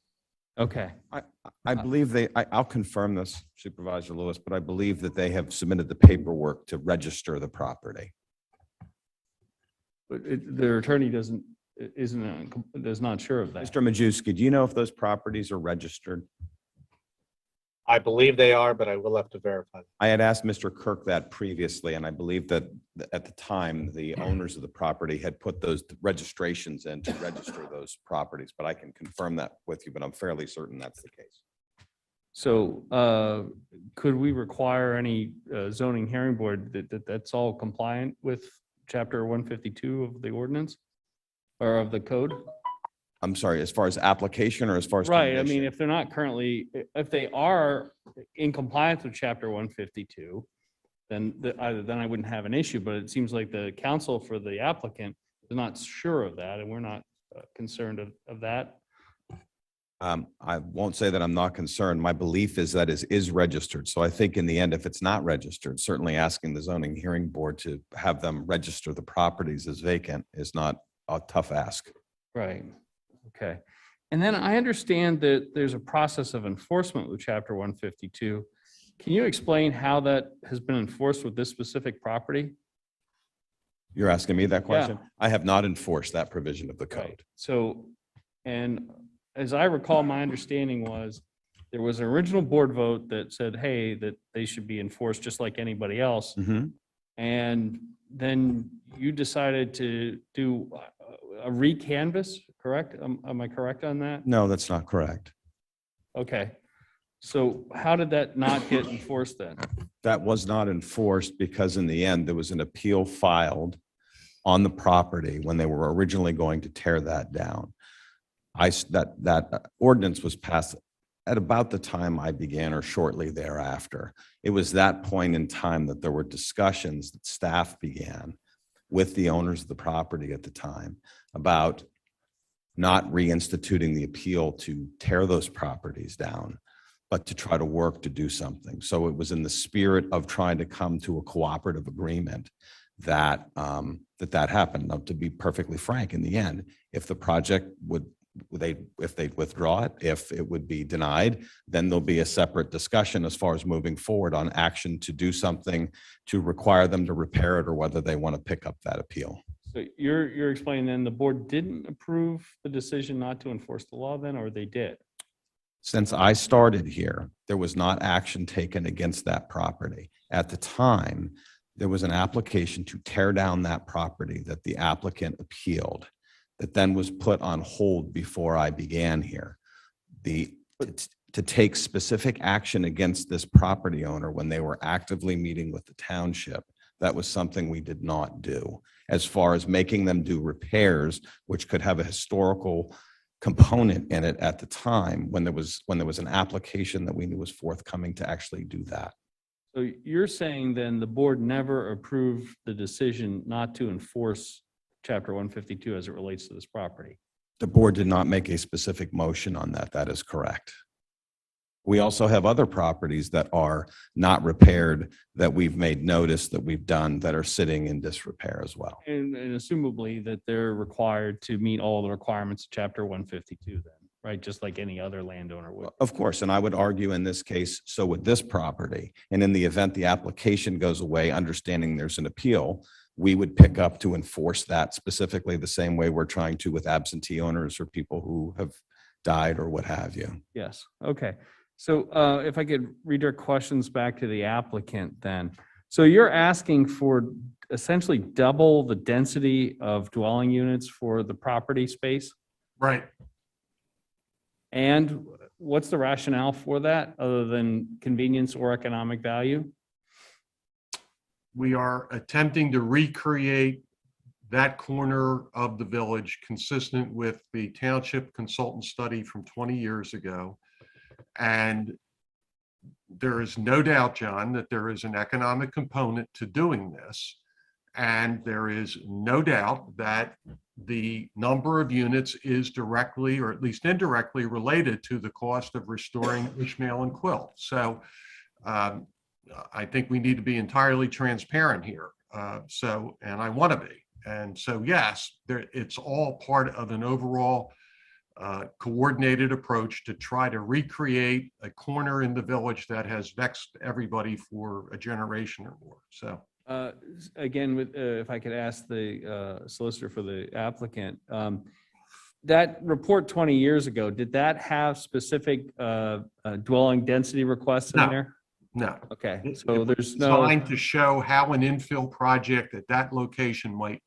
Okay. I believe I'll confirm this, Supervisor Lewis, but I believe that they have submitted the paperwork to register the property. But their attorney does not sure of that. Mr. Majewski, do you know if those properties are registered? I believe they are, but I will have to verify. I had asked Mr. Kirk that previously, and I believe that at the time, the owners of the property had put those registrations in to register those properties, but I can confirm that with you, but I'm fairly certain that's the case. So could we require any zoning hearing board that's all compliant with Chapter 152 of the ordinance or of the code? I'm sorry, as far as application or as far as? Right, I mean, condition? if they're not currently, if they are in compliance with Chapter 152, then I wouldn't have an issue, but it seems like the counsel for the applicant is not sure of that, and we're not concerned of that. I won't say that I'm not concerned. My belief is that it is registered. So I think in the end, if it's not registered, certainly asking the zoning hearing board to have them register the properties as vacant is not a tough ask. Right. Okay. And then I understand that there's a process of enforcement with Chapter 152. Can you explain how that has been enforced with this specific property? You're asking me that question? I have not enforced that provision of the Right. code. So, and as I recall, my understanding was there was an original board vote that said, hey, that they should be enforced just like anybody else. Mhm. And then you decided to do a recanvass, correct? Am I correct on that? No, that's not correct. Okay. So how did that not get enforced then? That was not enforced because in the end, there was an appeal filed on the property when they were originally going to tear that down. That ordinance was passed at about the time I began or shortly thereafter. It was that point in time that there were discussions that staff began with the owners of the property at the time about not reinstituting the appeal to tear those properties down, but to try to work to do something. So it was in the spirit of trying to come to a cooperative agreement that that happened. Now, to be perfectly frank, in the end, if the project if they withdraw it, if it would be denied, then there'll be a separate discussion as far as moving forward on action to do something to require them to repair it or whether they want to pick up that appeal. So you're explaining then the board didn't approve the decision not to enforce the law then, or they did? Since I started here, there was not action taken against that property. At the time, there was an application to tear down that property that the applicant appealed, that then was put on hold before I began here. To take specific action against this property owner when they were actively meeting with the township, that was something we did not do. As far as making them do repairs, which could have a historical component in it at the time when there was an application that we knew was forthcoming to actually do that. So you're saying then the board never approved the decision not to enforce Chapter 152 as it relates to this property? The board did not make a specific motion on that. That is correct. We also have other properties that are not repaired that we've made notice that we've done that are sitting in disrepair as well. And assumably that they're required to meet all the requirements of Chapter 152 then, right? Just like any other landowner would. Of course, and I would argue in this case, so with this property, and in the event the application goes away, understanding there's an appeal, we would pick up to enforce that specifically the same way we're trying to with absentee owners or people who have died or what have you. Yes, okay. So if I could redirect questions back to the applicant then. So you're asking for essentially double the density of dwelling units for the property space? Right. And what's the rationale for that other than convenience or economic value? We are attempting to recreate that corner of the village consistent with the township consultant study from 20 years ago. And there is no doubt, John, that there is an economic component to doing this. And there is no doubt that the number of units is directly or at least indirectly related to the cost of restoring Ishmael and Quill. So I think we need to be entirely transparent here. And I want to be. And so, yes, it's all part of an overall coordinated approach to try to recreate a corner in the village that has vexed everybody for a generation or more. So again, if I could ask the solicitor for the applicant, that report 20 years ago, did that have specific dwelling density requests in there? No. Okay, so there's no designed to show how an infill project at that location might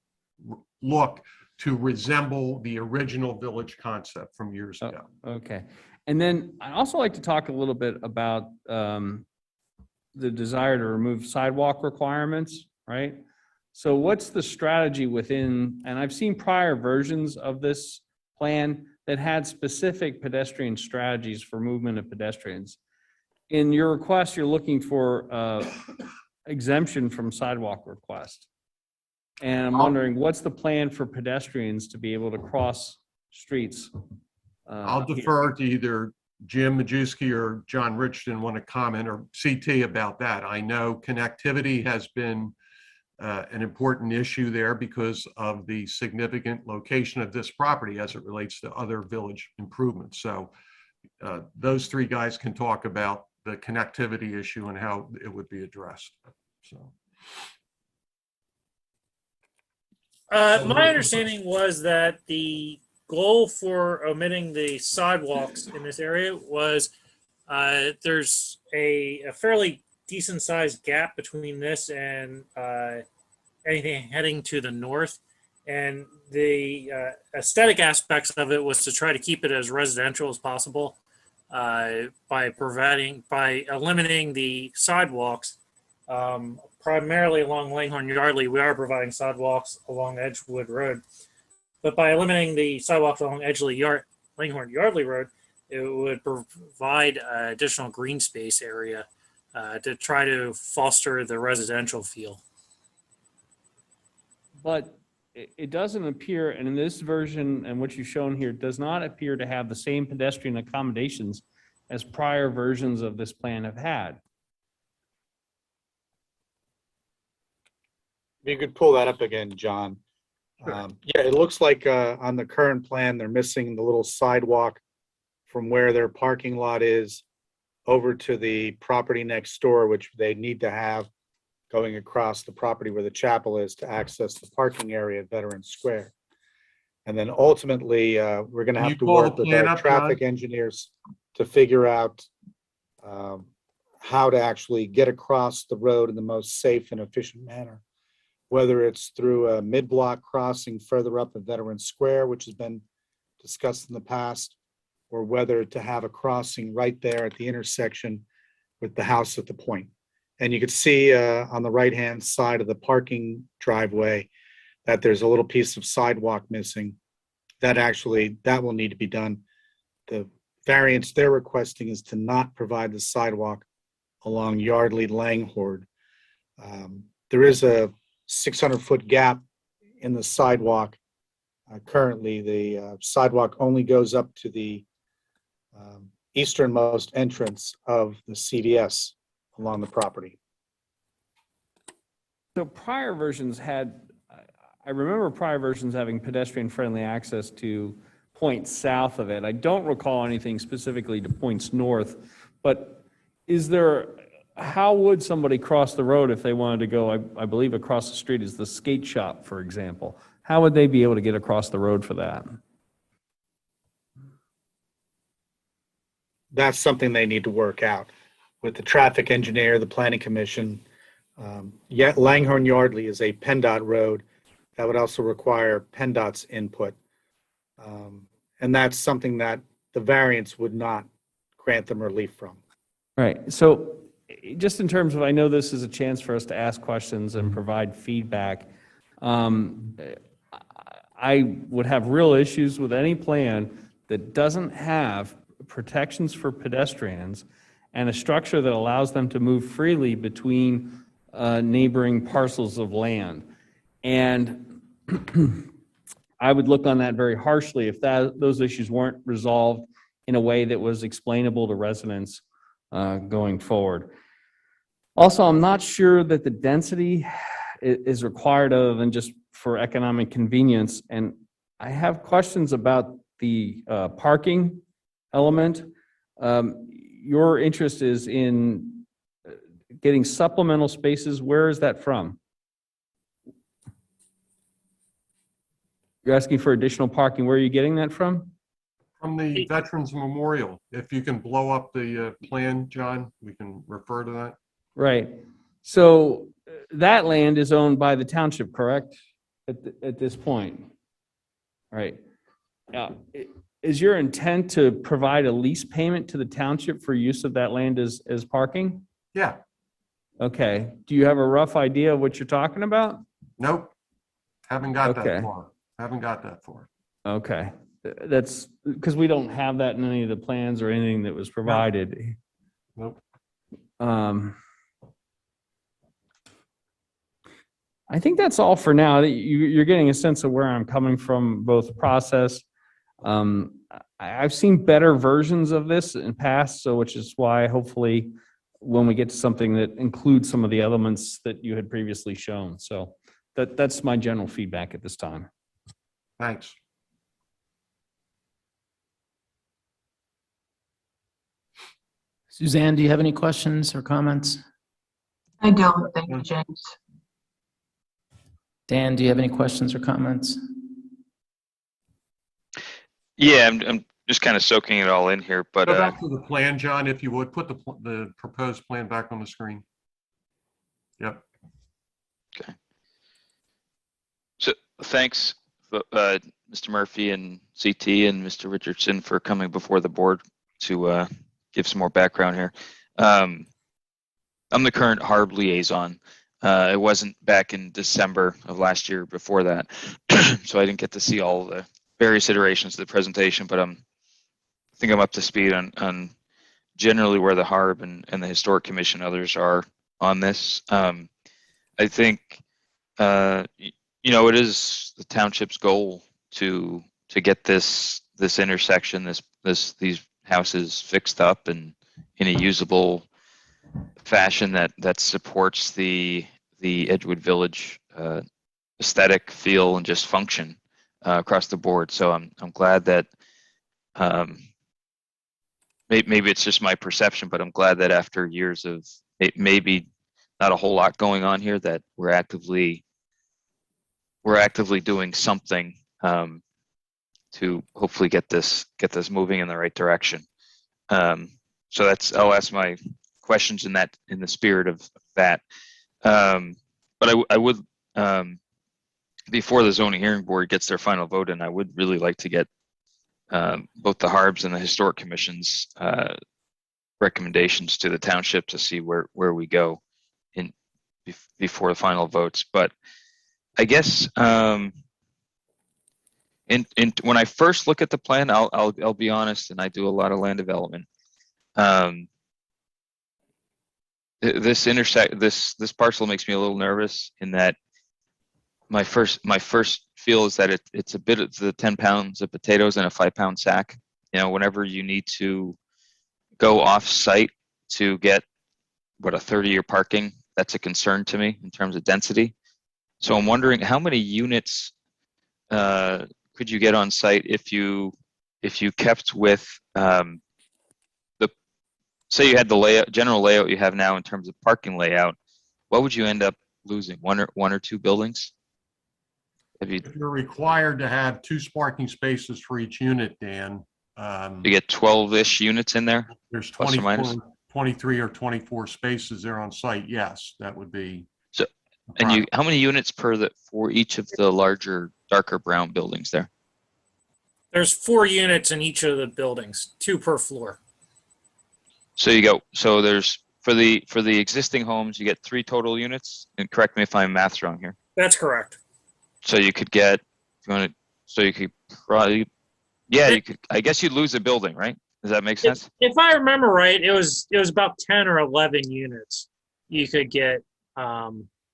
look to resemble the original village concept from years ago. Okay, and then I'd also like to talk a little bit about the desire to remove sidewalk requirements, right? So what's the strategy within, and I've seen prior versions of this plan that had specific pedestrian strategies for movement of pedestrians. In your request, you're looking for exemption from sidewalk request. And I'm wondering, what's the plan for pedestrians to be able to cross streets? I'll defer to either Jim Majewski or John Richardson want to comment, or CT about that. I know connectivity has been an important issue there because of the significant location of this property as it relates to other village improvements. So those three guys can talk about the connectivity issue and how it would be addressed. So. My understanding was that the goal for omitting the sidewalks in this area was there's a fairly decent sized gap between this and anything heading to the north. And the aesthetic aspects of it was to try to keep it as residential as possible by eliminating the sidewalks. Primarily along Langhorne Yardley, we are providing sidewalks along Edgewood Road. But by eliminating the sidewalks along Langhorne Yardley Road, it would provide additional green space area to try to foster the residential feel. But it doesn't appear, and in this version and what you've shown here, does not appear to have the same pedestrian accommodations as prior versions of this plan have had. You could pull that up again, John. Yeah, it looks like on the current plan, they're missing the little sidewalk from where their parking lot is over to the property next door, which they need to have going across the property where the chapel is to access the parking area at Veterans Square. And then ultimately, we're going to Can you have to pull the work with plan our up, traffic John? engineers to figure out how to actually get across the road in the most safe and efficient manner, whether it's through a mid-block crossing further up at Veterans Square, which has been discussed in the past, or whether to have a crossing right there at the intersection with the house at the point. And you could see on the right-hand side of the parking driveway that there's a little piece of sidewalk missing. That will need to be done. The variance they're requesting is to not provide the sidewalk along Yardley Langhorne. There is a 600-foot gap in the sidewalk. Currently, the sidewalk only goes up to the easternmost entrance of the CVS along the property. So prior versions had, I remember prior versions having pedestrian-friendly access to points south of it. I don't recall anything specifically to points north, but how would somebody cross the road if they wanted to go, I believe across the street is the skate shop, for example. How would they be able to get across the road for that? That's something they need to work out with the traffic engineer, the planning commission. Yet Langhorne Yardley is a PennDOT road that would also require PennDOT's input. And that's something that the variance would not grant them relief from. Right. So just in terms of, I know this is a chance for us to ask questions and provide feedback. I would have real issues with any plan that doesn't have protections for pedestrians and a structure that allows them to move freely between neighboring parcels of land. And I would look on that very harshly if those issues weren't resolved in a way that was explainable to residents going forward. Also, I'm not sure that the density is required other than just for economic convenience. And I have questions about the parking element. Your interest is in getting supplemental spaces. Where is that from? You're asking for additional parking. Where are you getting that from? From the Veterans Memorial. If you can blow up the plan, John, we can refer to that. Right. So that land is owned by the township, correct? At this point. Right. Is your intent to provide a lease payment to the township for use of that land as parking? Yeah. Okay. Do you have a rough idea of what you're talking about? Nope. Haven't got Okay. that far. Haven't got that far. Okay. That's because we don't have that in any of the plans or anything that was provided. Nope. I think that's all for now. You're getting a sense of where I'm coming from, both process. I've seen better versions of this in past, so which is why hopefully when we get to something that includes some of the elements that you had previously shown. So that's my general feedback at this time. Thanks. Suzanne, do you have any questions or comments? I don't. Thank you, James. Dan, do you have any questions or comments? Yeah, I'm just kind of soaking it all in here, but Go back to the plan, John, if you would, put the proposed plan back on the screen. Yep. okay. So thanks, Mr. Murphy and CT and Mr. Richardson for coming before the board to give some more background here. I'm the current HARB liaison. It wasn't back in December of last year before that, so I didn't get to see all the various iterations of the presentation, but I think I'm up to speed on generally where the HARB and the Historic Commission others are on this. I think it is the township's goal to get this intersection, these houses fixed up and in a usable fashion that supports the Edgewood Village aesthetic, feel, and just function across the board. So I'm glad that maybe it's just my perception, but I'm glad that after years of maybe not a whole lot going on here, that we're actively doing something to hopefully get this moving in the right direction. So I'll ask my questions in the spirit of that. But I would before the zoning hearing board gets their final vote in, I would really like to get both the HARBs and the Historic Commission's recommendations to the township to see where we go before the final votes. But I guess when I first look at the plan, I'll be honest, and I do a lot of land development. This parcel makes me a little nervous in that my first feel is that it's a bit of the 10 pounds of potatoes in a 5-pound sack. Whenever you need to go off site to get a 30-year parking, that's a concern to me in terms of density. So I'm wondering how many units could you get on site if you kept with say you had the general layout you have now in terms of parking layout. What would you end up losing? One or two buildings? If you're required to have 2 parking spaces for each unit, Dan, you get 12-ish units in there. There's plus or minus 23 or 24 spaces there on site. Yes, that would be. So, and how many units for each of the larger, darker brown buildings there? There's 4 units in each of the buildings, 2 per floor. So there's for the existing homes, you get 3 total units. And correct me if I'm math wrong here. That's correct. So you could get, you could probably, you could. I guess you'd lose a building, right? Does that make sense? If I remember right, it was about 10 or 11 units you could get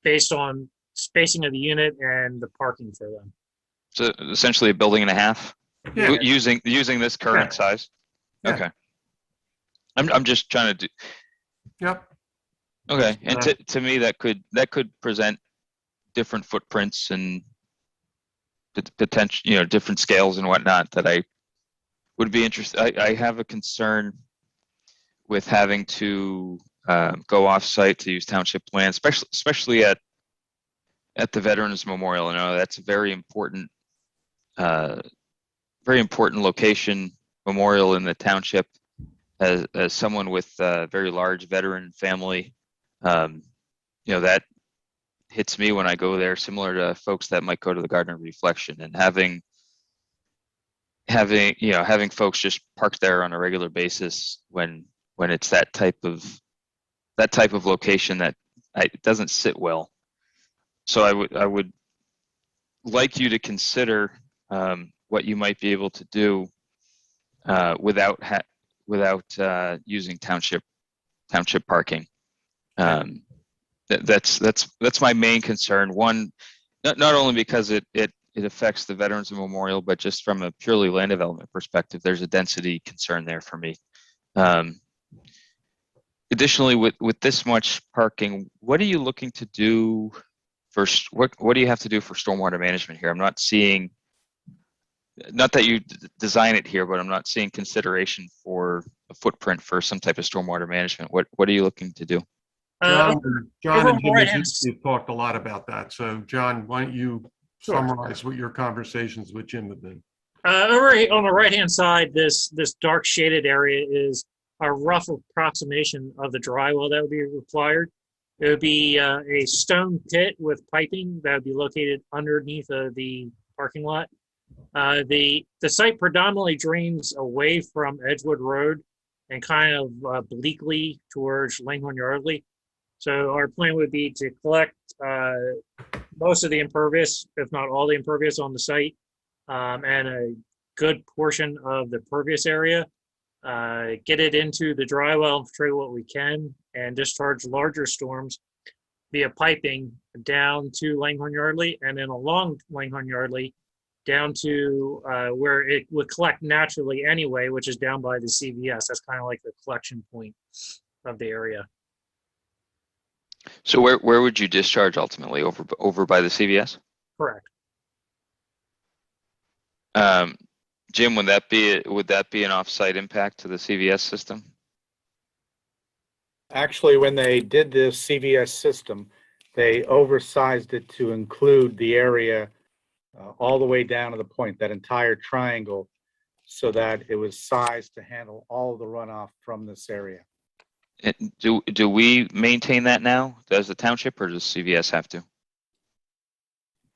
based on spacing of the unit and the parking for them. So essentially a building and a half, using this current size. Yeah. Okay. I'm just trying to do. Yep. Okay, and to me that could present different footprints and potential, different scales and whatnot that I would be interested. I have a concern with having to go off site to use township land, especially at the Veterans Memorial. That's a very important location, memorial in the township. As someone with a very large veteran family, that hits me when I go there, similar to folks that might go to the Garden of Reflection, and having folks just park there on a regular basis when it's that type of location that it doesn't sit well. So I would like you to consider what you might be able to do without using township parking. That's my main concern. One, not only because it affects the Veterans Memorial, but just from a purely land development perspective, there's a density concern there for me. Additionally, with this much parking, what are you looking to do first? What do you have to do for stormwater management here? I'm not seeing. Not that you design it here, but I'm not seeing consideration for a footprint for some type of stormwater management. What are you looking to do? John over and on the Jim right-hand have talked a lot about that. So John, why don't you Sure. summarize what your conversations with Jim have been? Over on the right-hand side, this dark shaded area is a rough approximation of the dry well that would be required. It would be a stone pit with piping that would be located underneath the parking lot. The site predominantly drains away from Edgewood Road and kind of obliquely towards Langhorne Yardley. So our plan would be to collect most of the impervious, if not all the impervious on the site, and a good portion of the pervious area, get it into the dry well, infiltrate what we can, and discharge larger storms via piping down to Langhorne Yardley and then along Langhorne Yardley down to where it would collect naturally anyway, which is down by the CVS. That's kind of like the collection point of the area. So where would you discharge ultimately? Over by the CVS? Correct. Jim, would that be an off-site impact to the CVS system? Actually, when they did the CVS system, they oversized it to include the area all the way down to the point, that entire triangle, so that it was sized to handle all of the runoff from this area. Do we maintain that now? Does the township or does CVS have to?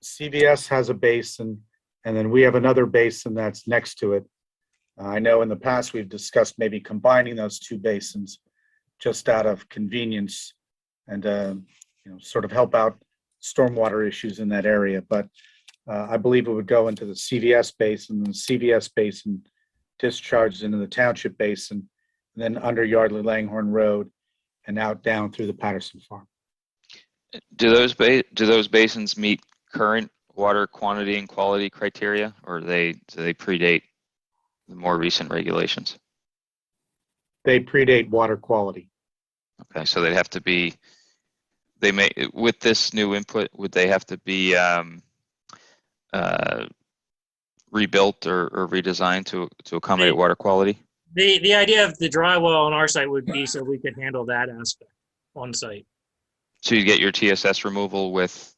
CVS has a basin, and then we have another basin that's next to it. I know in the past we've discussed maybe combining those two basins just out of convenience and sort of help out stormwater issues in that area. But I believe it would go into the CVS basin, and the CVS basin discharges into the township basin, and then under Yardley Langhorne Road and out down through the Patterson Farm. Do those basins meet current water quantity and quality criteria, or do they predate the more recent regulations? They predate water quality. Okay, so they'd have to be. With this new input, would they have to be rebuilt or redesigned to accommodate water quality? The idea of the dry well on our site would be so we could handle that aspect on site. So you get your TSS removal with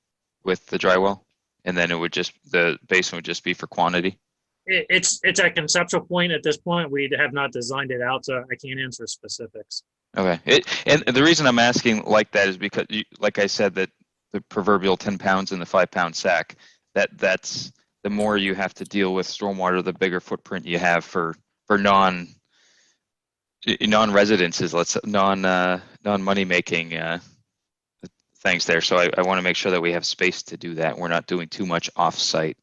the dry well, and then the basin would just be for quantity? It's a conceptual point at this point. We have not designed it out, so I can't answer specifics. Okay. And the reason I'm asking like that is because, like I said, that the proverbial 10 pounds in the 5-pound sack, that's the more you have to deal with stormwater, the bigger footprint you have for non-residences, non-money making things there. So I want to make sure that we have space to do that. We're not doing too much off-site.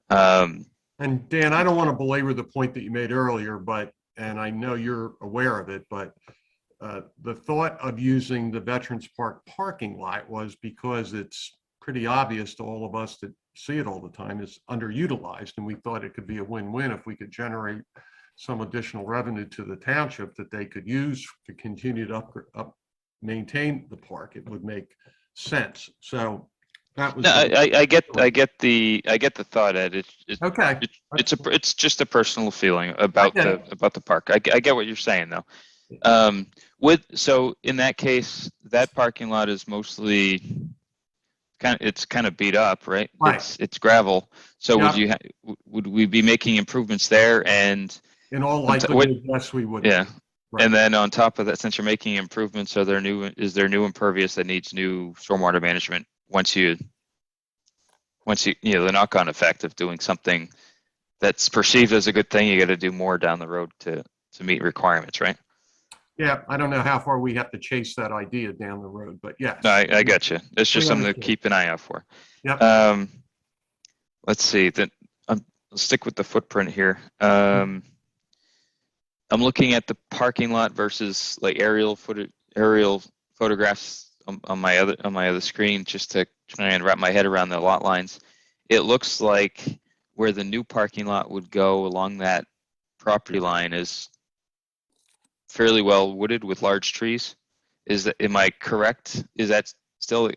And Dan, I don't want to belabor the point that you made earlier, and I know you're aware of it, but the thought of using the Veterans Park parking lot was because it's pretty obvious to all of us that see it all the time, is underutilized, and we thought it could be a win-win if we could generate some additional revenue to the township that they could use to continue to maintain the park. It would make sense. So that was. No, I get the thought, Ed. Okay. It's just a personal feeling about the park. I get what you're saying though. So in that case, that parking lot is mostly kind of beat up, right? Right. It's gravel. So Yeah. would we be making improvements there? And in all likelihood, yes, we would. Yeah. Right. And then on top of that, since you're making improvements, is there new impervious that needs new stormwater management once you the knock-on effect of doing something that's perceived as a good thing, you got to do more down the road to meet requirements, right? Yeah, I don't know how far we have to chase that idea down the road, but yes. No, I get you. It's just We something to understand. keep an eye out for. Yep. Let's see. I'll stick with the footprint here. I'm looking at the parking lot versus like aerial photographs on my other screen, just to try and wrap my head around the lot lines. It looks like where the new parking lot would go along that property line is fairly well wooded with large trees. Am I correct? Is that still?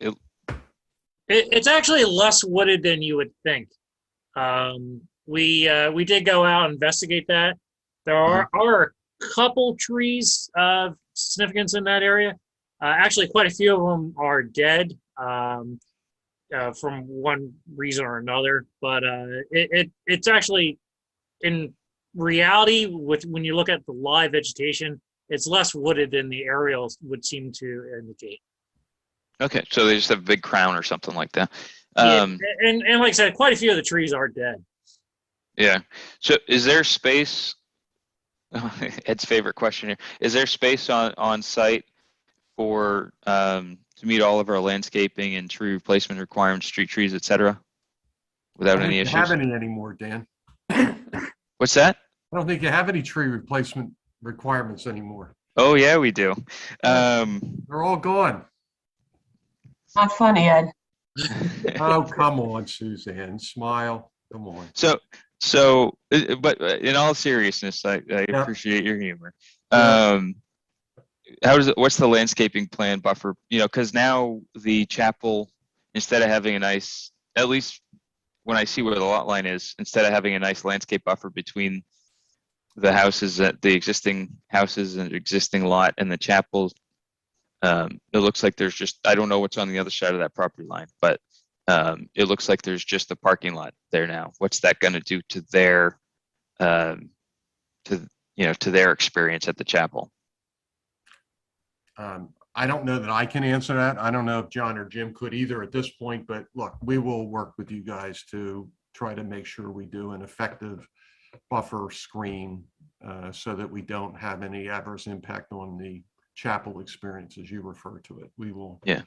It's actually less wooded than you would think. We did go out and investigate that. There are a couple trees of significance in that area, Actually, quite a few of them are dead from one reason or another. But it's actually, in reality, when you look at the live vegetation, it's less wooded than the aerials would seem to indicate. Okay, so they just have a big crown or something like that. Yeah, and like I said, quite a few of the trees are dead. Yeah. So is there space? Ed's favorite question here. Is there space on site for to meet all of our landscaping and tree replacement requirements, street trees, et cetera, I without don't any think issues? you have any anymore, Dan. What's that? I don't think you have any tree replacement requirements anymore. Oh yeah, we do. They're all gone. Not funny, Ed. Oh, come on, Suzanne, smile. Come on. But in all seriousness, I appreciate your humor. Yeah. What's the landscaping plan buffer? Because now the chapel, instead of having a nice, at least when I see where the lot line is, instead of having a nice landscape buffer between the houses, the existing houses and existing lot and the chapel, it looks like there's just, I don't know what's on the other side of that property line, but it looks like there's just a parking lot there now. What's that going to do to their, to their experience at the chapel? I don't know that I can answer that. I don't know if John or Jim could either at this point, but look, we will work with you guys to try to make sure we do an effective buffer screen so that we don't have any adverse impact on the chapel experience as you refer to it. We will. Yeah.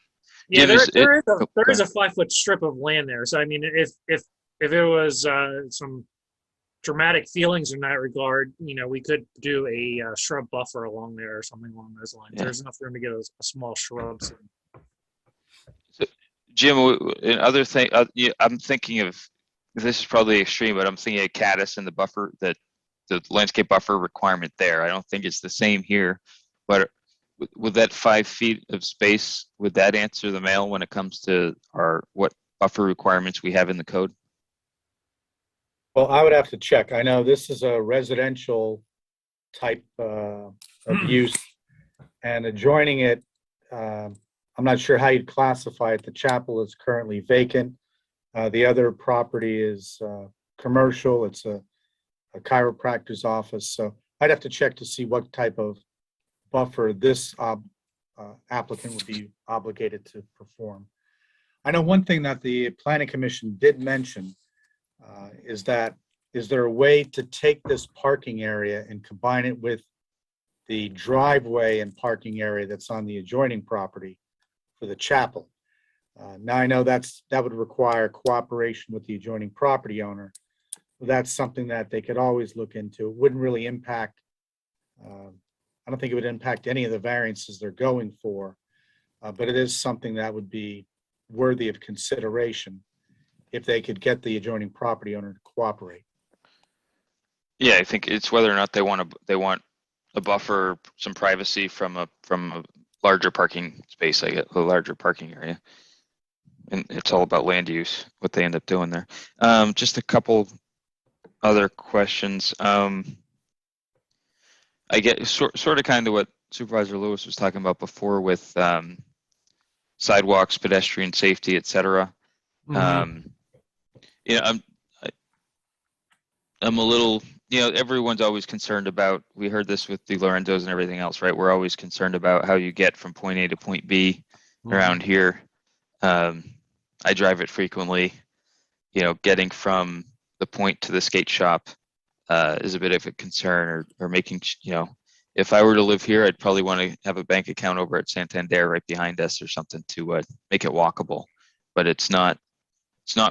Yeah, there is a 5-foot strip of land there. So I mean, if it was some dramatic feelings in that regard, we could do a shrub buffer along there or something along those lines. Yeah. There's enough room to get a small shrubs. So, Jim, another thing, I'm thinking of, this is probably extreme, but I'm thinking of caddis and the buffer, the landscape buffer requirement there. I don't think it's the same here, but with that 5 feet of space, would that answer the mail when it comes to what buffer requirements we have in the code? Well, I would have to check. I know this is a residential type of use, and adjoining it, I'm not sure how you'd classify it. The chapel is currently vacant. The other property is commercial. It's a chiropractor's office. So I'd have to check to see what type of buffer this applicant would be obligated to perform. I know one thing that the Planning Commission did mention is there a way to take this parking area and combine it with the driveway and parking area that's on the adjoining property for the chapel? Now I know that would require cooperation with the adjoining property owner. That's something that they could always look into. It wouldn't really impact, I don't think it would impact any of the variances they're going for, but it is something that would be worthy of consideration if they could get the adjoining property owner to cooperate. Yeah, I think it's whether or not they want a buffer, some privacy from a larger parking space, I guess, a larger parking area. And it's all about land use, what they end up doing there. Just a couple other questions. I get sort of kind of what Supervisor Lewis was talking about before with sidewalks, pedestrian safety, et cetera. I'm a little, everyone's always concerned about, we heard this with the Lorenzos and everything else, right? We're always concerned about how you get from point A to point B around here. I drive it frequently, getting from the point to the skate shop is a bit of a concern, or making, if I were to live here, I'd probably want to have a bank account over at Santander right behind us or something to make it walkable, but it's not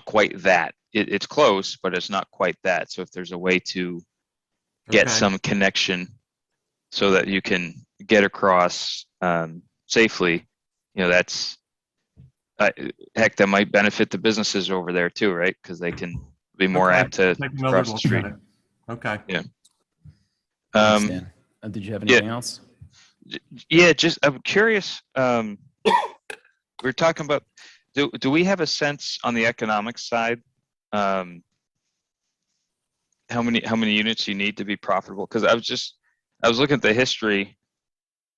quite that. It's close, but it's not quite that. So if there's a way to get some connection so that you can get across safely, that's, heck, that might benefit the businesses over there too, right? Because they can be more apt to cross the street. Okay. Yeah. Thanks, Dan. Did you have anything else? Yeah, just I'm curious. We're talking about, do we have a sense on the economic side how many units you need to be profitable? Because I was looking at the history,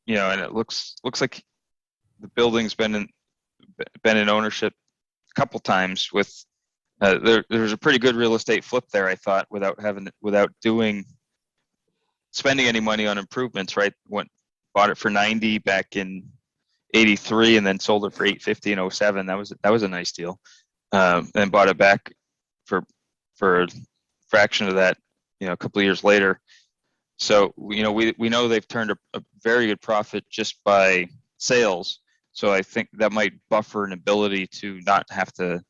and it looks like the building's been in ownership a couple times with, there's a pretty good real estate flip there, I thought, without spending any money on improvements, right? Bought it for 90 back in 83 and then sold it for 850 in 07. That was a nice deal. And bought it back for a fraction of that, a couple of years later. So, we know they've turned a very good profit just by sales. So I think that might buffer an ability to not have to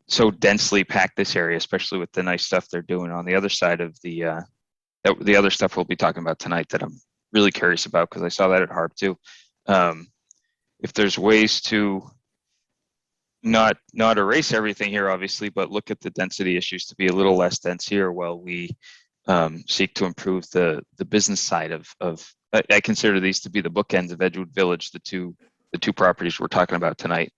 so densely pack this area, especially with the nice stuff they're doing on the other side of the other stuff we'll be talking about tonight that I'm really curious about because I saw that at Harp too. If there's ways to not erase everything here, obviously, but look at the density issues to be a little less dense here while we seek to improve the business side of I consider these to be the bookends of Edgewood Village, the two properties we're talking about tonight.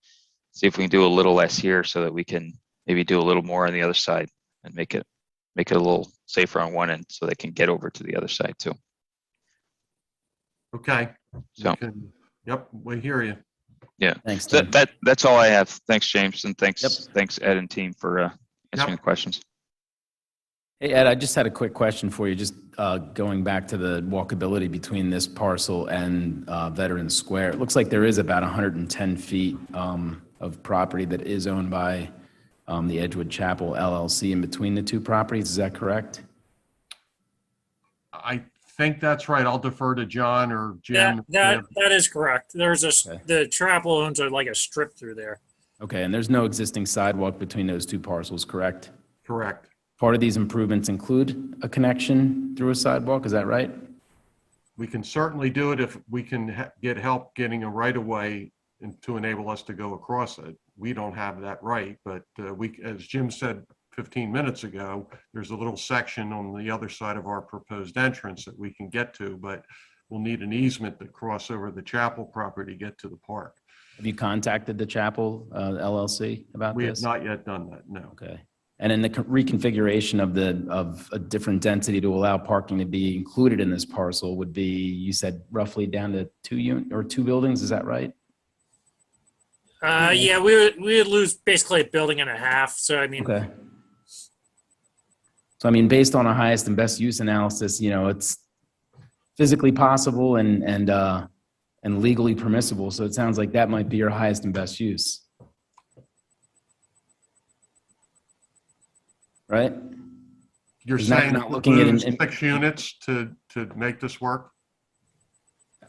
See if we can do a little less here so that we can maybe do a little more on the other side and make it a little safer on one end so they can get over to the other side too. Okay. So, yep, we hear you. Yeah. Thanks, So Tim. that's all I have. Thanks, James, and thanks Ed and team for answering the questions. Hey, Ed, I just had a quick question for you, just going back to the walkability between this parcel and Veterans Square. It looks like there is about 110 feet of property that is owned by the Edgewood Chapel LLC in between the two properties. Is that correct? I think that's right. I'll defer to John or Jim. That is correct. There's the chapel owns like a strip through there. Okay, and there's no existing sidewalk between those two parcels, correct? Correct. Part of these improvements include a connection through a sidewalk, is that right? We can certainly do it if we can get help getting a right of way to enable us to go across it. We don't have that right, but as Jim said 15 minutes ago, there's a little section on the other side of our proposed entrance that we can get to, but we'll need an easement to cross over the chapel property to get to the park. Have you contacted the Chapel LLC about this? We have not yet done that, no. Okay. And in the reconfiguration of a different density to allow parking to be included in this parcel would be, you said roughly down to two buildings, is that right? Yeah, we would lose basically a building and a half. So I mean, okay. So I mean, based on a highest and best use analysis, it's physically possible and legally permissible. So it sounds like that might be your highest and best use. Right? You're Isn't that saying not looking at 6 units to make this work?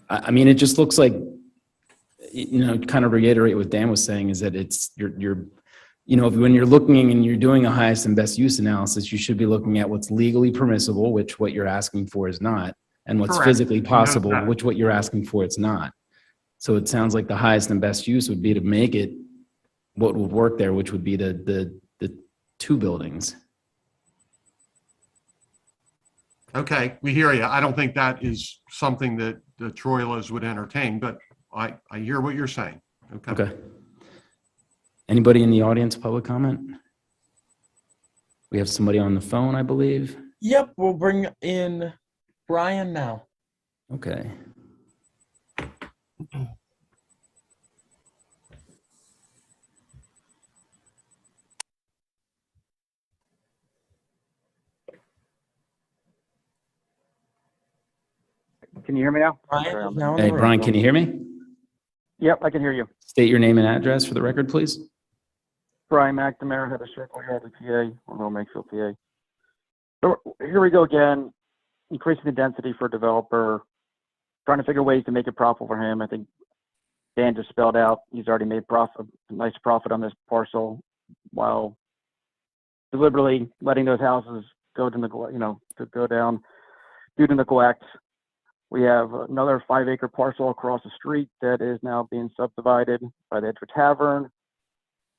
I mean, it just looks like, kind of reiterate what Dan was saying is that it's when you're looking and you're doing a highest and best use analysis, you should be looking at what's legally permissible, which what you're asking for is not, and what's Correct. physically possible, That. which what you're asking for it's not. So it sounds like the highest and best use would be to make it what would work there, which would be the two buildings. Okay, we hear you. I don't think that is something that the Troilers would entertain, but I hear what you're saying. Okay. Anybody in the audience, public comment? We have somebody on the phone, I believe. Yep, we'll bring in Brian now. Okay. Can you hear me now? Brian is now in the Hey, room. Brian, can you hear me? Yep, I can hear you. State your name and address for the record, please. Brian McNamara, head of Circle Yardley, PA, or Little Makefield, PA. So here we go again, increasing the density for a developer, trying to figure ways to make it profitable for him. I think Dan just spelled out he's already made a nice profit on this parcel while deliberately letting those houses go to neglect, to go down due to neglect. We have another 5-acre parcel across the street that is now being subdivided by the Edgewood Tavern.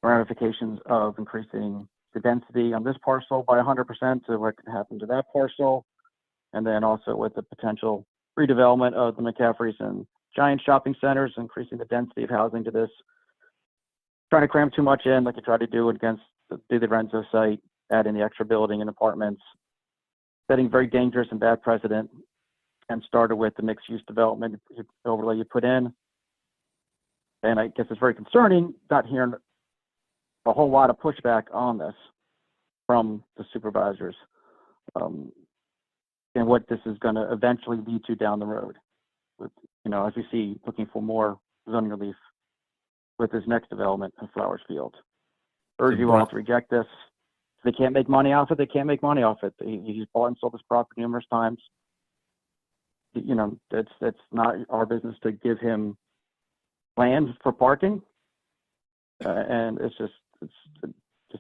Ramifications of increasing the density on this parcel by 100% to what could happen to that parcel. And then also with the potential redevelopment of the McCaffrey's and Giant shopping centers, increasing the density of housing to this. Trying to cram too much in like you tried to do against the Renzo site, adding the extra building and apartments, setting very dangerous and bad precedent, and started with the mixed-use development overlay you put in. And I guess it's very concerning not hearing a whole lot of pushback on this from the supervisors, and what this is going to eventually lead to down the road. With, as we see, looking for more zoning relief with this next development in Flowers Field. Urge you all to reject this. If they can't make money off it, they can't make money off it. He's bought and sold this property numerous times. It's not our business to give him plans for parking. And I just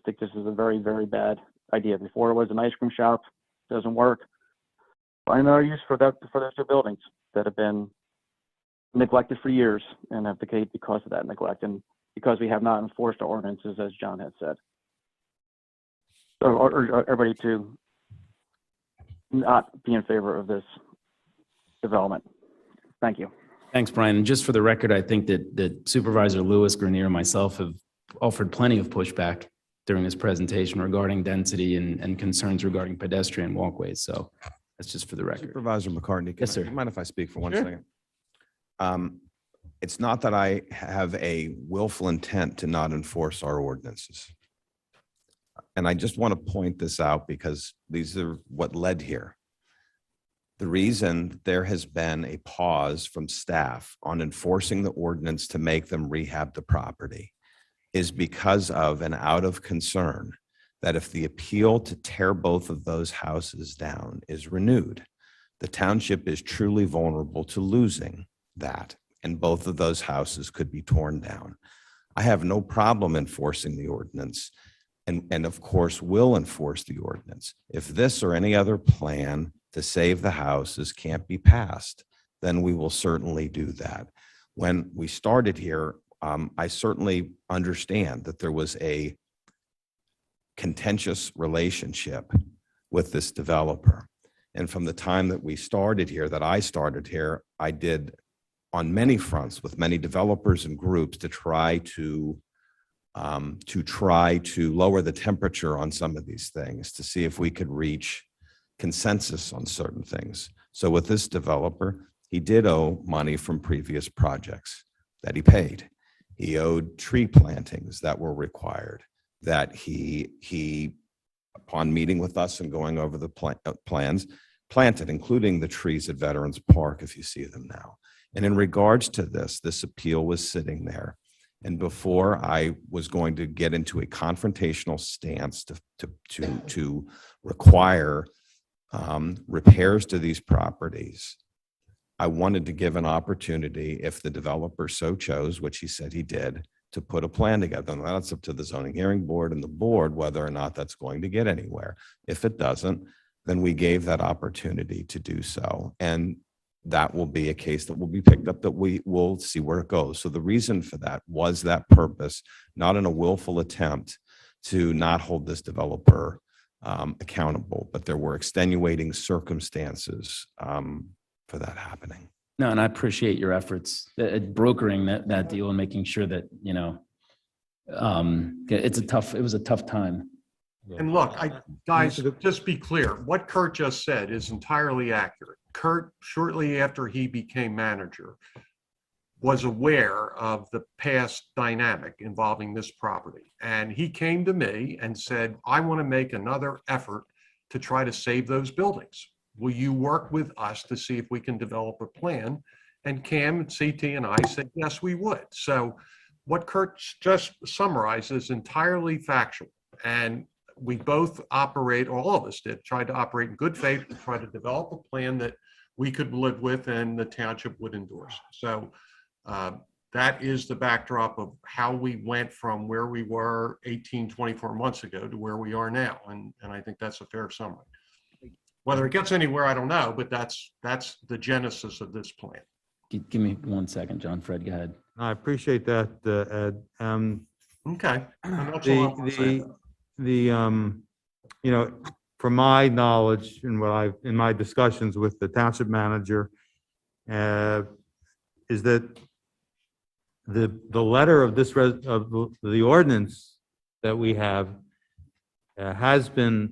think this is a very, very bad idea. Before it was an ice cream shop, doesn't work. Find another use for those two buildings that have been neglected for years and have decayed because of that neglect and because we have not enforced our ordinances, as John had said. So urge everybody to not be in favor of this development. Thank you. Thanks, Brian. And just for the record, I think that Supervisor Lewis, Grenier, and myself have offered plenty of pushback during this presentation regarding density and concerns regarding pedestrian walkways. So that's just for the record. Supervisor McCartney. Yes, sir. Do you mind if I speak for one Sure. second? It's not that I have a willful intent to not enforce our ordinances. And I just want to point this out because these are what led here. The reason there has been a pause from staff on enforcing the ordinance to make them rehab the property is because of and out of concern that if the appeal to tear both of those houses down is renewed, the township is truly vulnerable to losing that, and both of those houses could be torn down. I have no problem enforcing the ordinance and of course will enforce the ordinance. If this or any other plan to save the houses can't be passed, then we will certainly do that. When we started here, I certainly understand that there was a contentious relationship with this developer. And from the time that we started here, that I started here, I did on many fronts with many developers and groups to try to lower the temperature on some of these things, to see if we could reach consensus on certain things. So with this developer, he did owe money from previous projects that he paid. He owed tree plantings that were required, that he upon meeting with us and going over the plans, planted, including the trees at Veterans Park, if you see them now. And in regards to this appeal was sitting there. And before I was going to get into a confrontational stance to require repairs to these properties, I wanted to give an opportunity, if the developer so chose, which he said he did, to put a plan together. And that's up to the zoning hearing board and the board, whether or not that's going to get anywhere. If it doesn't, then we gave that opportunity to do so. And that will be a case that will be picked up, that we will see where it goes. So the reason for that was that purpose, not in a willful attempt to not hold this developer accountable, but there were extenuating circumstances for that happening. No, and I appreciate your efforts at brokering that deal and making sure that, it was a tough time. And look, guys, just be clear, what Kurt just said is entirely accurate. Kurt, shortly after he became manager, was aware of the past dynamic involving this property. And he came to me and said, I want to make another effort to try to save those buildings. Will you work with us to see if we can develop a plan? And Cam, CT, and I said, yes, we would. So what Kurt just summarized is entirely factual. And we both operate, or all of us did, tried to operate in good faith to try to develop a plan that we could live with and the township would endorse. So that is the backdrop of how we went from where we were 24 months ago to where we are now. And I think that's a fair summary. Whether it gets anywhere, I don't know, but that's the genesis of this plan. Give me 1 second, John. Fred, go ahead. I appreciate that, Ed. Okay. And that's all I'm saying. From my knowledge and in my discussions with the township manager, is that the letter of the ordinance that we have has been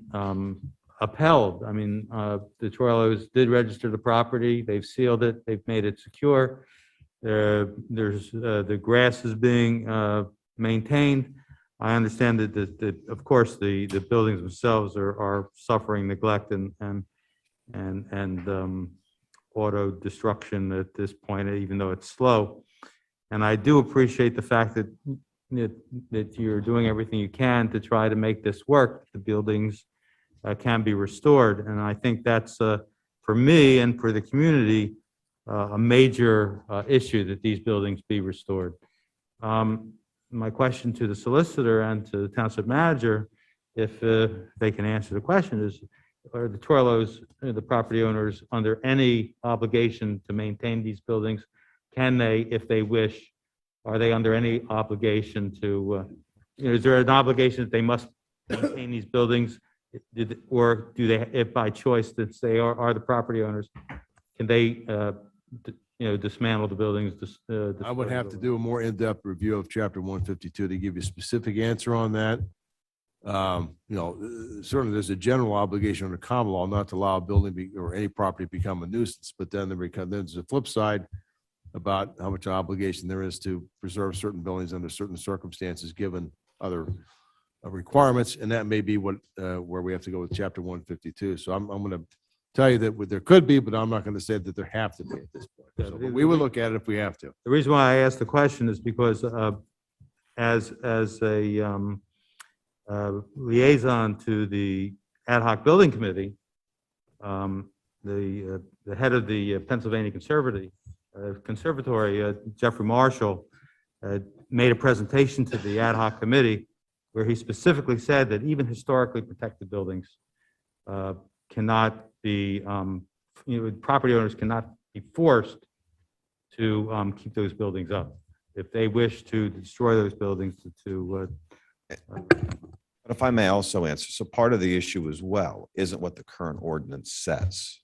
upheld. I mean, the Troillos did register the property. They've sealed it. They've made it secure. There's, the grass is being maintained. I understand that, of course, the buildings themselves are suffering neglect and auto destruction at this point, even though it's slow. And I do appreciate the fact that you're doing everything you can to try to make this work. The buildings can be restored. And I think that's, for me and for the community, a major issue that these buildings be restored. My question to the solicitor and to the township manager, if they can answer the question, is are the Torlos, the property owners, under any obligation to maintain these buildings? Can they, if they wish, are they under any obligation to, is there an obligation that they must maintain these buildings? Or do they, if by choice, that they are the property owners, can they, dismantle the buildings? I would have to do a more in-depth review of chapter 152 to give you a specific answer on that. Certainly there's a general obligation under common law not to allow a building or any property to become a nuisance, but then there's a flip side about how much obligation there is to preserve certain buildings under certain circumstances, given other requirements, and that may be where we have to go with chapter 152. So I'm going to tell you that there could be, but I'm not going to say that there have to be at this point. So, but we would look at it if we have to. The reason why I asked the question is because as a liaison to the ad hoc building committee, the head of the Pennsylvania Conservatory, Jeffrey Marshall, made a presentation to the ad hoc committee where he specifically said that even historically protected buildings cannot be, property owners cannot be forced to keep those buildings up. If they wish to destroy those buildings But if I may also answer, so part of the issue as well isn't what the current ordinance says.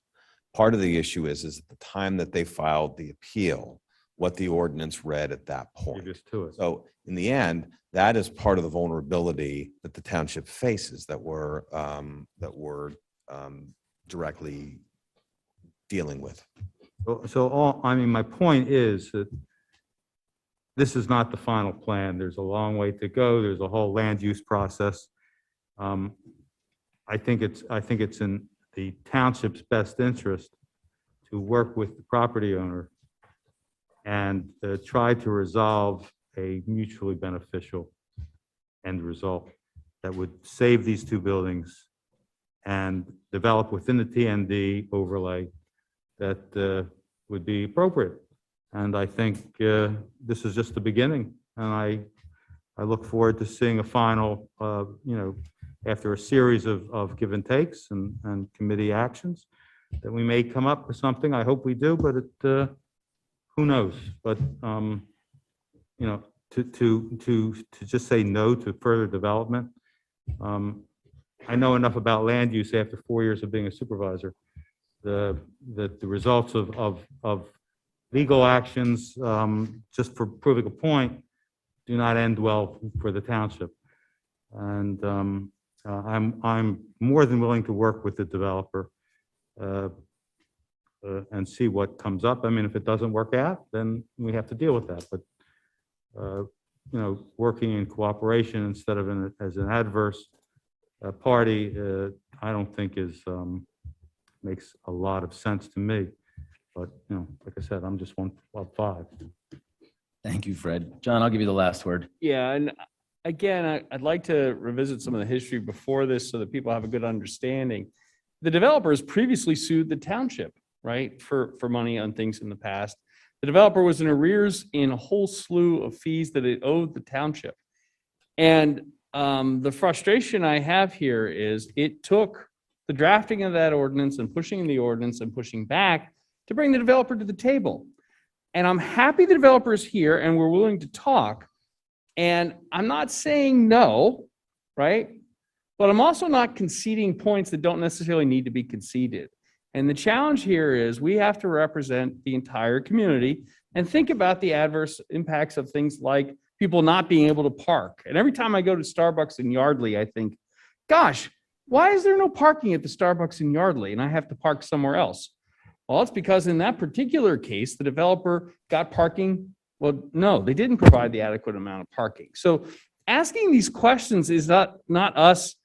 Part of the issue is at the time that they filed the appeal, what the ordinance read at that point. So in the end, that is part of the vulnerability that the township faces that we're directly dealing with. My point is that this is not the final plan. There's a long way to go. There's a whole land use process. I think it's in the township's best interest to work with the property owner and try to resolve a mutually beneficial end result that would save these two buildings and develop within the TND overlay that would be appropriate. And I think this is just the beginning. And I look forward to seeing a final, after a series of give and takes and committee actions, that we may come up with something. I hope we do, but who knows? But to just say no to further development. I know enough about land use after 4 years of being a supervisor. The results of legal actions, just for proving a point, do not end well for the township. And I'm more than willing to work with the developer and see what comes up. I mean, if it doesn't work out, then we have to deal with that. But working in cooperation instead of as an adverse party, I don't think makes a lot of sense to me. But like I said, I'm just one of five. Thank you, Fred. John, I'll give you the last word. Yeah, and again, I'd like to revisit some of the history before this so that people have a good understanding. The developers previously sued the township, right, for money on things in the past. The developer was in arrears in a whole slew of fees that it owed the township. And the frustration I have here is it took the drafting of that ordinance and pushing the ordinance and pushing back to bring the developer to the table. And I'm happy the developer is here and we're willing to talk. And I'm not saying no, right? But I'm also not conceding points that don't necessarily need to be conceded. And the challenge here is we have to represent the entire community and think about the adverse impacts of things like people not being able to park. And every time I go to Starbucks in Yardley, I think, gosh, why is there no parking at the Starbucks in Yardley and I have to park somewhere else? Well, it's because in that particular case, the developer got parking. Well, no, they didn't provide the adequate amount of parking. So asking these questions is not us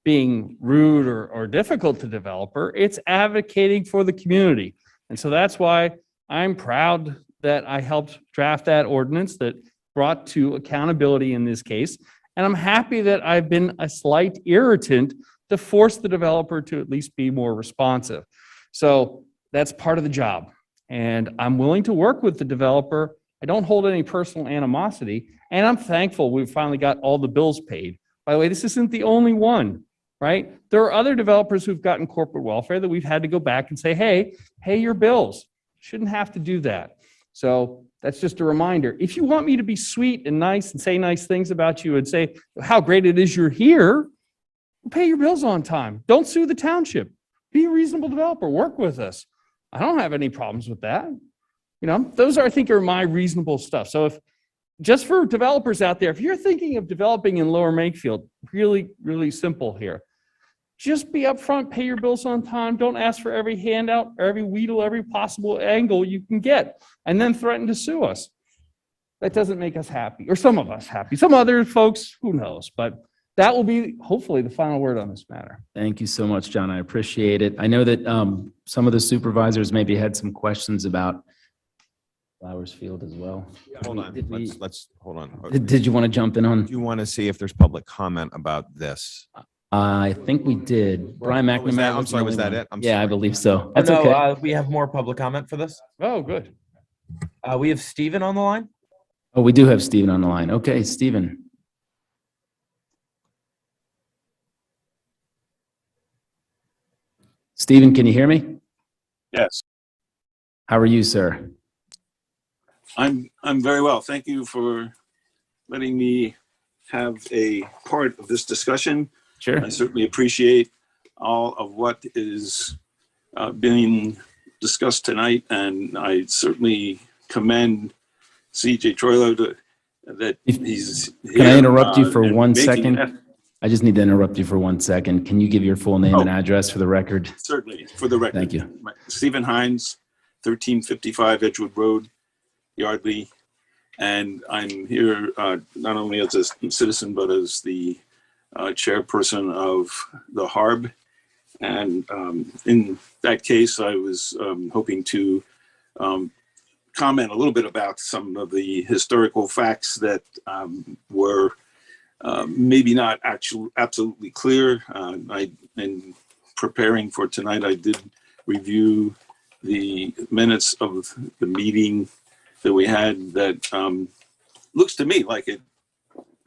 being rude or difficult to developer. It's advocating for the community. And so that's why I'm proud that I helped draft that ordinance that brought to accountability in this case. And I'm happy that I've been a slight irritant to force the developer to at least be more responsive. So that's part of the job. And I'm willing to work with the developer. I don't hold any personal animosity. And I'm thankful we finally got all the bills paid. By the way, this isn't the only one, right? There are other developers who've gotten corporate welfare that we've had to go back and say, hey, pay your bills. Shouldn't have to do that. So that's just a reminder. If you want me to be sweet and nice and say nice things about you and say how great it is you're here, pay your bills on time. Don't sue the township. Be a reasonable developer. Work with us. I don't have any problems with that. You know, those are, I think, are my reasonable stuff. So if just for developers out there, if you're thinking of developing in Lower Makefield, really, really simple here. Just be upfront, pay your bills on time. Don't ask for every handout or every wheedle, every possible angle you can get, and then threaten to sue us. That doesn't make us happy, or some of us happy. Some other folks, who knows? But that will be hopefully the final word on this matter. Thank you so much, John. I appreciate it. I know that some of the supervisors maybe had some questions about Flowers Field as well. Hold on, let's hold on. Did you want to jump in on? Do you want to see if there's public comment about this? I think we did. Brian Oh, was that- McNamara. I'm sorry, was that it? Yeah, I believe so. That's no, okay. we have more public comment for this. Oh, good. We have Stephen on the line. Oh, we do have Stephen on the line. Okay, Stephen. Stephen, can you hear me? Yes, How are you, sir? I'm very well. Thank you for letting me have a part of this discussion. Sure. I certainly appreciate all of what is being discussed tonight, and I certainly commend CJ Troilo that he's here. Can I interrupt you for and 1 making second? an effort. I just need to interrupt you for 1 second. Can you give your full name and address for the record? Certainly, for the record. Thank you. Stephen Hines, 1355 Edgewood Road, Yardley. And I'm here not only as a citizen, but as the chairperson of the HARB. And in that case, I was hoping to comment a little bit about some of the historical facts that were maybe not absolutely clear. In preparing for tonight, I did review the minutes of the meeting that we had that looks to me like it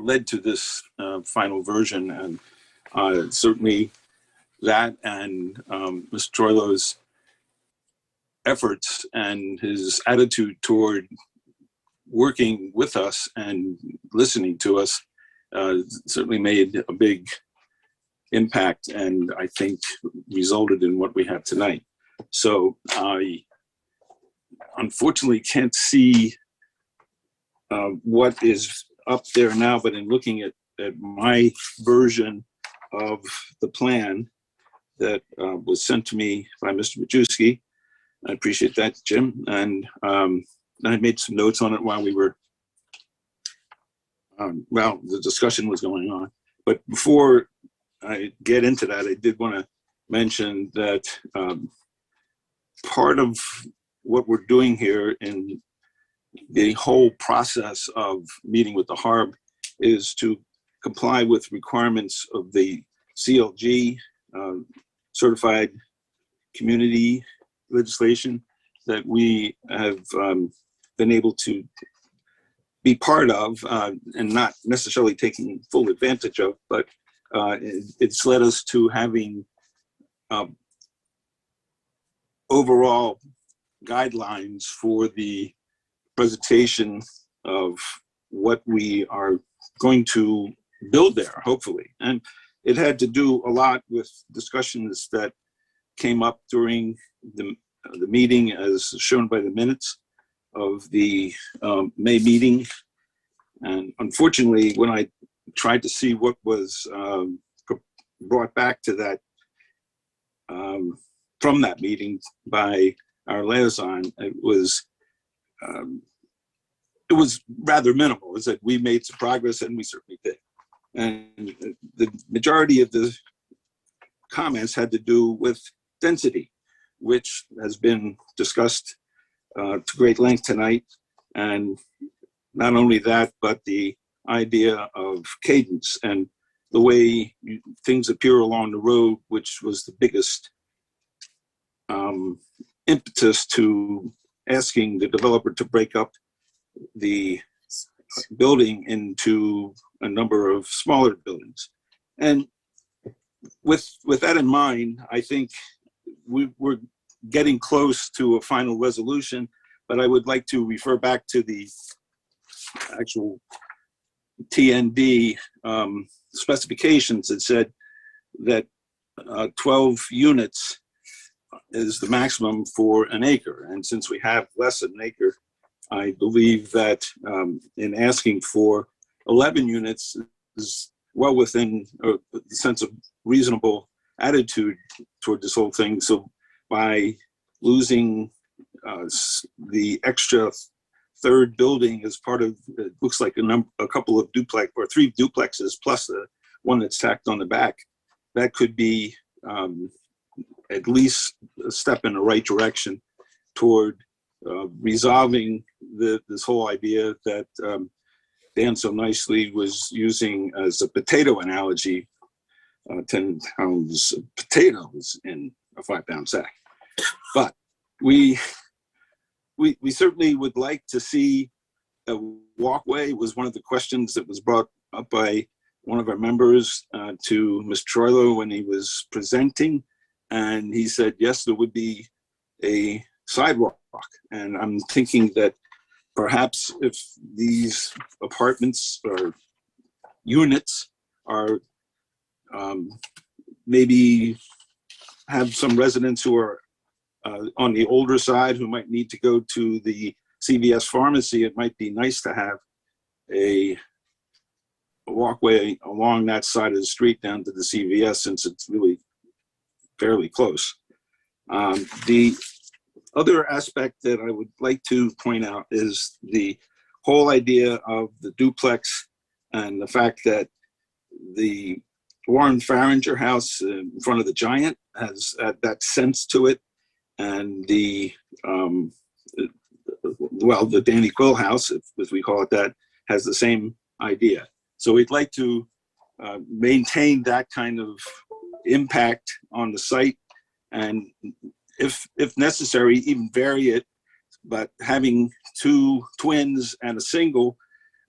led to this final version. And certainly that and Mr. Troilo's efforts and his attitude toward working with us and listening to us certainly made a big impact, and I think resulted in what we have tonight. So I unfortunately can't see what is up there now, but in looking at my version of the plan that was sent to me by Mr. Majewski, I appreciate that, Jim. And I made some notes on it while we were, the discussion was going on. But before I get into that, I did want to mention that part of what we're doing here in the whole process of meeting with the HARB is to comply with requirements of the CLG, certified community legislation that we have been able to be part of and not necessarily taking full advantage of, but it's led us to having overall guidelines for the presentation of what we are going to build there, hopefully. And it had to do a lot with discussions that came up during the meeting as shown by the minutes of the May meeting. And unfortunately, when I tried to see what was brought back to that from that meeting by our liaison, it was rather minimal. It's that we made some progress, and we certainly did. And the majority of the comments had to do with density, which has been discussed to great length tonight. And not only that, but the idea of cadence and the way things appear along the road, which was the biggest impetus to asking the developer to break up the building into a number of smaller buildings. And with that in mind, I think we're getting close to a final resolution, but I would like to refer back to the actual TND specifications that said that 12 units is the maximum for an acre. And since we have less than an acre, I believe that in asking for 11 units is well within the sense of reasonable attitude toward this whole thing. So by losing the extra third building as part of, it looks like a couple of duplex or 3 duplexes plus the one that's tacked on the back, that could be at least a step in the right direction toward resolving this whole idea that Dan so nicely was using as a potato analogy, 10 pounds of potatoes in a 5-pound sack. But we certainly would like to see a walkway. Was one of the questions that was brought up by one of our members to Mr. Troilo when he was presenting. And he said, yes, there would be a sidewalk. And I'm thinking that perhaps if these apartments or units are maybe have some residents who are on the older side who might need to go to the CVS pharmacy, it might be nice to have a walkway along that side of the street down to the CVS, since it's really fairly close. The other aspect that I would like to point out is the whole idea of the duplex and the fact that the Warren Farringer house in front of the Giant has that sense to it, and the the Danny Quill house, if we call it that, has the same idea. So we'd like to maintain that kind of impact on the site, and if necessary, even vary it. But having 2 twins and a single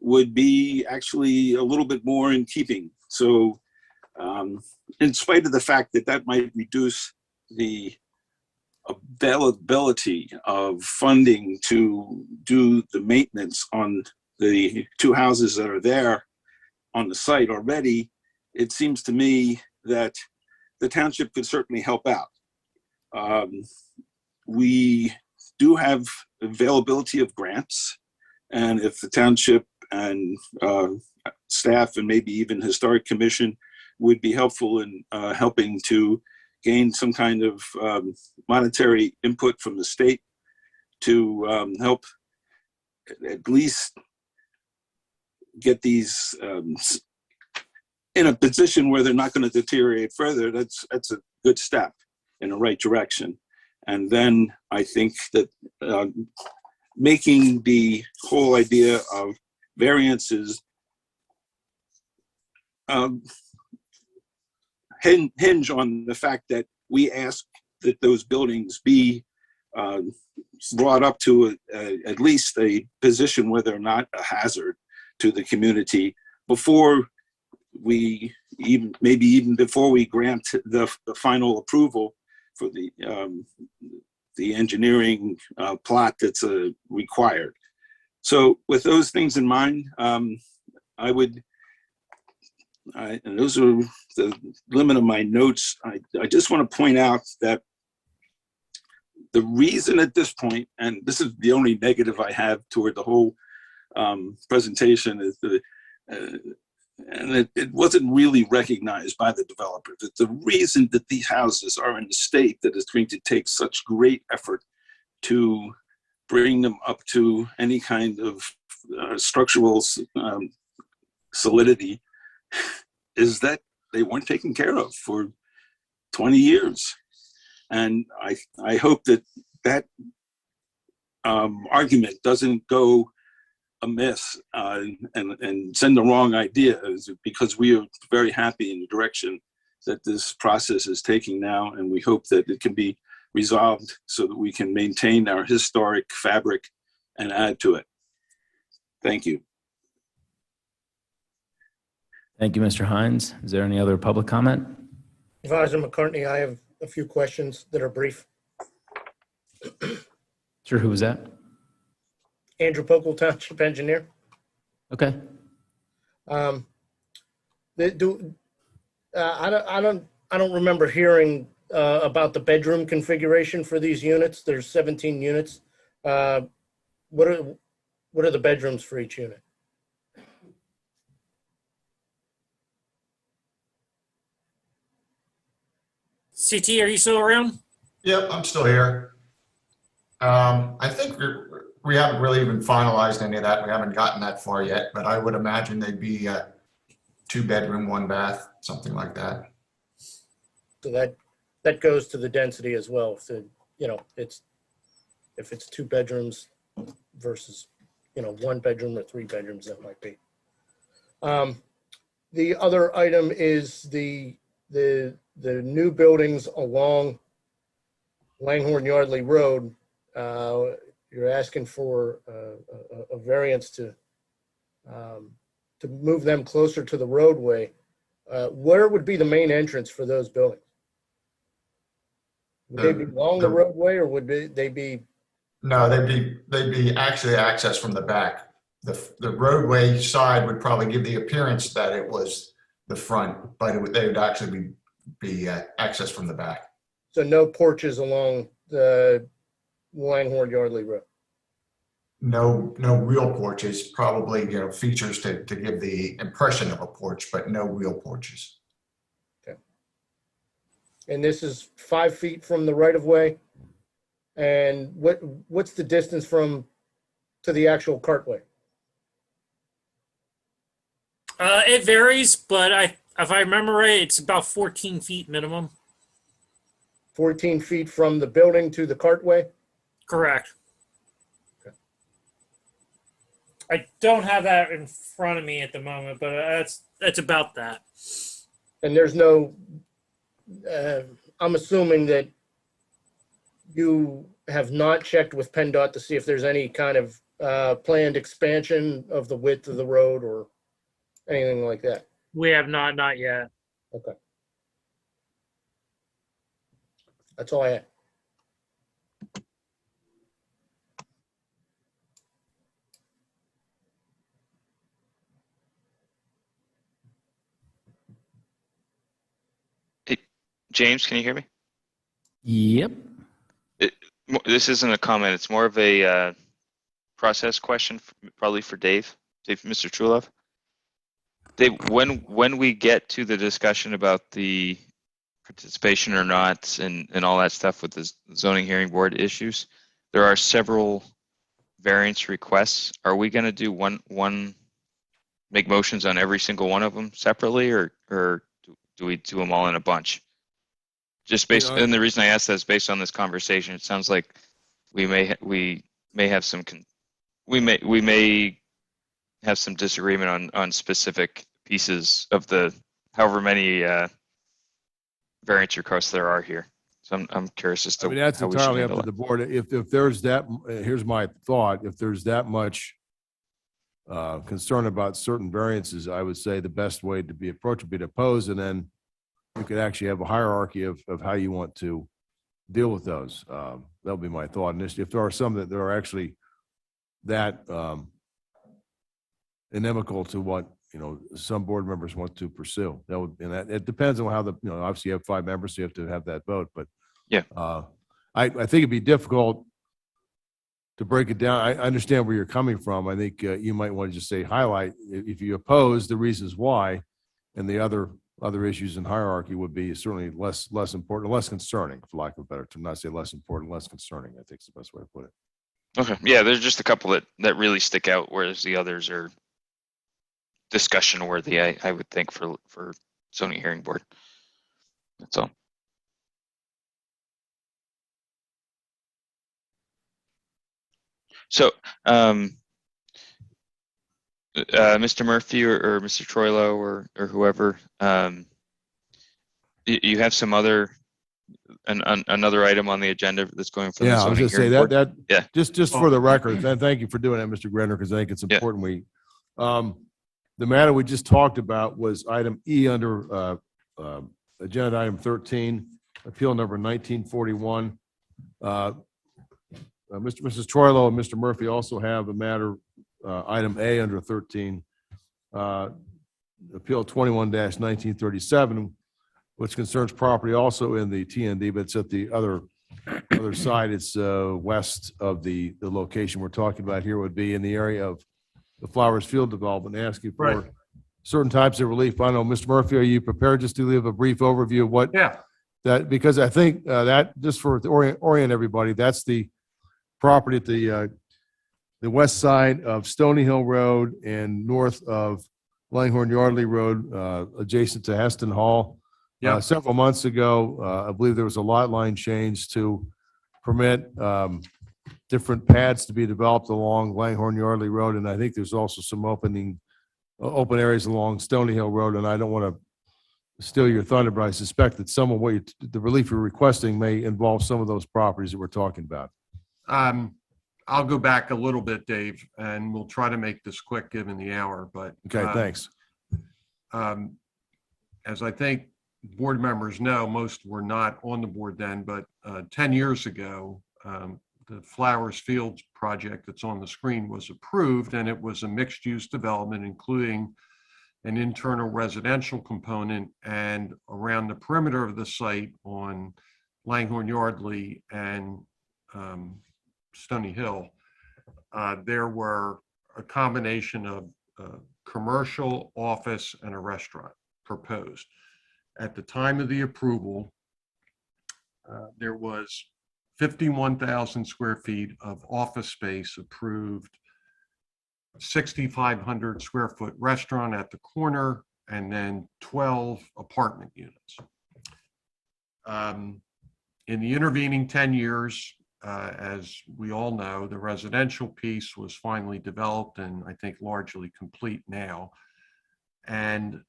would be actually a little bit more in keeping. So in spite of the fact that that might reduce the availability of funding to do the maintenance on the 2 houses that are there on the site already, it seems to me that the township could certainly help out. We do have availability of grants, and if the township and staff and maybe even historic commission would be helpful in helping to gain some kind of monetary input from the state to help at least get these in a position where they're not going to deteriorate further, that's a good step in the right direction. And then I think that making the whole idea of variances hinge on the fact that we ask that those buildings be brought up to at least a position where they're not a hazard to the community before we maybe even before we grant the final approval for the engineering plot that's required. So with those things in mind, and those are the limit of my notes. I just want to point out that the reason at this point, and this is the only negative I have toward the whole presentation, is and it wasn't really recognized by the developer, that the reason that these houses are in the state that is going to take such great effort to bring them up to any kind of structural solidity is that they weren't taken care of for 20 years. And I hope that argument doesn't go amiss and send the wrong ideas, because we are very happy in the direction that this process is taking now, and we hope that it can be resolved so that we can maintain our historic fabric and add to it. Thank you. Thank you, Mr. Hines. Is there any other public comment? Advisor McCartney, I have a few questions that are brief. Sure, who was that? Andrew Makefield Township engineer. Okay. I don't remember hearing about the bedroom configuration for these units. There's 17 units. What are the bedrooms for each unit? CT, are you still around? Yep, I'm still here. I think we haven't really even finalized any of that. We haven't gotten that far yet, but I would imagine they'd be 2 bedroom, 1 bath, something like that. So that goes to the density as well. If it's 2 bedrooms versus 1 bedroom or 3 bedrooms, that might be. The other item is the new buildings along Langhorne Yardley Road. You're asking for a variance to move them closer to the roadway. Where would be the main entrance for those buildings? Would they be along the roadway, or would they be? No, they'd be actually accessed from the back. The roadway side would probably give the appearance that it was the front, but they would actually be accessed from the back. So no porches along the Langhorne Yardley Road? No real porches, probably, features to give the impression of a porch, but no real porches. Okay. And this is 5 feet from the right of way? And what's the distance to the actual cartway? It varies, but if I remember right, it's about 14 feet minimum. 14 feet from the building to the cartway? Correct. Okay. I don't have that in front of me at the moment, but that's about that. And there's no, I'm assuming that you have not checked with PennDOT to see if there's any kind of planned expansion of the width of the road or anything like that. We have not yet. Okay. That's all I had. Hey, James, can you hear me? Yep. This isn't a comment. It's more of a process question, probably for Dave, Mr. Truelove. Dave, when we get to the discussion about the participation or not and all that stuff with the zoning hearing board issues, there are several variance requests. Are we going to do make motions on every single one of them separately, or do we do them all in a bunch? Just based, and the reason I ask that is based on this conversation. It sounds like we may have some disagreement on specific pieces of the however many variance requests there are here. So I'm curious as to that's how we should entirely up handle to it. the board. If there's that, here's my thought, if there's that much concern about certain variances, I would say the best way to be approached would be to oppose, and then you could actually have a hierarchy of how you want to deal with those. That'll be my thought. And if there are some that are actually that inimical to what some board members want to pursue, it depends on how obviously you have 5 members, so you have to have that vote. But yeah, I think it'd be difficult to break it down. I understand where you're coming from. I think you might want to just say highlight if you oppose the reasons why, and the other other issues in hierarchy would be certainly less important, less concerning, for lack of a better term, not say less important, less concerning, I think is the best way to put it. Okay, yeah, there's just a couple that really stick out, whereas the others are discussion worthy, I would think, for zoning hearing board. That's all. So, Mr. Murphy or Mr. Troilo or whoever, you have some other another item on the agenda that's going for the Yeah, I was zoning just say hearing that, board? Yeah. just for the record, and thank you for doing that, Mr. Grenner, because I think it's important the matter we just talked about was item E under agenda item 13, appeal number 1941. Mrs. Troilo and Mr. Murphy also have a matter, item A under 13, appeal 21-1937, which concerns property also in the TND, but it's at the other side. It's west of the location we're talking about here, would be in the area of the Flowers Field development, asking for certain types of relief. I don't know, Mr. Murphy, are you prepared just to give a brief overview of what? Yeah. That, because I think that, just for to orient everybody, that's the property at the west side of Stony Hill Road and north of Langhorne Yardley Road, adjacent to Heston Hall. Yeah. Several months ago, I believe there was a lot line change to permit different pads to be developed along Langhorne Yardley Road, and I think there's also some open areas along Stony Hill Road. And I don't want to steal your thunder, but I suspect that some of what the relief you're requesting may involve some of those properties that we're talking about. I'll go back a little bit, Dave, and we'll try to make this quick given the hour. But okay, thanks. As I think board members know, most were not on the board then, but 10 years ago, the Flowers Fields project that's on the screen was approved, and it was a mixed-use development, including an internal residential component, and around the perimeter of the site on Langhorne Yardley and Stony Hill, there were a combination of commercial, office, and a restaurant proposed. At the time of the approval, there was 51,000 square feet of office space approved, 6,500 square foot restaurant at the corner, and then 12 apartment units. In the intervening 10 years, as we all know, the residential piece was finally developed and I think largely complete now. And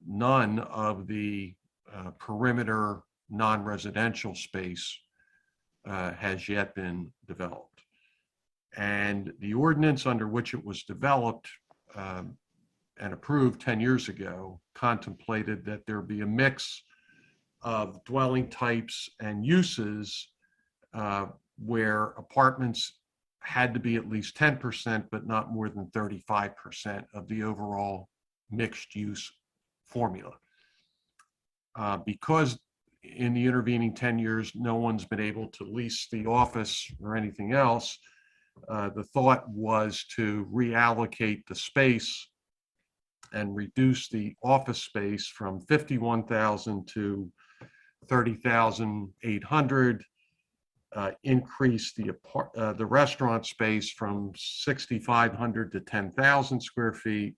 none of the perimeter non-residential space has yet been developed. And the ordinance under which it was developed and approved 10 years ago contemplated that there be a mix of dwelling types and uses where apartments had to be at least 10%, but not more than 35% of the overall mixed use formula. Because in the intervening 10 years, no one's been able to lease the office or anything else, the thought was to reallocate the space and reduce the office space from 51,000 to 30,800, increase the restaurant space from 6,500 to 10,000 square feet,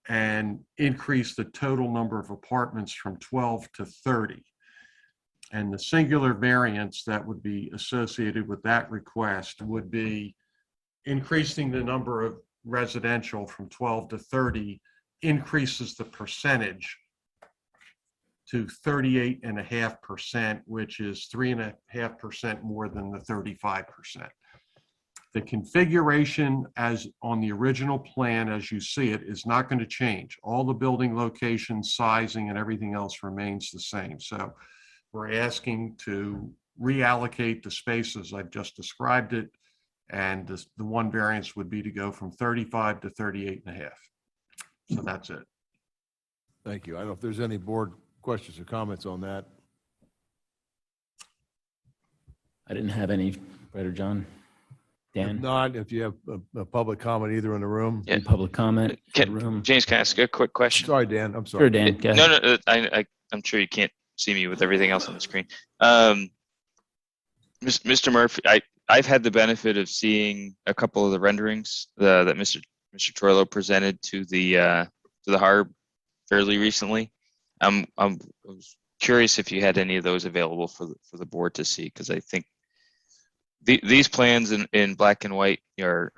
and increase the total number of apartments from 12 to 30. And the singular variance that would be associated with that request would be increasing the number of residential from 12 to 30 increases the percentage to 38.5%, which is 3.5% more than the 35%. The configuration as on the original plan, as you see it, is not going to change. All the building locations, sizing, and everything else remains the same. So we're asking to reallocate the spaces I've just described it, and the one variance would be to go from 35 to 38.5. So that's it. Thank you. I don't know if there's any board questions or comments on that. I didn't have any, Brett or John. Dan, Not if you have a public comment either in the room. Yeah. any public comment in the room? James, can I ask a quick question? Sorry, Dan, I'm Sure, sorry. Dan, go No, ahead. no, I'm sure you can't see me with everything else on the screen. Mr. Murphy, I've had the benefit of seeing a couple of the renderings that Mr. Troilo presented to the HARB fairly recently. I was curious if you had any of those available for the board to see, because I think these plans in black and white are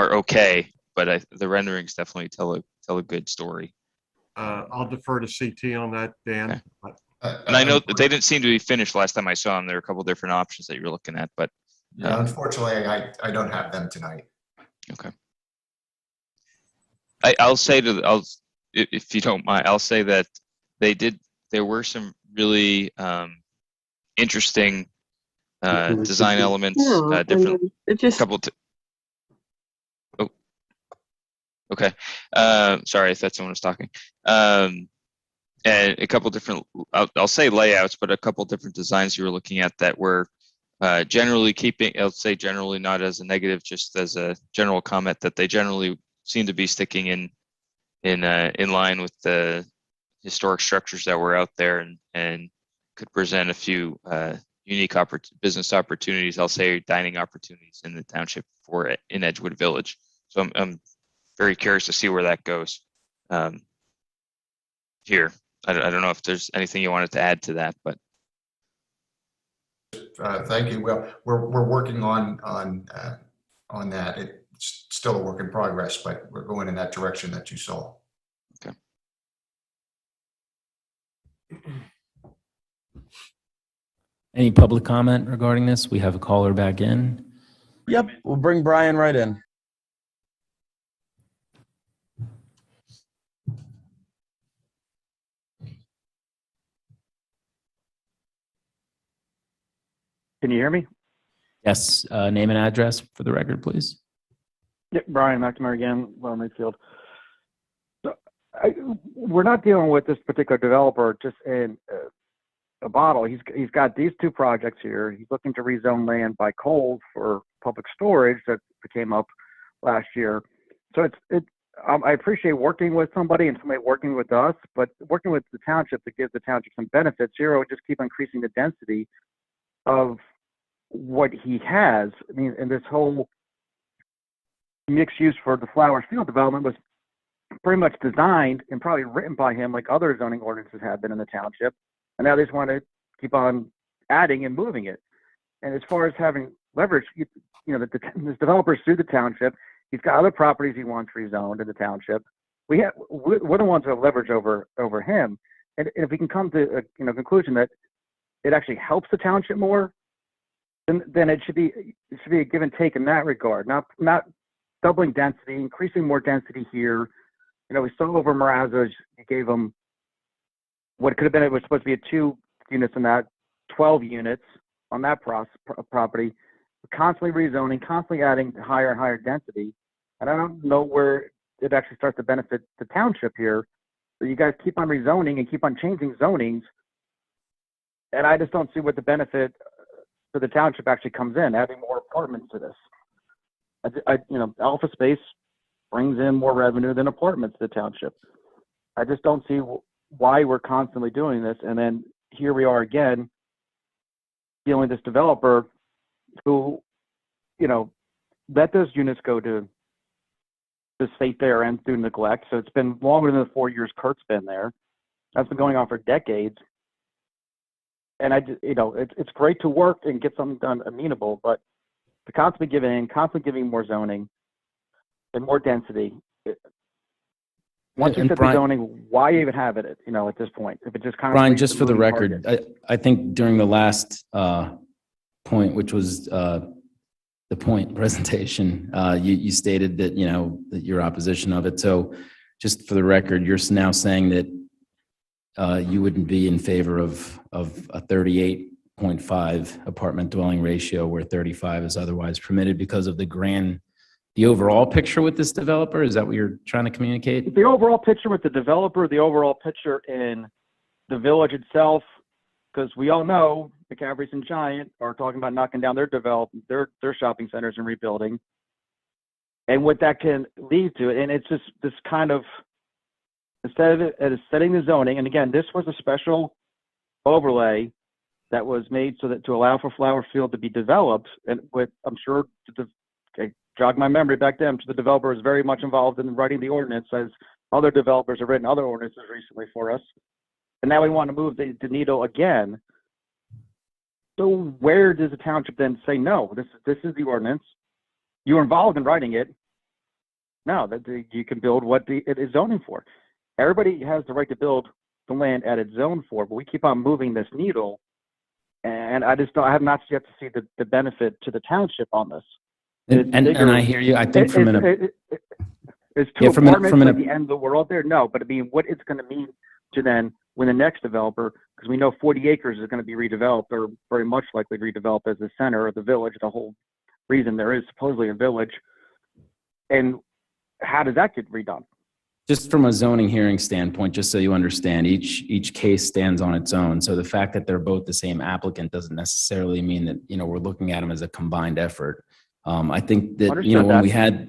okay, but the renderings definitely tell a good story. I'll defer to CT on that, Dan. Okay. And I know that they didn't seem to be finished last time I saw them. There were a couple different options that you were looking at, but Yeah, unfortunately, I don't have them tonight. okay. I'll say if you don't mind, I'll say that there were some really interesting design elements, different couple. Oh, okay. Sorry, I thought someone was talking. And a couple different, I'll say layouts, but a couple different designs you were looking at that were generally I'll say generally not as a negative, just as a general comment, that they generally seem to be sticking in line with the historic structures that were out there, and could present a few unique business opportunities, I'll say dining opportunities in the township in Edgewood Village. So I'm very curious to see where that goes here. I don't know if there's anything you wanted to add to that, but. Thank you. Well, we're working on that. It's still a work in progress, but we're going in that direction that you saw. Okay. Any public comment regarding this? We have a caller back in. Yep, we'll bring Brian right in. Can you hear me? Yes, name and address for the record, please. Yep, Brian McNamara again, Lower Makefield. So we're not dealing with this particular developer just in a bottle. He's got these two projects here. He's looking to rezone land by Kohl's for public storage that came up last year. So I appreciate working with somebody and somebody working with us, but working with the township to give the township some benefits here would just keep increasing the density of what he has. I mean, and this whole mixed use for the Flowers Field development was pretty much designed and probably written by him like other zoning ordinances have been in the township. And now they just want to keep on adding and moving it. And as far as having leverage, this developer sued the township. He's got other properties he wants rezoned in the township. We're the ones who have leverage over him. And if we can come to a conclusion that it actually helps the township more, then it should be a give and take in that regard. Not doubling density, increasing more density here. We saw over Marazzo's, you gave them what could have been, it was supposed to be 2 units in that, 12 units on that property, constantly rezoning, constantly adding higher and higher density. And I don't know where it actually starts to benefit the township here. So you guys keep on rezoning and keep on changing zonings. And I just don't see what the benefit for the township actually comes in, adding more apartments to this. Alpha space brings in more revenue than apartments to the township. I just don't see why we're constantly doing this. And then here we are again, dealing with this developer who, let those units go to the state there and through neglect. So it's been longer than the 4 years Kurt's been there. That's been going on for decades. And it's great to work and get something done amenable, but to constantly giving more zoning and more density. Once you set the zoning, why even have it, at this point? If it just Brian, just for the record, I think during the last point, which was the point presentation, you stated that, that your opposition of it. So just for the record, you're now saying that you wouldn't be in favor of a 38.5 apartment dwelling ratio where 35 is otherwise permitted because of the overall picture with this developer? Is that what you're trying to communicate? The overall picture with the developer, the overall picture in the village itself, because we all know, McCaffrey's and Giant are talking about knocking down their shopping centers and rebuilding. And what that can lead to, and it's just this kind of, instead of setting the zoning, and again, this was a special overlay that was made so that to allow for Flower Field to be developed, and with, I'm sure, jog my memory back then, the developer was very much involved in writing the ordinance, as other developers have written other ordinances recently for us. And now we want to move the needle again. So where does the township then say, no, this is the ordinance? You were involved in writing it. No, that you can build what it is zoning for. Everybody has the right to build the land at its zone for, but we keep on moving this needle. And I have not yet to see the benefit to the township on this. And I hear you. I think from it's two apartments at the end of the world there. No, but I mean, what it's going to mean to then when the next developer, because we know 40 acres is going to be redeveloped, or very much likely redeveloped as the center of the village, the whole reason there is supposedly a village. And how does that get redone? Just from a zoning hearing standpoint, just so you understand, each case stands on its own. So the fact that they're both the same applicant doesn't necessarily mean that, we're looking at them as a combined effort. I think that,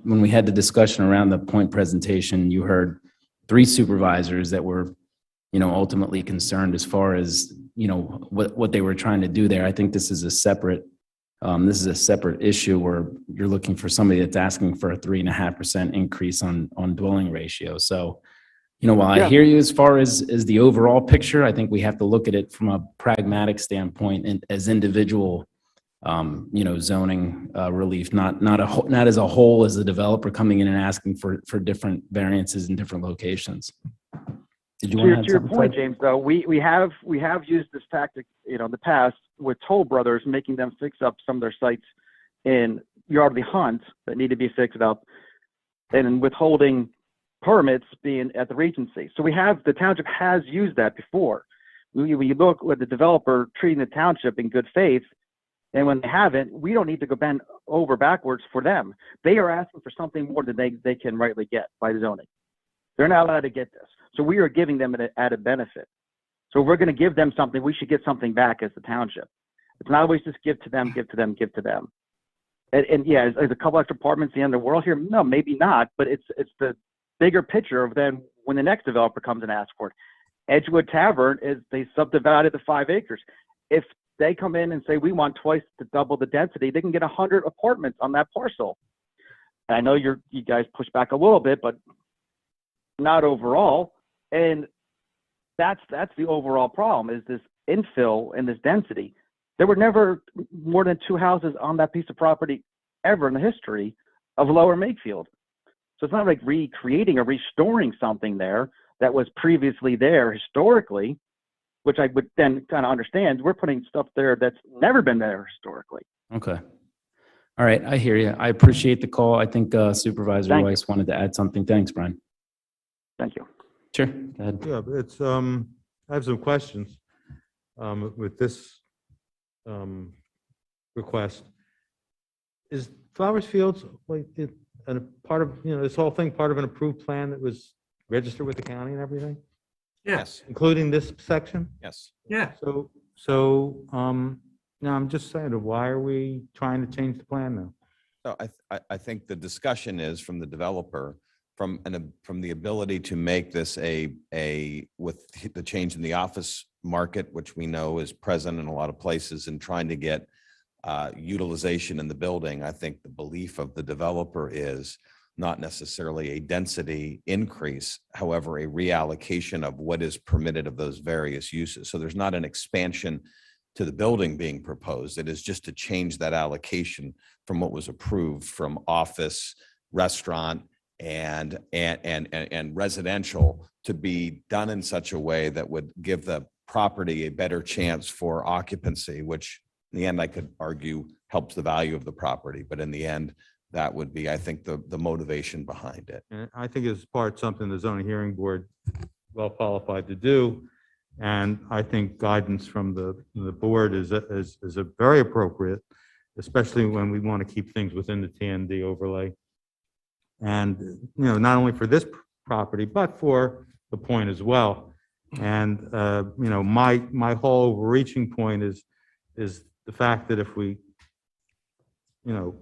when we had the discussion around the point presentation, you heard 3 supervisors that were, ultimately concerned as far as, what they were trying to do there. I think this is a separate issue where you're looking for somebody that's asking for a 3.5% increase on dwelling ratio. So, while I hear you as far as the overall picture, I think we have to look at it from a pragmatic standpoint and as individual, zoning relief, not as a whole as a developer coming in and asking for different variances in different locations. Did you want to your point, James, though, we have used this tactic, in the past with Toll Brothers, making them fix up some of their sites in Yardley Hunt that need to be fixed up, and withholding permits being at the Regency. So the township has used that before. We look at the developer treating the township in good faith, and when they haven't, we don't need to go bend over backwards for them. They are asking for something more than they can rightly get by zoning. They're not allowed to get this. So we are giving them an added benefit. So if we're going to give them something, we should get something back as the township. It's not always just give to them, give to them, give to them. And yeah, is a couple extra apartments the end of the world here? No, maybe not, but it's the bigger picture of then when the next developer comes and asks for it. Edgewood Tavern they subdivided the 5 acres. If they come in and say, we want twice to double the density, they can get 100 apartments on that parcel. And I know you guys push back a little bit, but not overall. And that's the overall problem, is this infill and this density. There were never more than 2 houses on that piece of property ever in the history of Lower Makefield. So it's not like recreating or restoring something there that was previously there historically, which I would then kind of understand. We're putting stuff there that's never been there historically. Okay. All right. I hear you. I appreciate the call. I think Supervisor Weiss wanted to add something. Thanks, Brian. Thank you. Sure. Go ahead. Yeah, but it's, I have some questions with this request. Is Flowers Fields like a part of, this whole thing part of an approved plan that was registered with the county and everything? Yes. Including this section? Yes. Yeah. So now I'm just saying, why are we trying to change the plan now? So I think the discussion is from the developer, from the ability to make this with the change in the office market, which we know is present in a lot of places, and trying to get utilization in the building. I think the belief of the developer is not necessarily a density increase, however, a reallocation of what is permitted of those various uses. So there's not an expansion to the building being proposed. It is just to change that allocation from what was approved from office, restaurant, and residential to be done in such a way that would give the property a better chance for occupancy, which in the end, I could argue helps the value of the property. But in the end, that would be, I think, the motivation behind it. And I think it's something the zoning hearing board well qualified to do. And I think guidance from the board is a very appropriate, especially when we want to keep things within the TND overlay. And, not only for this property, but for the point as well. And, my whole overreaching point is is the fact that if we, you know,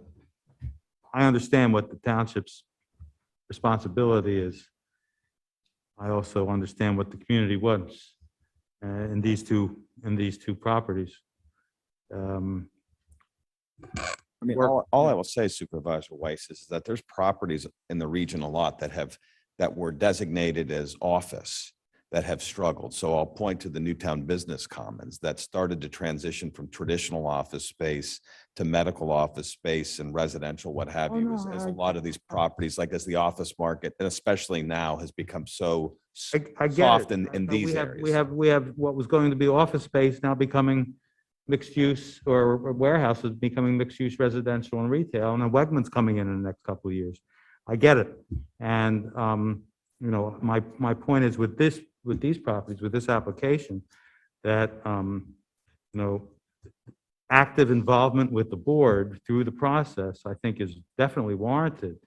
I understand what the township's responsibility is. I also understand what the community wants in these two properties. I mean, all I will say, Supervisor Weiss, is that there's properties in the region a lot that were designated as office that have struggled. So I'll point to the Newtown Business Commons that started to transition from traditional office space to medical office space and residential, what have you, as a lot of these properties, like as the office market, and especially now, has become so I get soft it. in these areas. We have what was going to be office space now becoming mixed use, or warehouses becoming mixed use residential and retail, and then Wegmans coming in the next couple of years. I get it. And, you know, my point is with these properties, with this application, that, you know, active involvement with the board through the process, I think, is definitely warranted.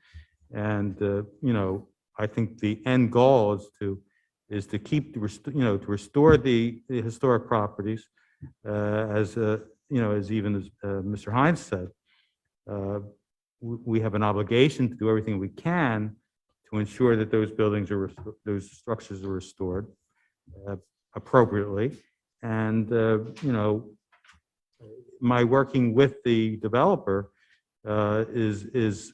And, you know, I think the end goal is to keep, you know, to restore the historic properties, as, you know, as Mr. Hines said, we have an obligation to do everything we can to ensure that those buildings those structures are restored appropriately. And, you know, my working with the developer is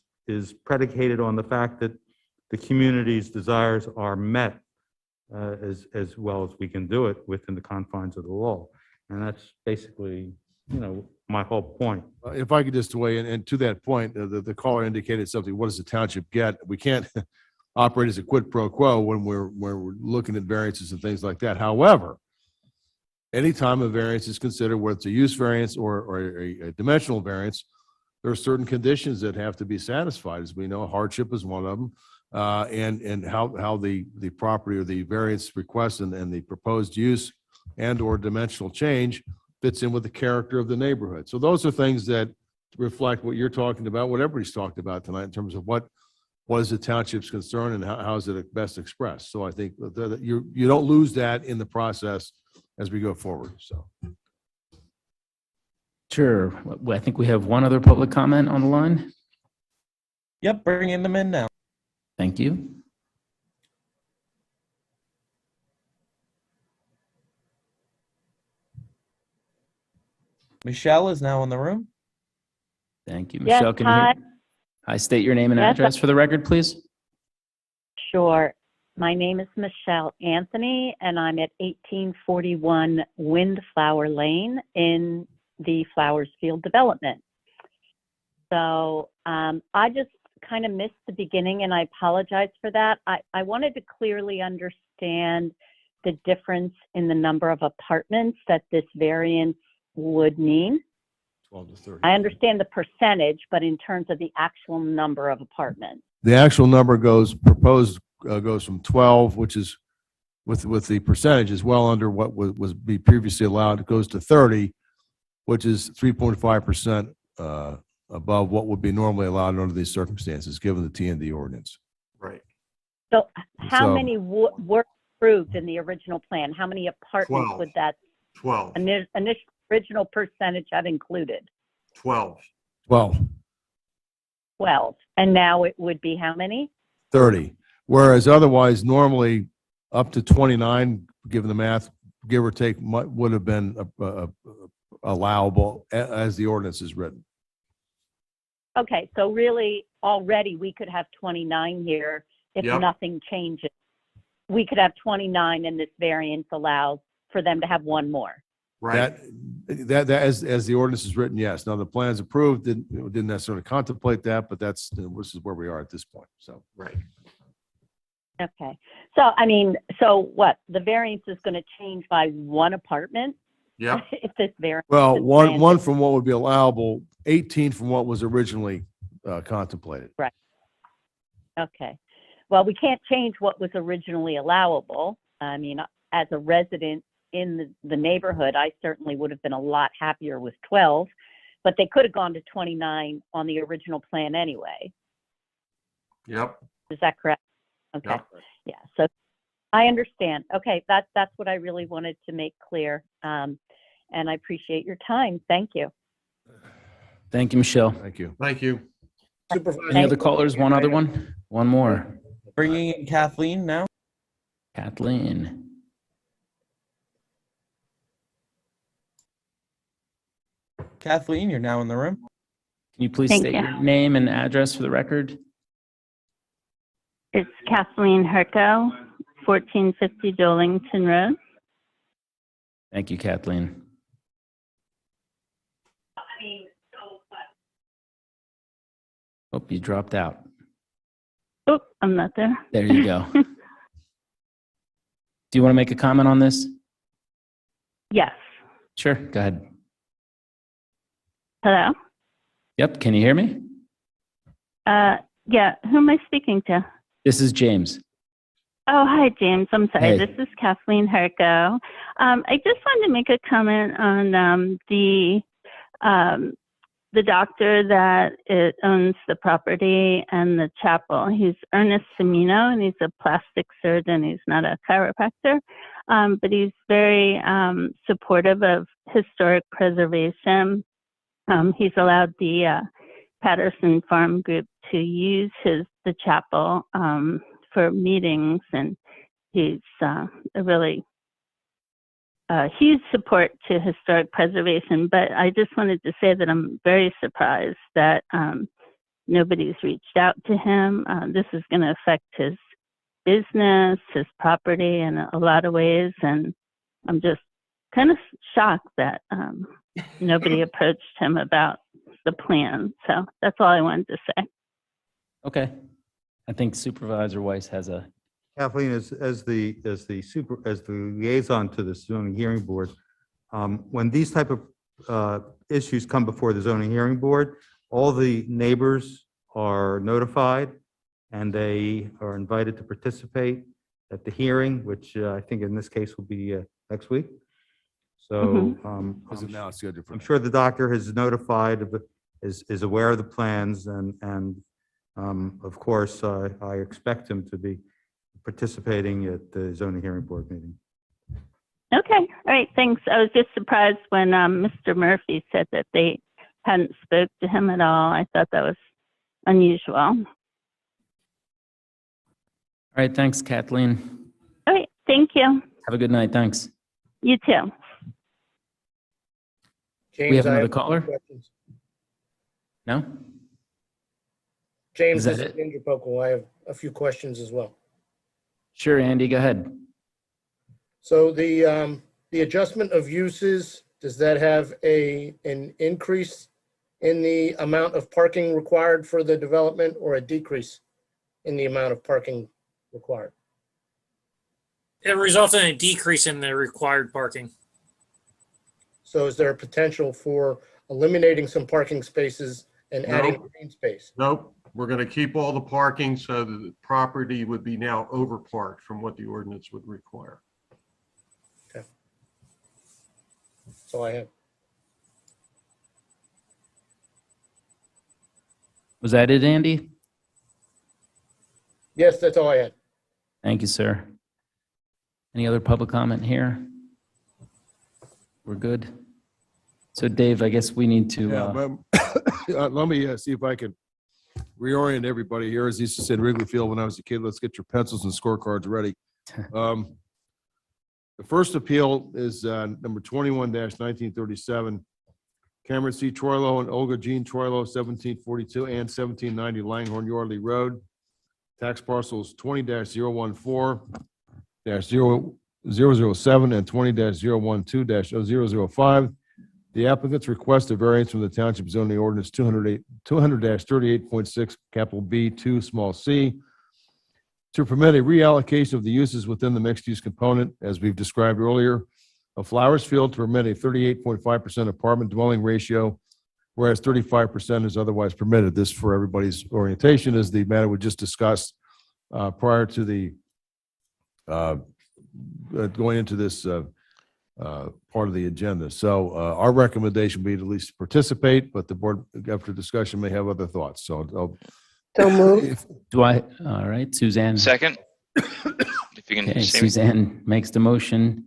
predicated on the fact that the community's desires are met as well as we can do it within the confines of the law. And that's basically, you know, my whole point. If I could just weigh in, and to that point, the caller indicated something, what does the township get? We can't operate as a quid pro quo when we're looking at variances and things like that. However, anytime a variance is considered, whether it's a use variance or a dimensional variance, there are certain conditions that have to be satisfied. As we know, hardship is one of them, and how the property or the variance request and the proposed use and or dimensional change fits in with the character of the neighborhood. So those are things that reflect what you're talking about, what everybody's talked about tonight in terms of what is the township's concern and how is it best expressed. So I think that you don't lose that in the process as we go forward. So. Sure. I think we have one other public comment on the line. Yep, bringing them in now. Thank you. Michelle is now in the room. Thank you. Yes, Michelle, can you hear? hi. Hi, state your name and Yes, address for the record, please. Sure. My name is Michelle Anthony, and I'm at 1841 Windflower Lane in the Flowers Field development. So I just kind of missed the beginning, and I apologize for that. I wanted to clearly understand the difference in the number of apartments that this variance would mean. 12 to 30. I understand the percentage, but in terms of the actual number of apartments. The actual number proposed goes from 12, which is with the percentage is well under what was be previously allowed. It goes to 30, which is 3.5% above what would be normally allowed under these circumstances, given the T&D ordinance. Right. So how many were approved in the original plan? How many apartments 12. would that 12. initial original percentage have included? 12. 12. 12. And now it would be how many? 30. Whereas otherwise, normally up to 29, given the math, give or take, would have been allowable as the ordinance is written. Okay, so really already we could have 29 here if Yep. nothing changes. We could have 29 and this variance allows for them to have one more. Right. That as the ordinance is written, yes. Now the plans approved didn't necessarily contemplate that, but this is where we are at this point. So right. Okay. So, I mean, so what? The variance is going to change by one apartment? Yeah. If this variance. well, is one granted? from what would be allowable, 18 from what was originally contemplated. Right. Okay. Well, we can't change what was originally allowable. I mean, as a resident in the neighborhood, I certainly would have been a lot happier with 12, but they could have gone to 29 on the original plan anyway. Yep. Is that correct? Okay. Yep. Yeah. So I understand. Okay. That's what I really wanted to make clear. And and I appreciate your time. Thank you. Thank you, Michelle. Thank you. Thank you. Supervisor. Any other callers? One other one? One more. Bringing in Kathleen now. Kathleen. Kathleen, you're now in the room. Can you please Thank state you. your name and address for the record? It's Kathleen Herco, 1450 Dolington Road. Thank you, Kathleen. Oh, you dropped out. Oh, I'm not there. There you go. Do you want to make a comment on this? Yes. Sure, go ahead. Hello? Yep, can you hear me? Yeah, who am I speaking to? This is James. Oh, hi, James. I'm sorry. Hey. This is Kathleen Herco. I just wanted to make a comment on the doctor that owns the property and the chapel. He's Ernest Semino, and he's a plastic surgeon. He's not a chiropractor, but he's very supportive of historic preservation. He's allowed the Patterson Farm Group to use the chapel for meetings, and he's a really huge support to historic preservation. But I just wanted to say that I'm very surprised that nobody's reached out to him. This is going to affect his business, his property in a lot of ways, and I'm just kind of shocked that nobody approached him about the plan. So that's all I wanted to say. Okay. I think Supervisor Weiss has a, Kathleen, as the liaison to the zoning hearing board, when these type of issues come before the zoning hearing board, all the neighbors are notified and they are invited to participate at the hearing, which I think in this case will be next week. So As of now, it's scheduled for. I'm sure the doctor has notified, is aware of the plans, and of course, I expect him to be participating at the zoning hearing board meeting. Okay. All right. Thanks. I was just surprised when Mr. Murphy said that they hadn't spoke to him at all. I thought that was unusual. All right, thanks, Kathleen. right. Thank you. Have a good night, thanks. You too. We have I another a few caller? questions. No? James, Is this that is Andrew Pokel. I have a few questions as well. Sure, Andy, go ahead. So the adjustment of uses, does that have an increase in the amount of parking required for the development or a decrease in the amount of parking required? It results in a decrease in the required parking. So is there a potential for eliminating some parking spaces and adding No. green space? Nope, we're going to keep all the parking so that the property would be now overparked from what the ordinance would require. Okay. That's all I have. Was that it, Andy? Yes, that's all I had. Thank you, sir. Any other public comment here? We're good. So Dave, I guess we need to, Let me see if I can reorient everybody here. As used to say in Wrigley Field when I was a kid, let's get your pencils and scorecards ready. The first appeal is number 21-1937. Cameron C. Troilo and Olga Jean Troilo, 1742 and 1790 Langhorne Yardley Road. Tax parcels 20-014-007 and 20-012-0005. The applicants request a variance from the Township Zoning Ordinance 200-38.6, capital B 2, small c, to permit a reallocation of the uses within the mixed-use component, as we've described earlier, of Flowers Field to permit a 38.5% apartment dwelling ratio, whereas 35% is otherwise permitted. This, for everybody's orientation, is the matter we just discussed prior to the going into this part of the agenda. So our recommendation would be to at least participate, but the board, after discussion, may have other thoughts. So I'll. So moved. All right, Suzanne. Second. If you can Okay, see me. Suzanne makes the motion.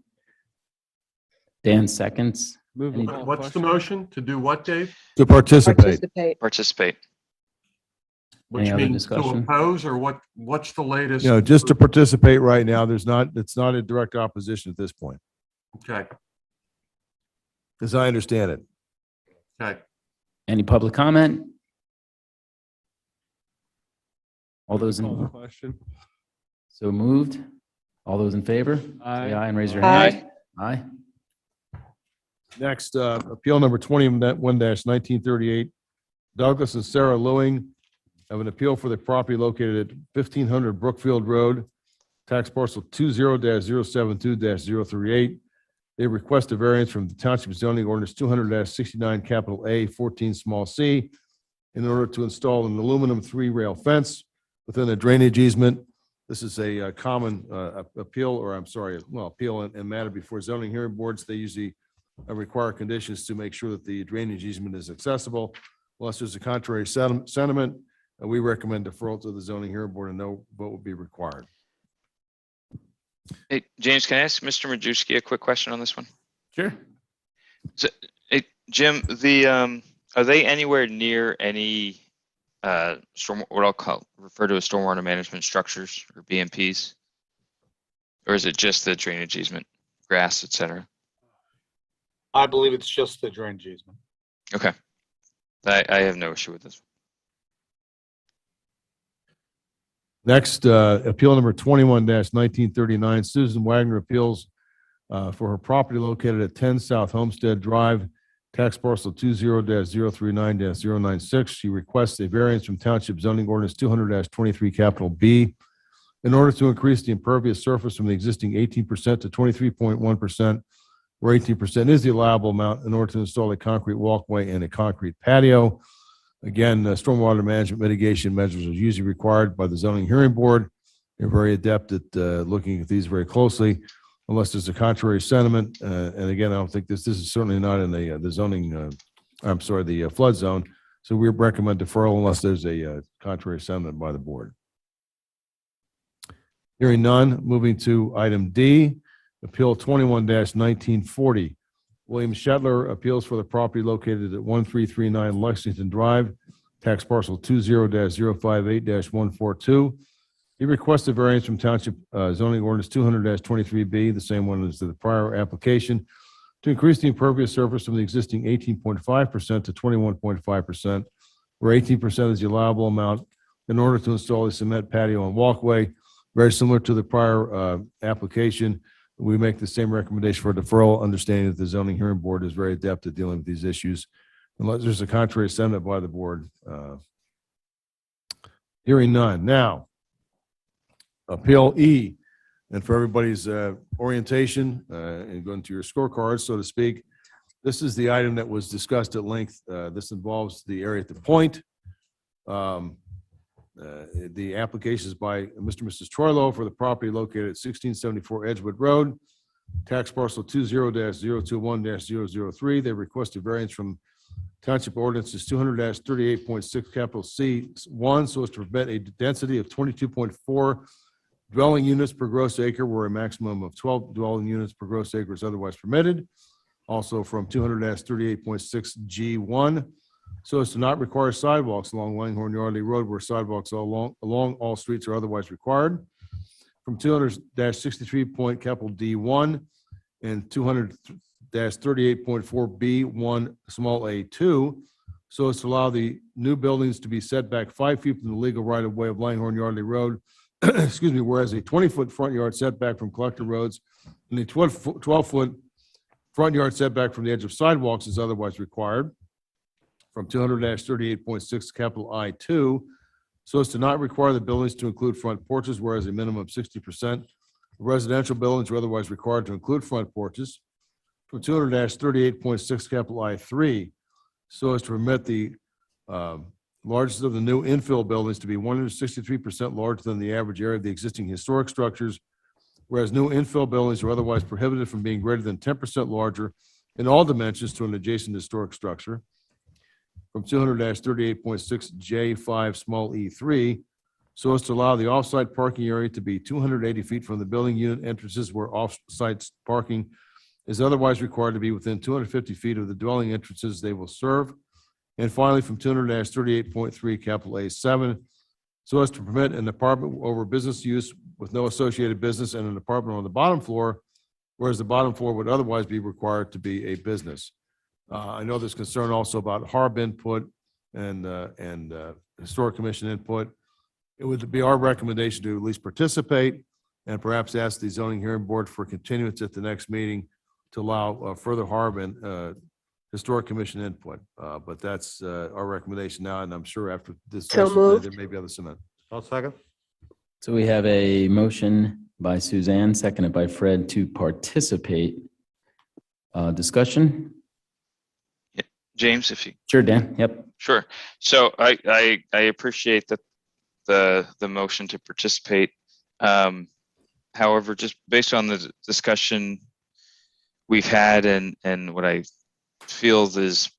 Dan seconds. Move Any- the call What's the question. motion? To do what, Dave? To participate. Participate. Which other means to discussion? oppose, or what's the latest? Just to participate right now. It's not a direct opposition at this point, Okay, as I understand it. okay. Any public comment? All those Call the in, question. so moved? All those in favor? Aye. Say aye and raise your Aye. hand. Aye. Next, appeal number 21-1938. Douglas and Sarah Lewing have an appeal for the property located at 1500 Brookfield Road, tax parcel 20-072-038. They request a variance from the Township zoning ordinance 200-69 capital A 14 small c in order to install an aluminum 3-rail fence within a drainage easement. This is a common appeal and matter before zoning hearing boards. They usually require conditions to make sure that the drainage easement is accessible. Unless there's a contrary sentiment, we recommend deferral to the zoning hearing board and no vote will be required. Hey, James, can I ask Mr. Majewski a quick question on this one? Sure. So, hey, Jim, are they anywhere near any what I'll refer to as stormwater management structures or BMPs? Or is it just the drainage easement, grass, et cetera? I believe it's just the drainage easement. Okay. I have no issue with this. Next, appeal number 21-1939, Susan Wagner appeals for her property located at 10 South Homestead Drive, tax parcel 20-039-096. She requests a variance from Township zoning ordinance 200-23 capital B in order to increase the impervious surface from the existing 18% to 23.1%, where 18% is the allowable amount, in order to install a concrete walkway and a concrete patio. Again, stormwater management mitigation measures are usually required by the zoning hearing board. They're very adept at looking at these very closely, unless there's a contrary sentiment. And again, I don't think this is certainly not in the zoning, the flood zone. So we recommend deferral unless there's a contrary sentiment by the board. Hearing none, moving to item D, appeal 21-1940. William Shetler appeals for the property located at 1339 Lexington Drive, tax parcel 20-058-142. He requests a variance from Township zoning ordinance 200-23B, the same one as the prior application, to increase the impervious surface from the existing 18.5% to 21.5%, where 18% is the allowable amount, in order to install a cement patio and walkway. Very similar to the prior application. We make the same recommendation for deferral, understanding that the zoning hearing board is very adept at dealing with these issues, unless there's a contrary sentiment by the board. Hearing none. Now, appeal E, and for everybody's orientation and going to your scorecards, so to speak, this is the item that was discussed at length. This involves the area at the point. The application is by Mr. and Mrs. Troilo for the property located at 1674 Edgewood Road, tax parcel 20-021-003. They request a variance from Township ordinances 200-38.6 capital C1 so as to permit a density of 22.4 dwelling units per gross acre, where a maximum of 12 dwelling units per gross acre is otherwise permitted. Also from 200-38.6 G1, so as to not require sidewalks along Langhorne Yardley Road, where sidewalks along all streets are otherwise required. From 200-63 capital D1 and 200-38.4 B1 small a2, so as to allow the new buildings to be set back 5 feet from the legal right of way of Langhorne Yardley Road, excuse me, whereas a 20-foot front yard setback from collector roads and a 12-foot front yard setback from the edge of sidewalks is otherwise required. From 200-38.6 capital I2, so as to not require the buildings to include front porches, whereas a minimum of 60% of residential buildings are otherwise required to include front porches. From 200-38.6 capital I3, so as to permit the largest of the new infill buildings to be 163% larger than the average area of the existing historic structures, whereas new infill buildings are otherwise prohibited from being greater than 10% larger in all dimensions to an adjacent historic structure. From 200-38.6 J5 small e3, so as to allow the off-site parking area to be 280 feet from the building unit entrances, where off-site parking is otherwise required to be within 250 feet of the dwelling entrances they will serve. And finally, from 200-38.3 capital A7, so as to permit an apartment over business use with no associated business and an apartment on the bottom floor, whereas the bottom floor would otherwise be required to be a business. I know there's concern also about HARB input and Historic Commission input. It would be our recommendation to at least participate and perhaps ask the zoning hearing board for continuance at the next meeting to allow further HARB and Historic Commission input. But that's our recommendation now, and I'm sure after this So session, moved. there may be other cement. I'll second. So we have a motion by Suzanne, seconded by Fred to participate. Discussion? James, if you, Sure, Dan. Yep. sure. So I appreciate the motion to participate. However, just based on the discussion we've had and what I feel is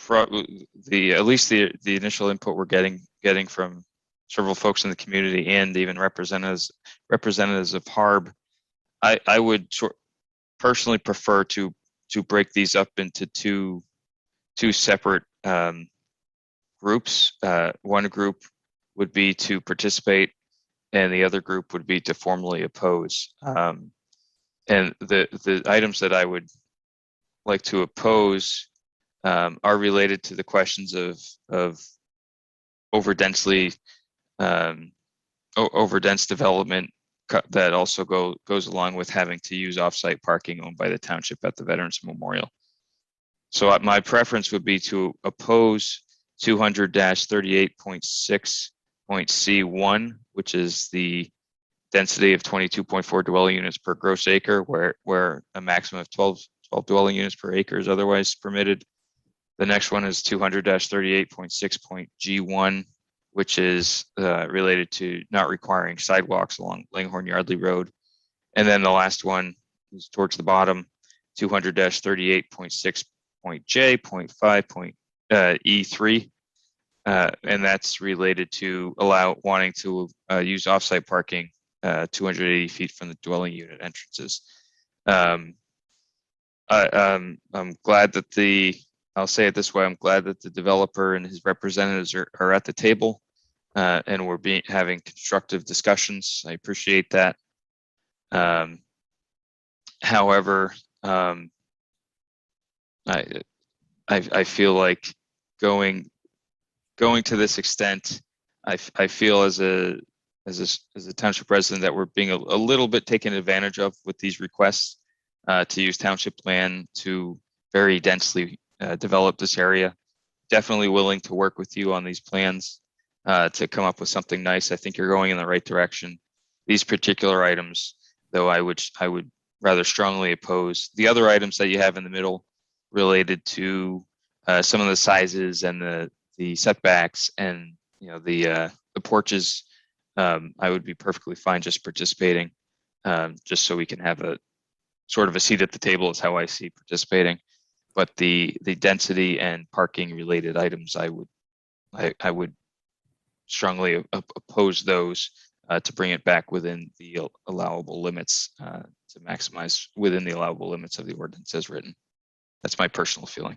at least the initial input we're getting from several folks in the community and even representatives of HARB, I would personally prefer to break these up into two separate groups. One group would be to participate, and the other group would be to formally oppose. And the items that I would like to oppose are related to the questions of overdense development that also goes along with having to use offsite parking owned by the township at the Veterans Memorial. So my preference would be to oppose 200-38.6.C1, which is the density of 22.4 dwelling units per gross acre, where a maximum of 12 dwelling units per acre is otherwise permitted. The next one is 200-38.6.G1, which is related to not requiring sidewalks along Langhorne Yardley Road. And then the last one is towards the bottom, 200-38.6.J.5.E3. And that's related to wanting to use offsite parking 280 feet from the dwelling unit entrances. I'm glad that I'll say it this way, I'm glad that the developer and his representatives are at the table and we're having constructive discussions. I appreciate that. However, I feel like going to this extent, I feel as a township resident that we're being a little bit taken advantage of with these requests to use township land to very densely develop this area. Definitely willing to work with you on these plans to come up with something nice. I think you're going in the right direction. These particular items, though, I would rather strongly oppose. The other items that you have in the middle related to some of the sizes and the setbacks and the porches, I would be perfectly fine just participating, just so we can have a sort of a seat at the table is how I see participating. But the density and parking related items, I would strongly oppose those to bring it back within the allowable limits, to maximize within the allowable limits of the ordinance as written. That's my personal feeling.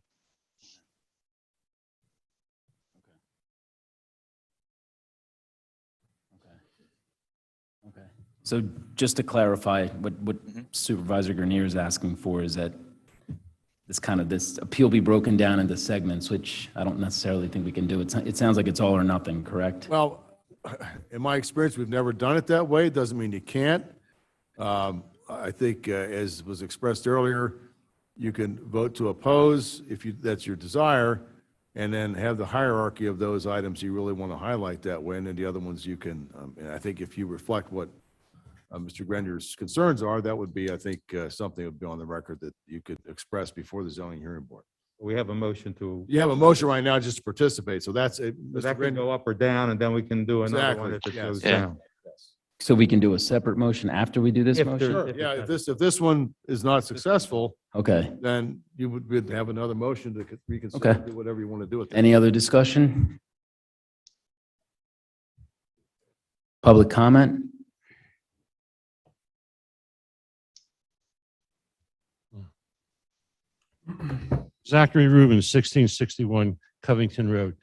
Okay. So just to clarify, what Supervisor Grenier is asking for is that this appeal be broken down into segments, which I don't necessarily think we can do. It sounds like it's all or nothing, correct? Well, in my experience, we've never done it that way. It doesn't mean you can't. I think, as was expressed earlier, you can vote to oppose if that's your desire, and then have the hierarchy of those items you really want to highlight that way, and then the other ones you can. And I think if you reflect what Mr. Grenier's concerns are, that would be, I think, something that would be on the record that you could express before the zoning hearing board. We have a motion to. You have a motion right now just to participate, so that's it. That can go up or down, and then we can do another one if it goes down. So we can do a separate motion after we do this motion? Sure, yeah, if this one is not successful, Okay. then you would have another motion to reconsider, Okay. do whatever you want to do with it. Any other discussion? Public comment? Zachary Rubin, 1661 Covington Road.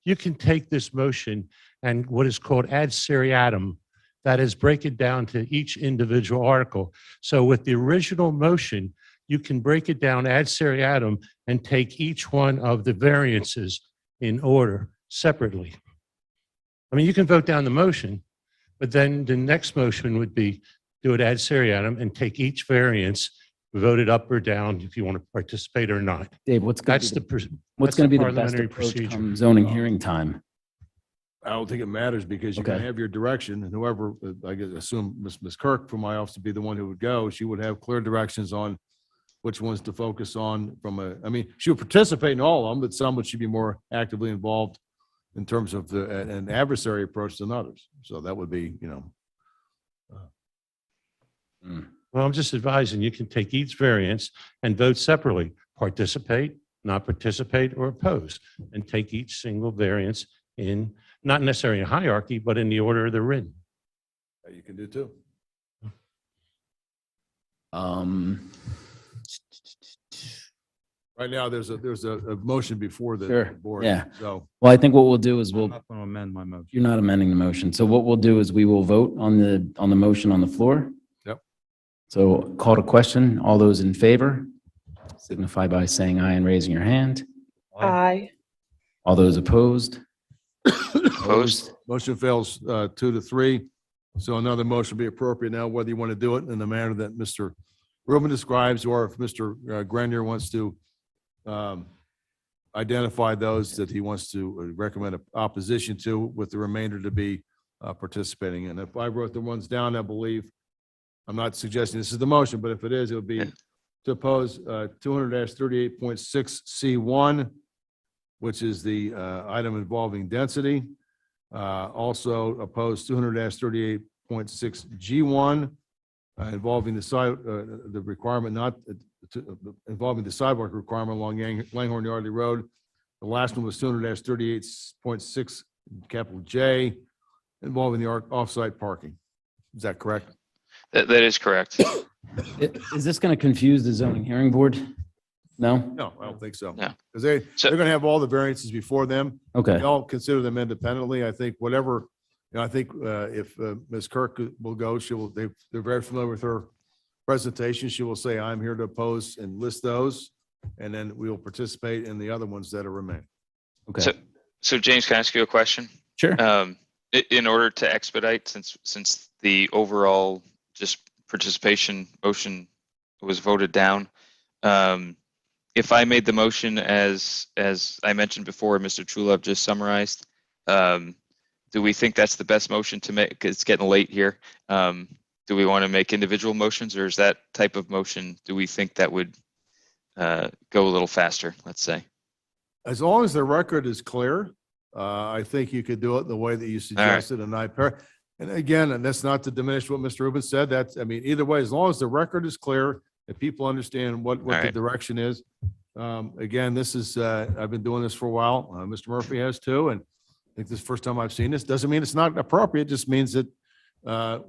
You can take this motion and what is called ad seriatim, that is, break it down to each individual article. So with the original motion, you can break it down ad seriatim and take each one of the variances in order separately. I mean, you can vote down the motion, but then the next motion would be do it ad seriatim and take each variance, vote it up or down if you want to participate or not. Dave, what's going That's to the, what's that's going to be the best parliamentary approach procedure. come zoning hearing time? I don't think it matters because you can Okay. have your direction and whoever, I guess, assume Ms. Kirk from my office would be the one who would go. She would have clear directions on which ones to focus on I mean, she would participate in all of them, but some would she be more actively involved in terms of an adversary approach than others. So that would be, Well, I'm just advising you can take each variance and vote separately, participate, not participate, or oppose, and take each single variance in, not necessarily in hierarchy, but in the order they're written. you can do too. Right now, there's a motion before the Sure. board. Yeah. So Well, I think what we'll do is I'm not going to amend my motion. you're not amending the motion. So what we'll do is we will vote on the motion on the floor. Yep. So call to question. All those in favor signify by saying aye and raising your hand. Aye. All those opposed? Opposed? motion fails 2-3. So another motion would be appropriate now, whether you want to do it in the manner that Mr. Rubin describes, or if Mr. Grenier wants to identify those that he wants to recommend opposition to, with the remainder to be participating in. If I wrote the ones down, I believe, I'm not suggesting this is the motion, but if it is, it would be to oppose 200-38.6C1, which is the item involving density. Also oppose 200-38.6G1 involving the requirement not involving the sidewalk requirement along Langhorne Yardley Road. The last one was 200-38.6 capital J involving the off-site parking. Is that correct? That is correct. Is this going to confuse the zoning hearing board? No? No, I don't think so. No. Because they're going to have all the variances before them. Okay. They all consider them independently. I think whatever, I think if Ms. Kirk will go, they're very familiar with her presentation. She will say, I'm here to oppose and list those. And then we will participate in the other ones that are remaining. Okay. So James, can I ask you a question? Sure. In order to expedite, since the overall just participation motion was voted down, if I made the motion as I mentioned before, Mr. Truelove just summarized, do we think that's the best motion to make? 'Cause it's getting late here. Do we want to make individual motions, or is that type of motion, do we think that would go a little faster, let's say? As long as the record is clear, I think you could do it the way that you suggested. And and again, and that's not to diminish what Mr. Rubin said. Either way, as long as the record is clear and people understand what the direction is. Again, this is, I've been doing this for a while. Mr. Murphy has too. And I think this is the first time I've seen this. Doesn't mean it's not appropriate. It just means that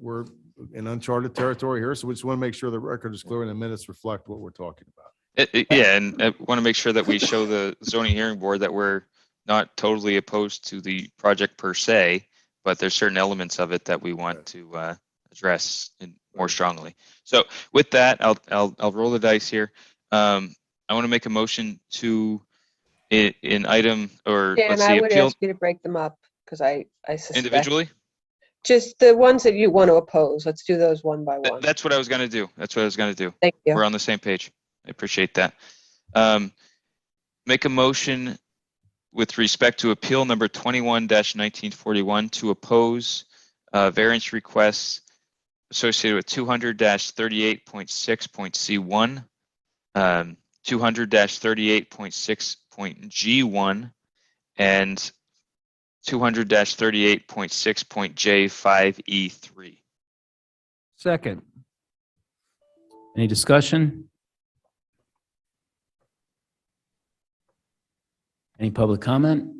we're in uncharted territory here. So we just want to make sure the record is clear and the minutes reflect what we're talking about. Yeah, and I want to make sure that we show the zoning hearing board that we're not totally opposed to the project per se, but there's certain elements of it that we want to address more strongly. So with that, I'll roll the dice here. I want to make a motion to in item or Dan, let's I see, would appeal ask you to break them up because I suspect. individually. Just the ones that you want to oppose. Let's do those one by one. That's what I was going to do. Thank you. We're on the same page. I appreciate that. Make a motion with respect to appeal number 21-1941 to oppose variance requests associated with 200-38.6.C1, 200-38.6.G1, and 200-38.6.J5E3. Second. Any discussion? Any public comment?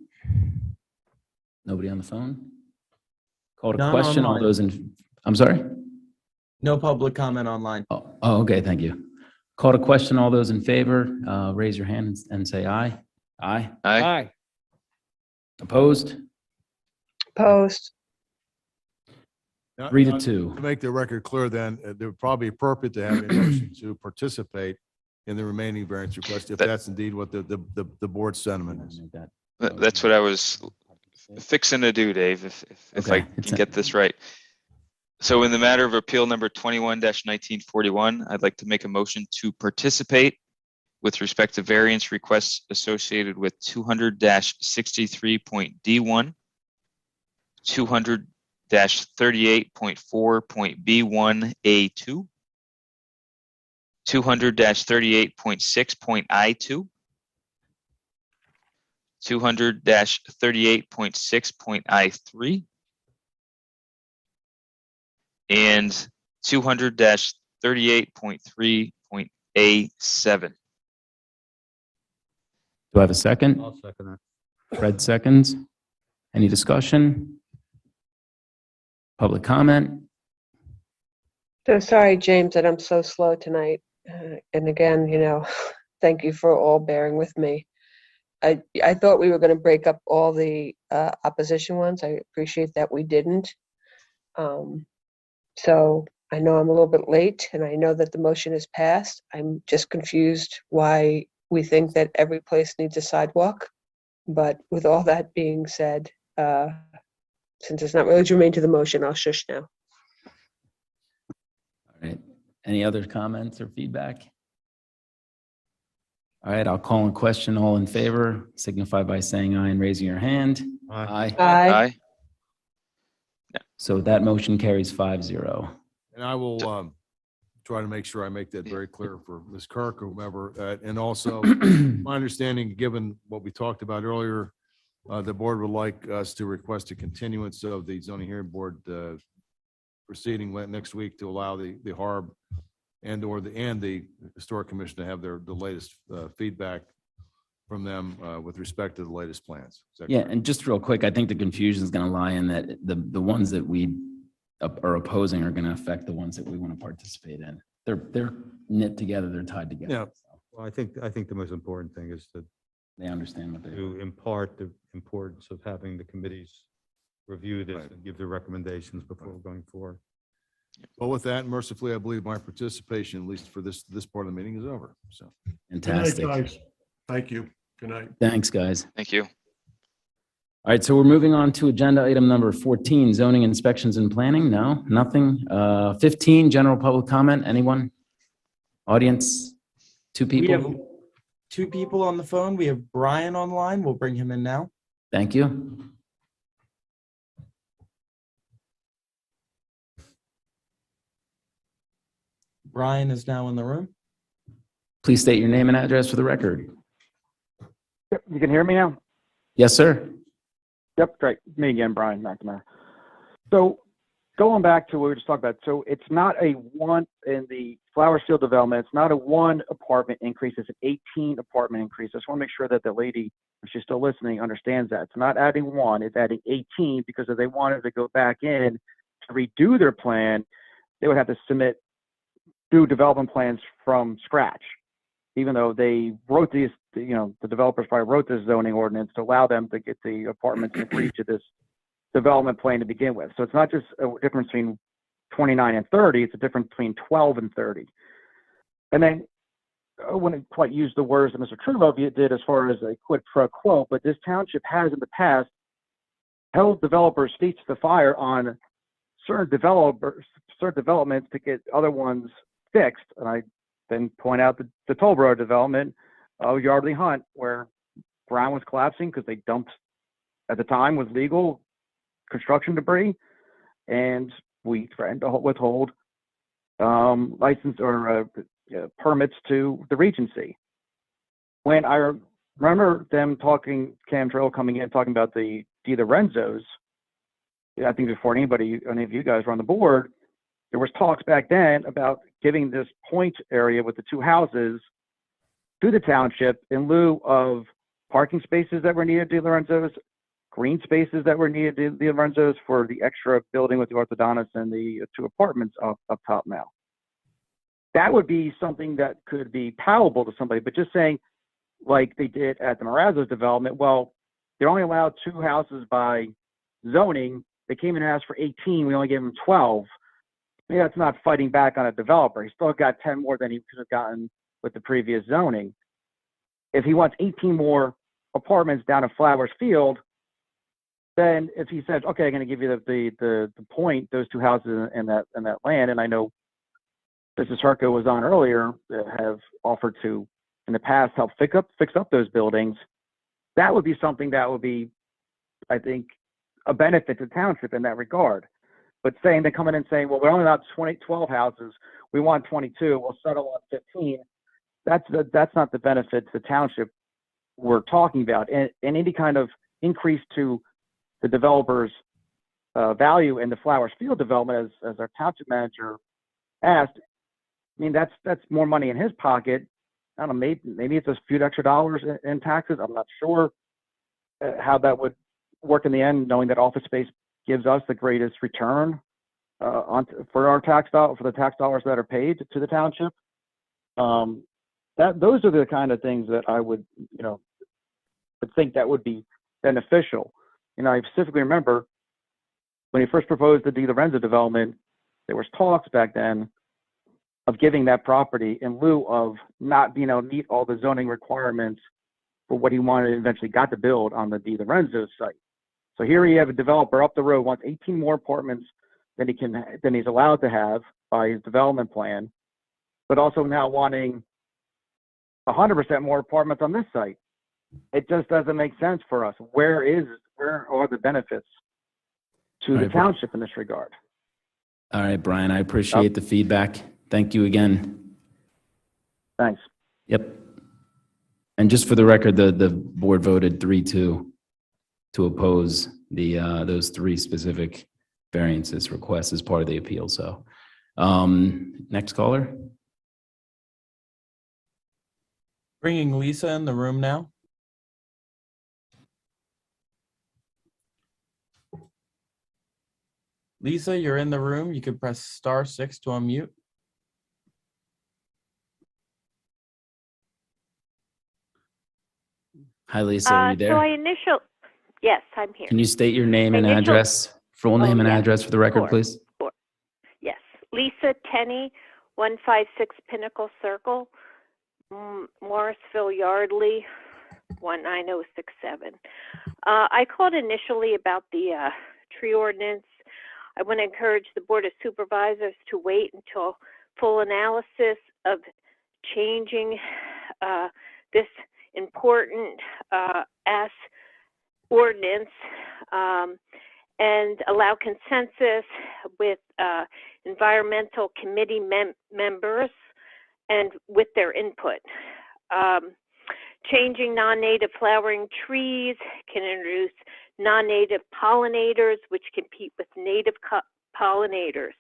Nobody on the phone? Call to None question. All online. those in, I'm sorry? No public comment online. Oh, okay, thank you. Call to question. All those in favor, raise your hand and say aye. Aye. Aye. Opposed? Opposed. 3-2. To make the record clear, then, it would probably be appropriate to have a motion to participate in the remaining variance request, if that's indeed what the board's sentiment is. That's what I was fixing to do, Dave, if I can get this right. So in the matter of appeal number 21-1941, I'd like to make a motion to participate with respect to variance requests associated with 200-63.D1, 200-38.4.B1A2, 200-38.6.I2, 200-38.6.I3, and 200-38.3.A7. Do I have a second? I'll second that. Fred seconds. Any discussion? Public comment? So sorry, James, that I'm so slow tonight. And again, thank you for all bearing with me. I thought we were going to break up all the opposition ones. I appreciate that we didn't. So I know I'm a little bit late, and I know that the motion is passed. I'm just confused why we think that every place needs a sidewalk. But with all that being said, since it's not really germane to the motion, I'll shush now. All right. Any other comments or feedback? All right, I'll call in question. All in favor, signify by saying aye and raising your hand. Aye. Aye. So that motion carries 5-0. And I will try to make sure I make that very clear for Ms. Kirk or whomever. And also, my understanding, given what we talked about earlier, the board would like us to request a continuance of the zoning hearing board proceeding next week to allow the HARB and the Historic Commission to have the latest feedback from them with respect to the latest plans. Yeah, and just real quick, I think the confusion is going to lie in that the ones that we are opposing are going to affect the ones that we want to participate in. They're knit together, they're tied together. Yeah. Well, I think the most important thing is that they understand what they to impart the importance of having the committees review this and give their recommendations before going forward. Well, with that, mercifully, I believe my participation, at least for this part of the meeting, is over. So, Fantastic. Good night, guys. Thank you. Good night. Thanks, guys. Thank you. All right, so we're moving on to agenda item number 14, zoning inspections and planning. No, nothing. 15, general public comment. Anyone? Audience? Two We have people? 2 people on the phone. We have Brian online. We'll bring him in now. Thank you. Brian is now in the room. Please state your name and address for the record. Yep, you can hear me now? Yes, sir. Yep, great. Me again, Brian McNamara. So going back to what we were just talking about, so it's not a one in the Flowers Field development, it's not a 1 apartment increase, it's an 18 apartment increase. I just want to make sure that the lady, if she's still listening, understands that. It's not adding 1, it's adding 18, because if they wanted to go back in to redo their plan, they would have to do development plans from scratch. Even though they wrote these, the developers probably wrote this zoning ordinance to allow them to get the apartments in reach of this development plan to begin with. So it's not just a difference between 29 and 30, it's a difference between 12 and 30. And then I wouldn't quite use the words that Mr. Trudeau did as far as a quid pro quo, but this township has in the past held developers' feet to the fire on certain developments to get other ones fixed. And I then point out the Tollborough development of Yardley Hunt, where ground was collapsing because they dumped, at the time was legal, construction debris, and we threatened to withhold license or permits to the Regency. When I remember them talking, Cantrell coming in talking about the Renzos, I think before any of you guys were on the board, there was talks back then about giving this point area with the 2 houses to the township in lieu of parking spaces that were needed to the Lorenzos, green spaces that were needed to the Lorenzos for the extra building with the orthodontist and the 2 apartments up top now. that would be something that could be palatable to somebody. But just saying, like they did at the Marazzo's development, well, they're only allowed 2 houses by zoning. They came in and asked for 18. We only gave them 12. Maybe that's not fighting back on a developer. He still got 10 more than he could have gotten with the previous zoning. If he wants 18 more apartments down at Flowers Field, then if he says, okay, I'm going to give you the point, those 2 houses and that land, and I know Mrs. Harko was on earlier, that have offered to, in the past, help fix up those buildings, that would be something that would be, I think, a benefit to the township in that regard. But saying, they're coming in saying, well, we're only allowed 12 houses, we want 22, we'll settle on 15. That's not the benefit to the township we're talking about. And any kind of increase to the developer's value in the Flowers Field development, as our township manager asked, I mean, that's more money in his pocket. I don't know, maybe it's a few extra dollars in taxes. I'm not sure how that would work in the end, knowing that office space gives us the greatest return for our for the tax dollars that are paid to the township. Those are the kind of things that I would, would think that would be beneficial. I specifically remember when he first proposed the Di Lorenzo development, there was talks back then of giving that property in lieu of not being able to meet all the zoning requirements for what he wanted and eventually got to build on the Di Lorenzo site. So here you have a developer up the road wants 18 more apartments than he's allowed to have by his development plan, but also now wanting 100% more apartments on this site. It just doesn't make sense for us. Where are the benefits to the township in this regard? All right, Brian, I appreciate the feedback. Thank you again. Thanks. Yep. And just for the record, the board voted 3-2 to oppose those 3 specific variances requests as part of the appeal. So, next caller. Bringing Lisa in the room now. Lisa, you're in the room. You can press *6 to unmute. Hi, Lisa. Are you there? Yes, I'm here. Can you state your name and address, full name and address for the record, please? Sure. Yes, Lisa Tenney, 156 Pinnacle Circle, Morrisville, Yardley, 19067. I called initially about the tree ordinance. I want to encourage the Board of Supervisors to wait until full analysis of changing this important ordinance and allow consensus with environmental committee members and with their input. Changing non-native flowering trees can introduce non-native pollinators, which compete with native pollinators,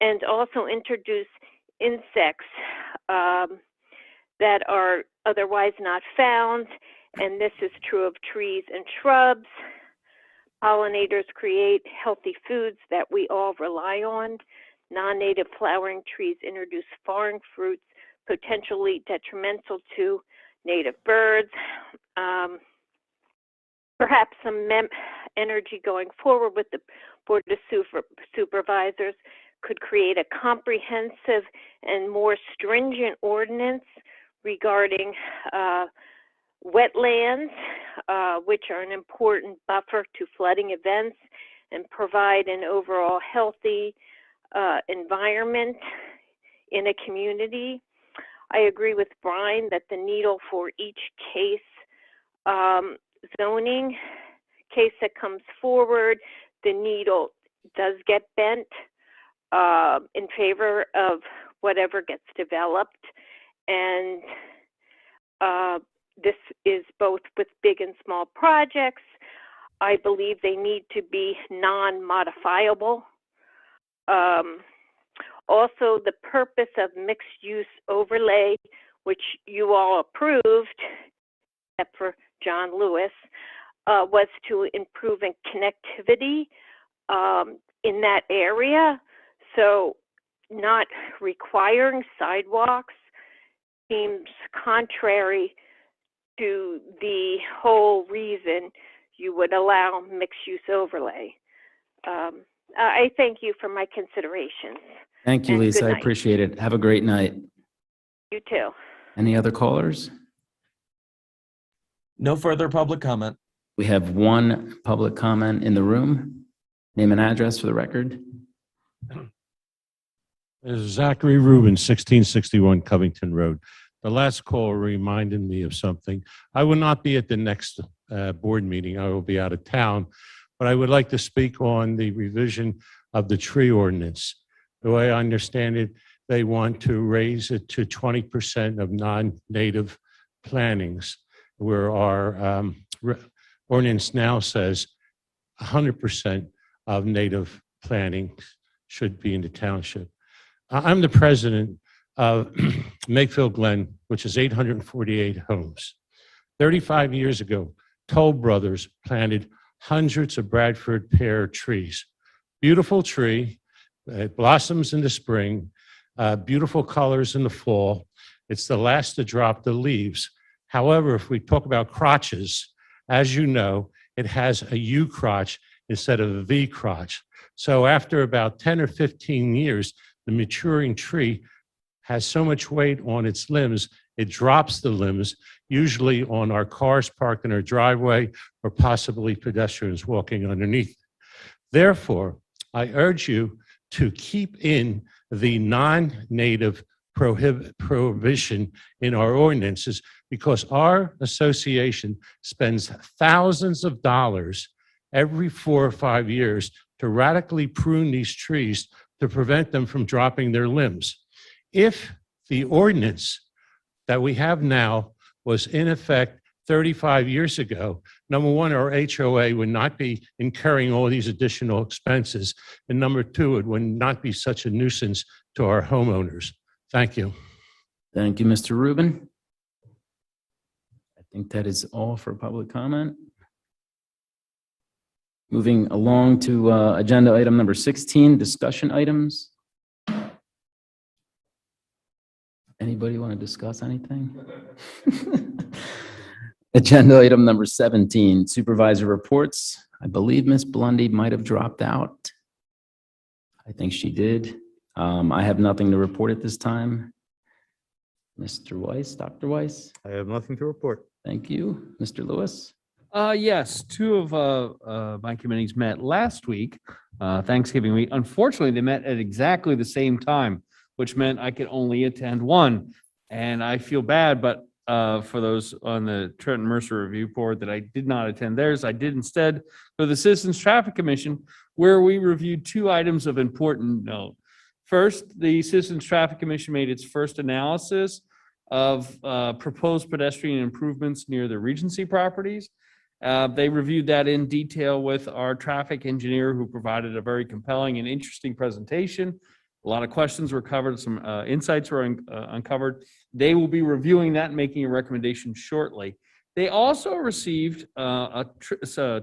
and also introduce insects that are otherwise not found, and this is true of trees and shrubs. Pollinators create healthy foods that we all rely on. Non-native flowering trees introduce foreign fruits potentially detrimental to native birds. Perhaps some energy going forward with the Board of Supervisors could create a comprehensive and more stringent ordinance regarding wetlands, which are an important buffer to flooding events and provide an overall healthy environment in a community. I agree with Brian that the needle for each case, zoning case that comes forward, the needle does get bent in favor of whatever gets developed. And this is both with big and small projects. I believe they need to be non-modifiable. Also, the purpose of mixed-use overlay, which you all approved, except for John Lewis, was to improve connectivity in that area. So not requiring sidewalks seems contrary to the whole reason you would allow mixed-use overlay. I thank you for my considerations. Thank you, And Lisa. good I night. appreciate it. Have a great night. You too. Any other callers? No further public comment. We have one public comment in the room. Name and address for the record. This is Zachary Rubin, 1661 Covington Road. The last call reminded me of something. I will not be at the next board meeting. I will be out of town, but I would like to speak on the revision of the tree ordinance. The way I understand it, they want to raise it to 20% of non-native plantings, where our ordinance now says 100% of native plantings should be in the township. I'm the president of Makefield Glen, which is 848 homes. 35 years ago, Toll Brothers planted hundreds of Bradford pear trees. Beautiful tree, it blossoms in the spring, beautiful colors in the fall. It's the last to drop the leaves. However, if we talk about crotches, as you know, it has a U crotch instead of a V crotch. So after about 10 or 15 years, the maturing tree has so much weight on its limbs, it drops the limbs, usually on our cars parked in our driveway or possibly pedestrians walking underneath. Therefore, I urge you to keep in the non-native prohibition in our ordinances, because our association spends thousands of dollars every 4 or 5 years to radically prune these trees to prevent them from dropping their limbs. If the ordinance that we have now was in effect 35 years ago, number one, our HOA would not be incurring all these additional expenses. And number two, it would not be such a nuisance to our homeowners. Thank you. Thank you, Mr. Rubin. I think that is all for public comment. Moving along to agenda item number 16, discussion items. Anybody want to discuss anything? Agenda item number 17, supervisor reports. I believe Ms. Blundy might have dropped out. I think she did. I have nothing to report at this time. Mr. Weiss, Dr. Weiss? I have nothing to report. Thank you. Mr. Lewis? Yes, two of my committees met last week, Thanksgiving week. Unfortunately, they met at exactly the same time, which meant I could only attend one. And I feel bad, but for those on the Trenton Mercer Review Board that I did not attend theirs, I did instead go to the Citizens Traffic Commission, where we reviewed two items of important note. First, the Citizens Traffic Commission made its first analysis of proposed pedestrian improvements near the Regency properties. They reviewed that in detail with our traffic engineer, who provided a very compelling and interesting presentation. A lot of questions were covered, some insights were uncovered. They will be reviewing that and making a recommendation shortly. They also received a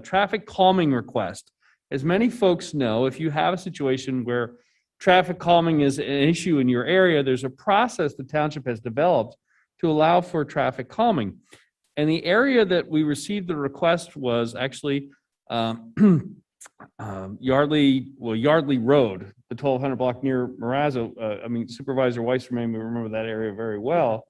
traffic calming request. As many folks know, if you have a situation where traffic calming is an issue in your area, there's a process the township has developed to allow for traffic calming. And the area that we received the request was actually Yardley Road, the 1200 block near Marazzo. Supervisor Weiss may remember that area very well.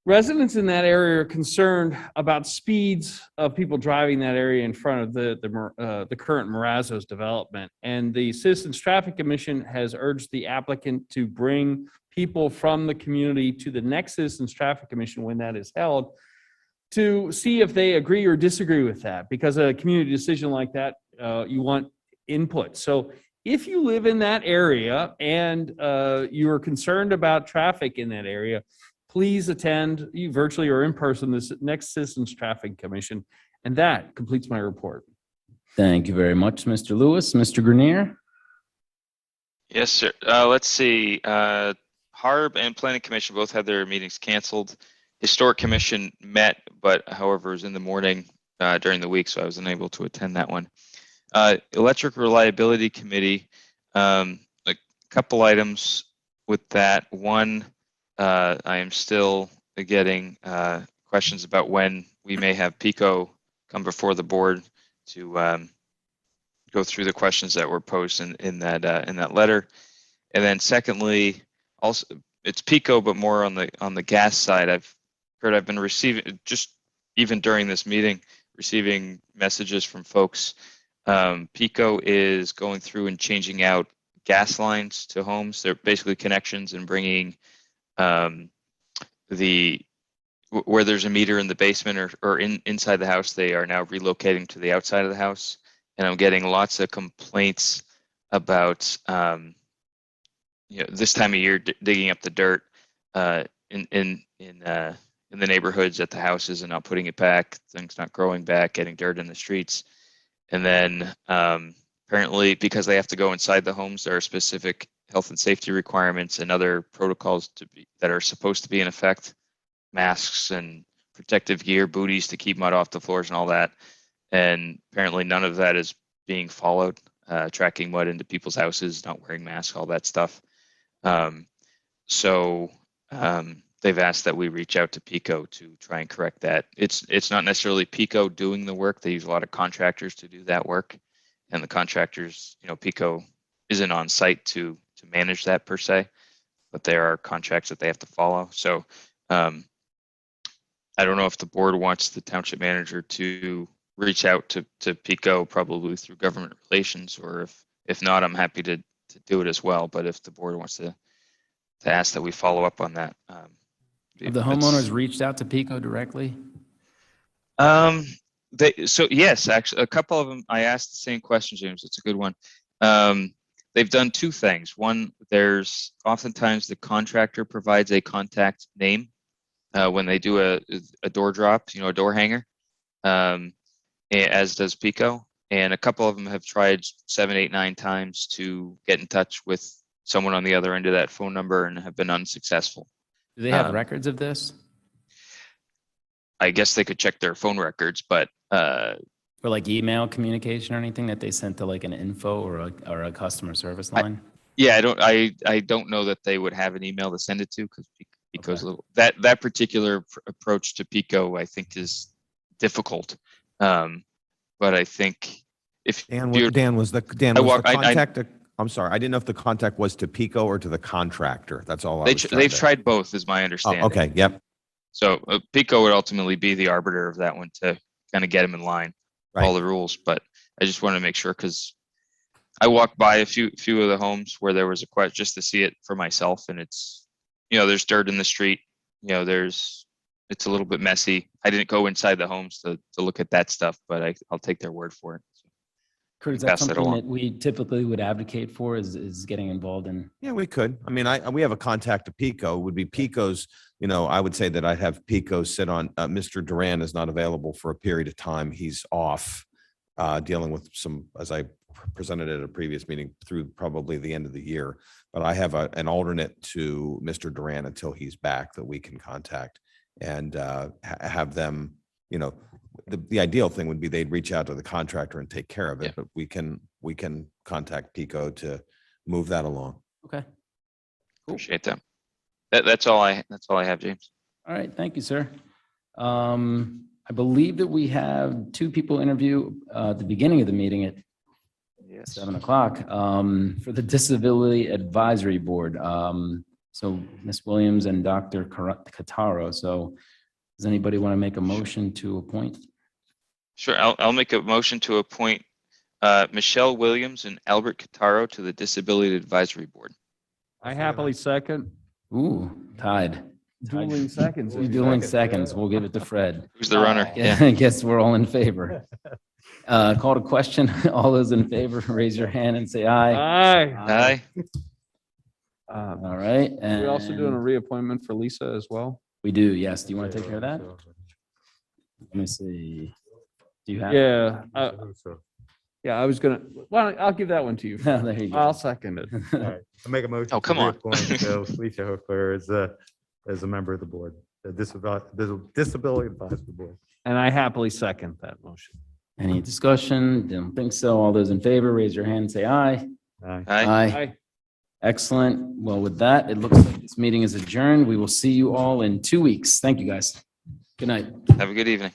Residents in that area are concerned about speeds of people driving that area in front of the current Marazzo's development. And the Citizens Traffic Commission has urged the applicant to bring people from the community to the next Citizens Traffic Commission when that is held, to see if they agree or disagree with that. Because a community decision like that, you want input. So if you live in that area and you are concerned about traffic in that area, please attend virtually or in person this next Citizens Traffic Commission. And that completes my report. Thank you very much, Mr. Lewis. Mr. Grenier? Yes, sir. Let's see. HARB and Planning Commission both had their meetings canceled. Historic Commission met, but however, it was in the morning during the week, so I was unable to attend that one. Electric Reliability Committee, couple items with that. One, I am still getting questions about when we may have PICO come before the board to go through the questions that were posed in that letter. And then secondly, also it's PICO, but more on the gas side. I've been receiving, just even during this meeting, receiving messages from folks. PICO is going through and changing out gas lines to homes. They're basically connections and bringing where there's a meter in the basement or inside the house, they are now relocating to the outside of the house. And I'm getting lots of complaints about this time of year digging up the dirt in the neighborhoods at the houses and not putting it back, things not growing back, getting dirt in the streets. And then apparently because they have to go inside the homes, there are specific health and safety requirements and other protocols that are supposed to be in effect, masks and protective gear, booties to keep mud off the floors and all that. And apparently none of that is being followed, tracking mud into people's houses, not wearing masks, all that stuff. So they've asked that we reach out to PICO to try and correct that. It's not necessarily PICO doing the work. They use a lot of contractors to do that work. And the contractors, PICO isn't on site to manage that per se, but there are contracts that they have to follow. So I don't know if the board wants the township manager to reach out to PICO, probably through government relations, or if not, I'm happy to do it as well. But if the board wants to ask that we follow up on that. Have the homeowners reached out to PICO directly? Yes, actually, a couple of them, I asked the same question, James. It's a good one. They've done two things. One, there's oftentimes the contractor provides a contact name when they do a door drop, a door hanger, as does PICO. And a couple of them have tried 7, 8, 9 times to get in touch with someone on the other end of that phone number and have been unsuccessful. Do they have records of this? I guess they could check their phone records, but or like email communication or anything that they sent to like an info or a customer service line? I don't know that they would have an email to send it to, because PICO's a little, that particular approach to PICO, I think, is difficult. But I think if Dan was the contact. I'm sorry, I didn't know if the contact was to PICO or to the contractor. That's all. They've tried both, is my understanding. Oh, okay. Yep. So PICO would ultimately be the arbiter of that one to kind of get them in line, all the rules. But I just want to make sure, because I walked by a few of the homes where there was a question just to see it for myself, and it's, there's dirt in the street. It's a little bit messy. I didn't go inside the homes to look at that stuff, but I'll take their word for it. Kurt, is that something that we typically would advocate for, is getting involved in? Yeah, we could. I mean, we have a contact to PICO. Would be PICO's, I would say that I'd have PICO sit on, Mr. Duran is not available for a period of time. He's off dealing with some, as I presented at a previous meeting, through probably the end of the year. But I have an alternate to Mr. Duran until he's back that we can contact and have them, the ideal thing would be they'd reach out to the contractor and take care of it, but we can contact PICO to move that along. Okay. Appreciate that. That's all I have, James. All right. Thank you, sir. I believe that we have 2 people interview at the beginning of the meeting at 7 o'clock for the Disability Advisory Board. So Ms. Williams and Dr. Cataro. So does anybody want to make a motion to appoint? Sure, I'll make a motion to appoint Michelle Williams and Albert Cataro to the Disability Advisory Board. I happily second. Ooh, tied. Dueling seconds. Dueling seconds. We'll give it to Fred. Who's the runner? I guess we're all in favor. Call to question. All those in favor, raise your hand and say aye. Aye. All right. And we're also doing a reappointment for Lisa as well. We do, yes. Do you want to take care of that? Let me see. Do you have? Yeah. I was gonna. Well, I'll give that one to you. There you go. I'll second it. All right. I make a motion. Oh, come on. Lisa Hochler as a member of the board, the Disability Advisory Board. And I happily second that motion. Any discussion? Don't think so. All those in favor, raise your hand and say aye. Aye. Aye. Excellent. Well, with that, it looks like this meeting is adjourned. We will see you all in 2 weeks. Thank you, guys. Good night. Have a good evening.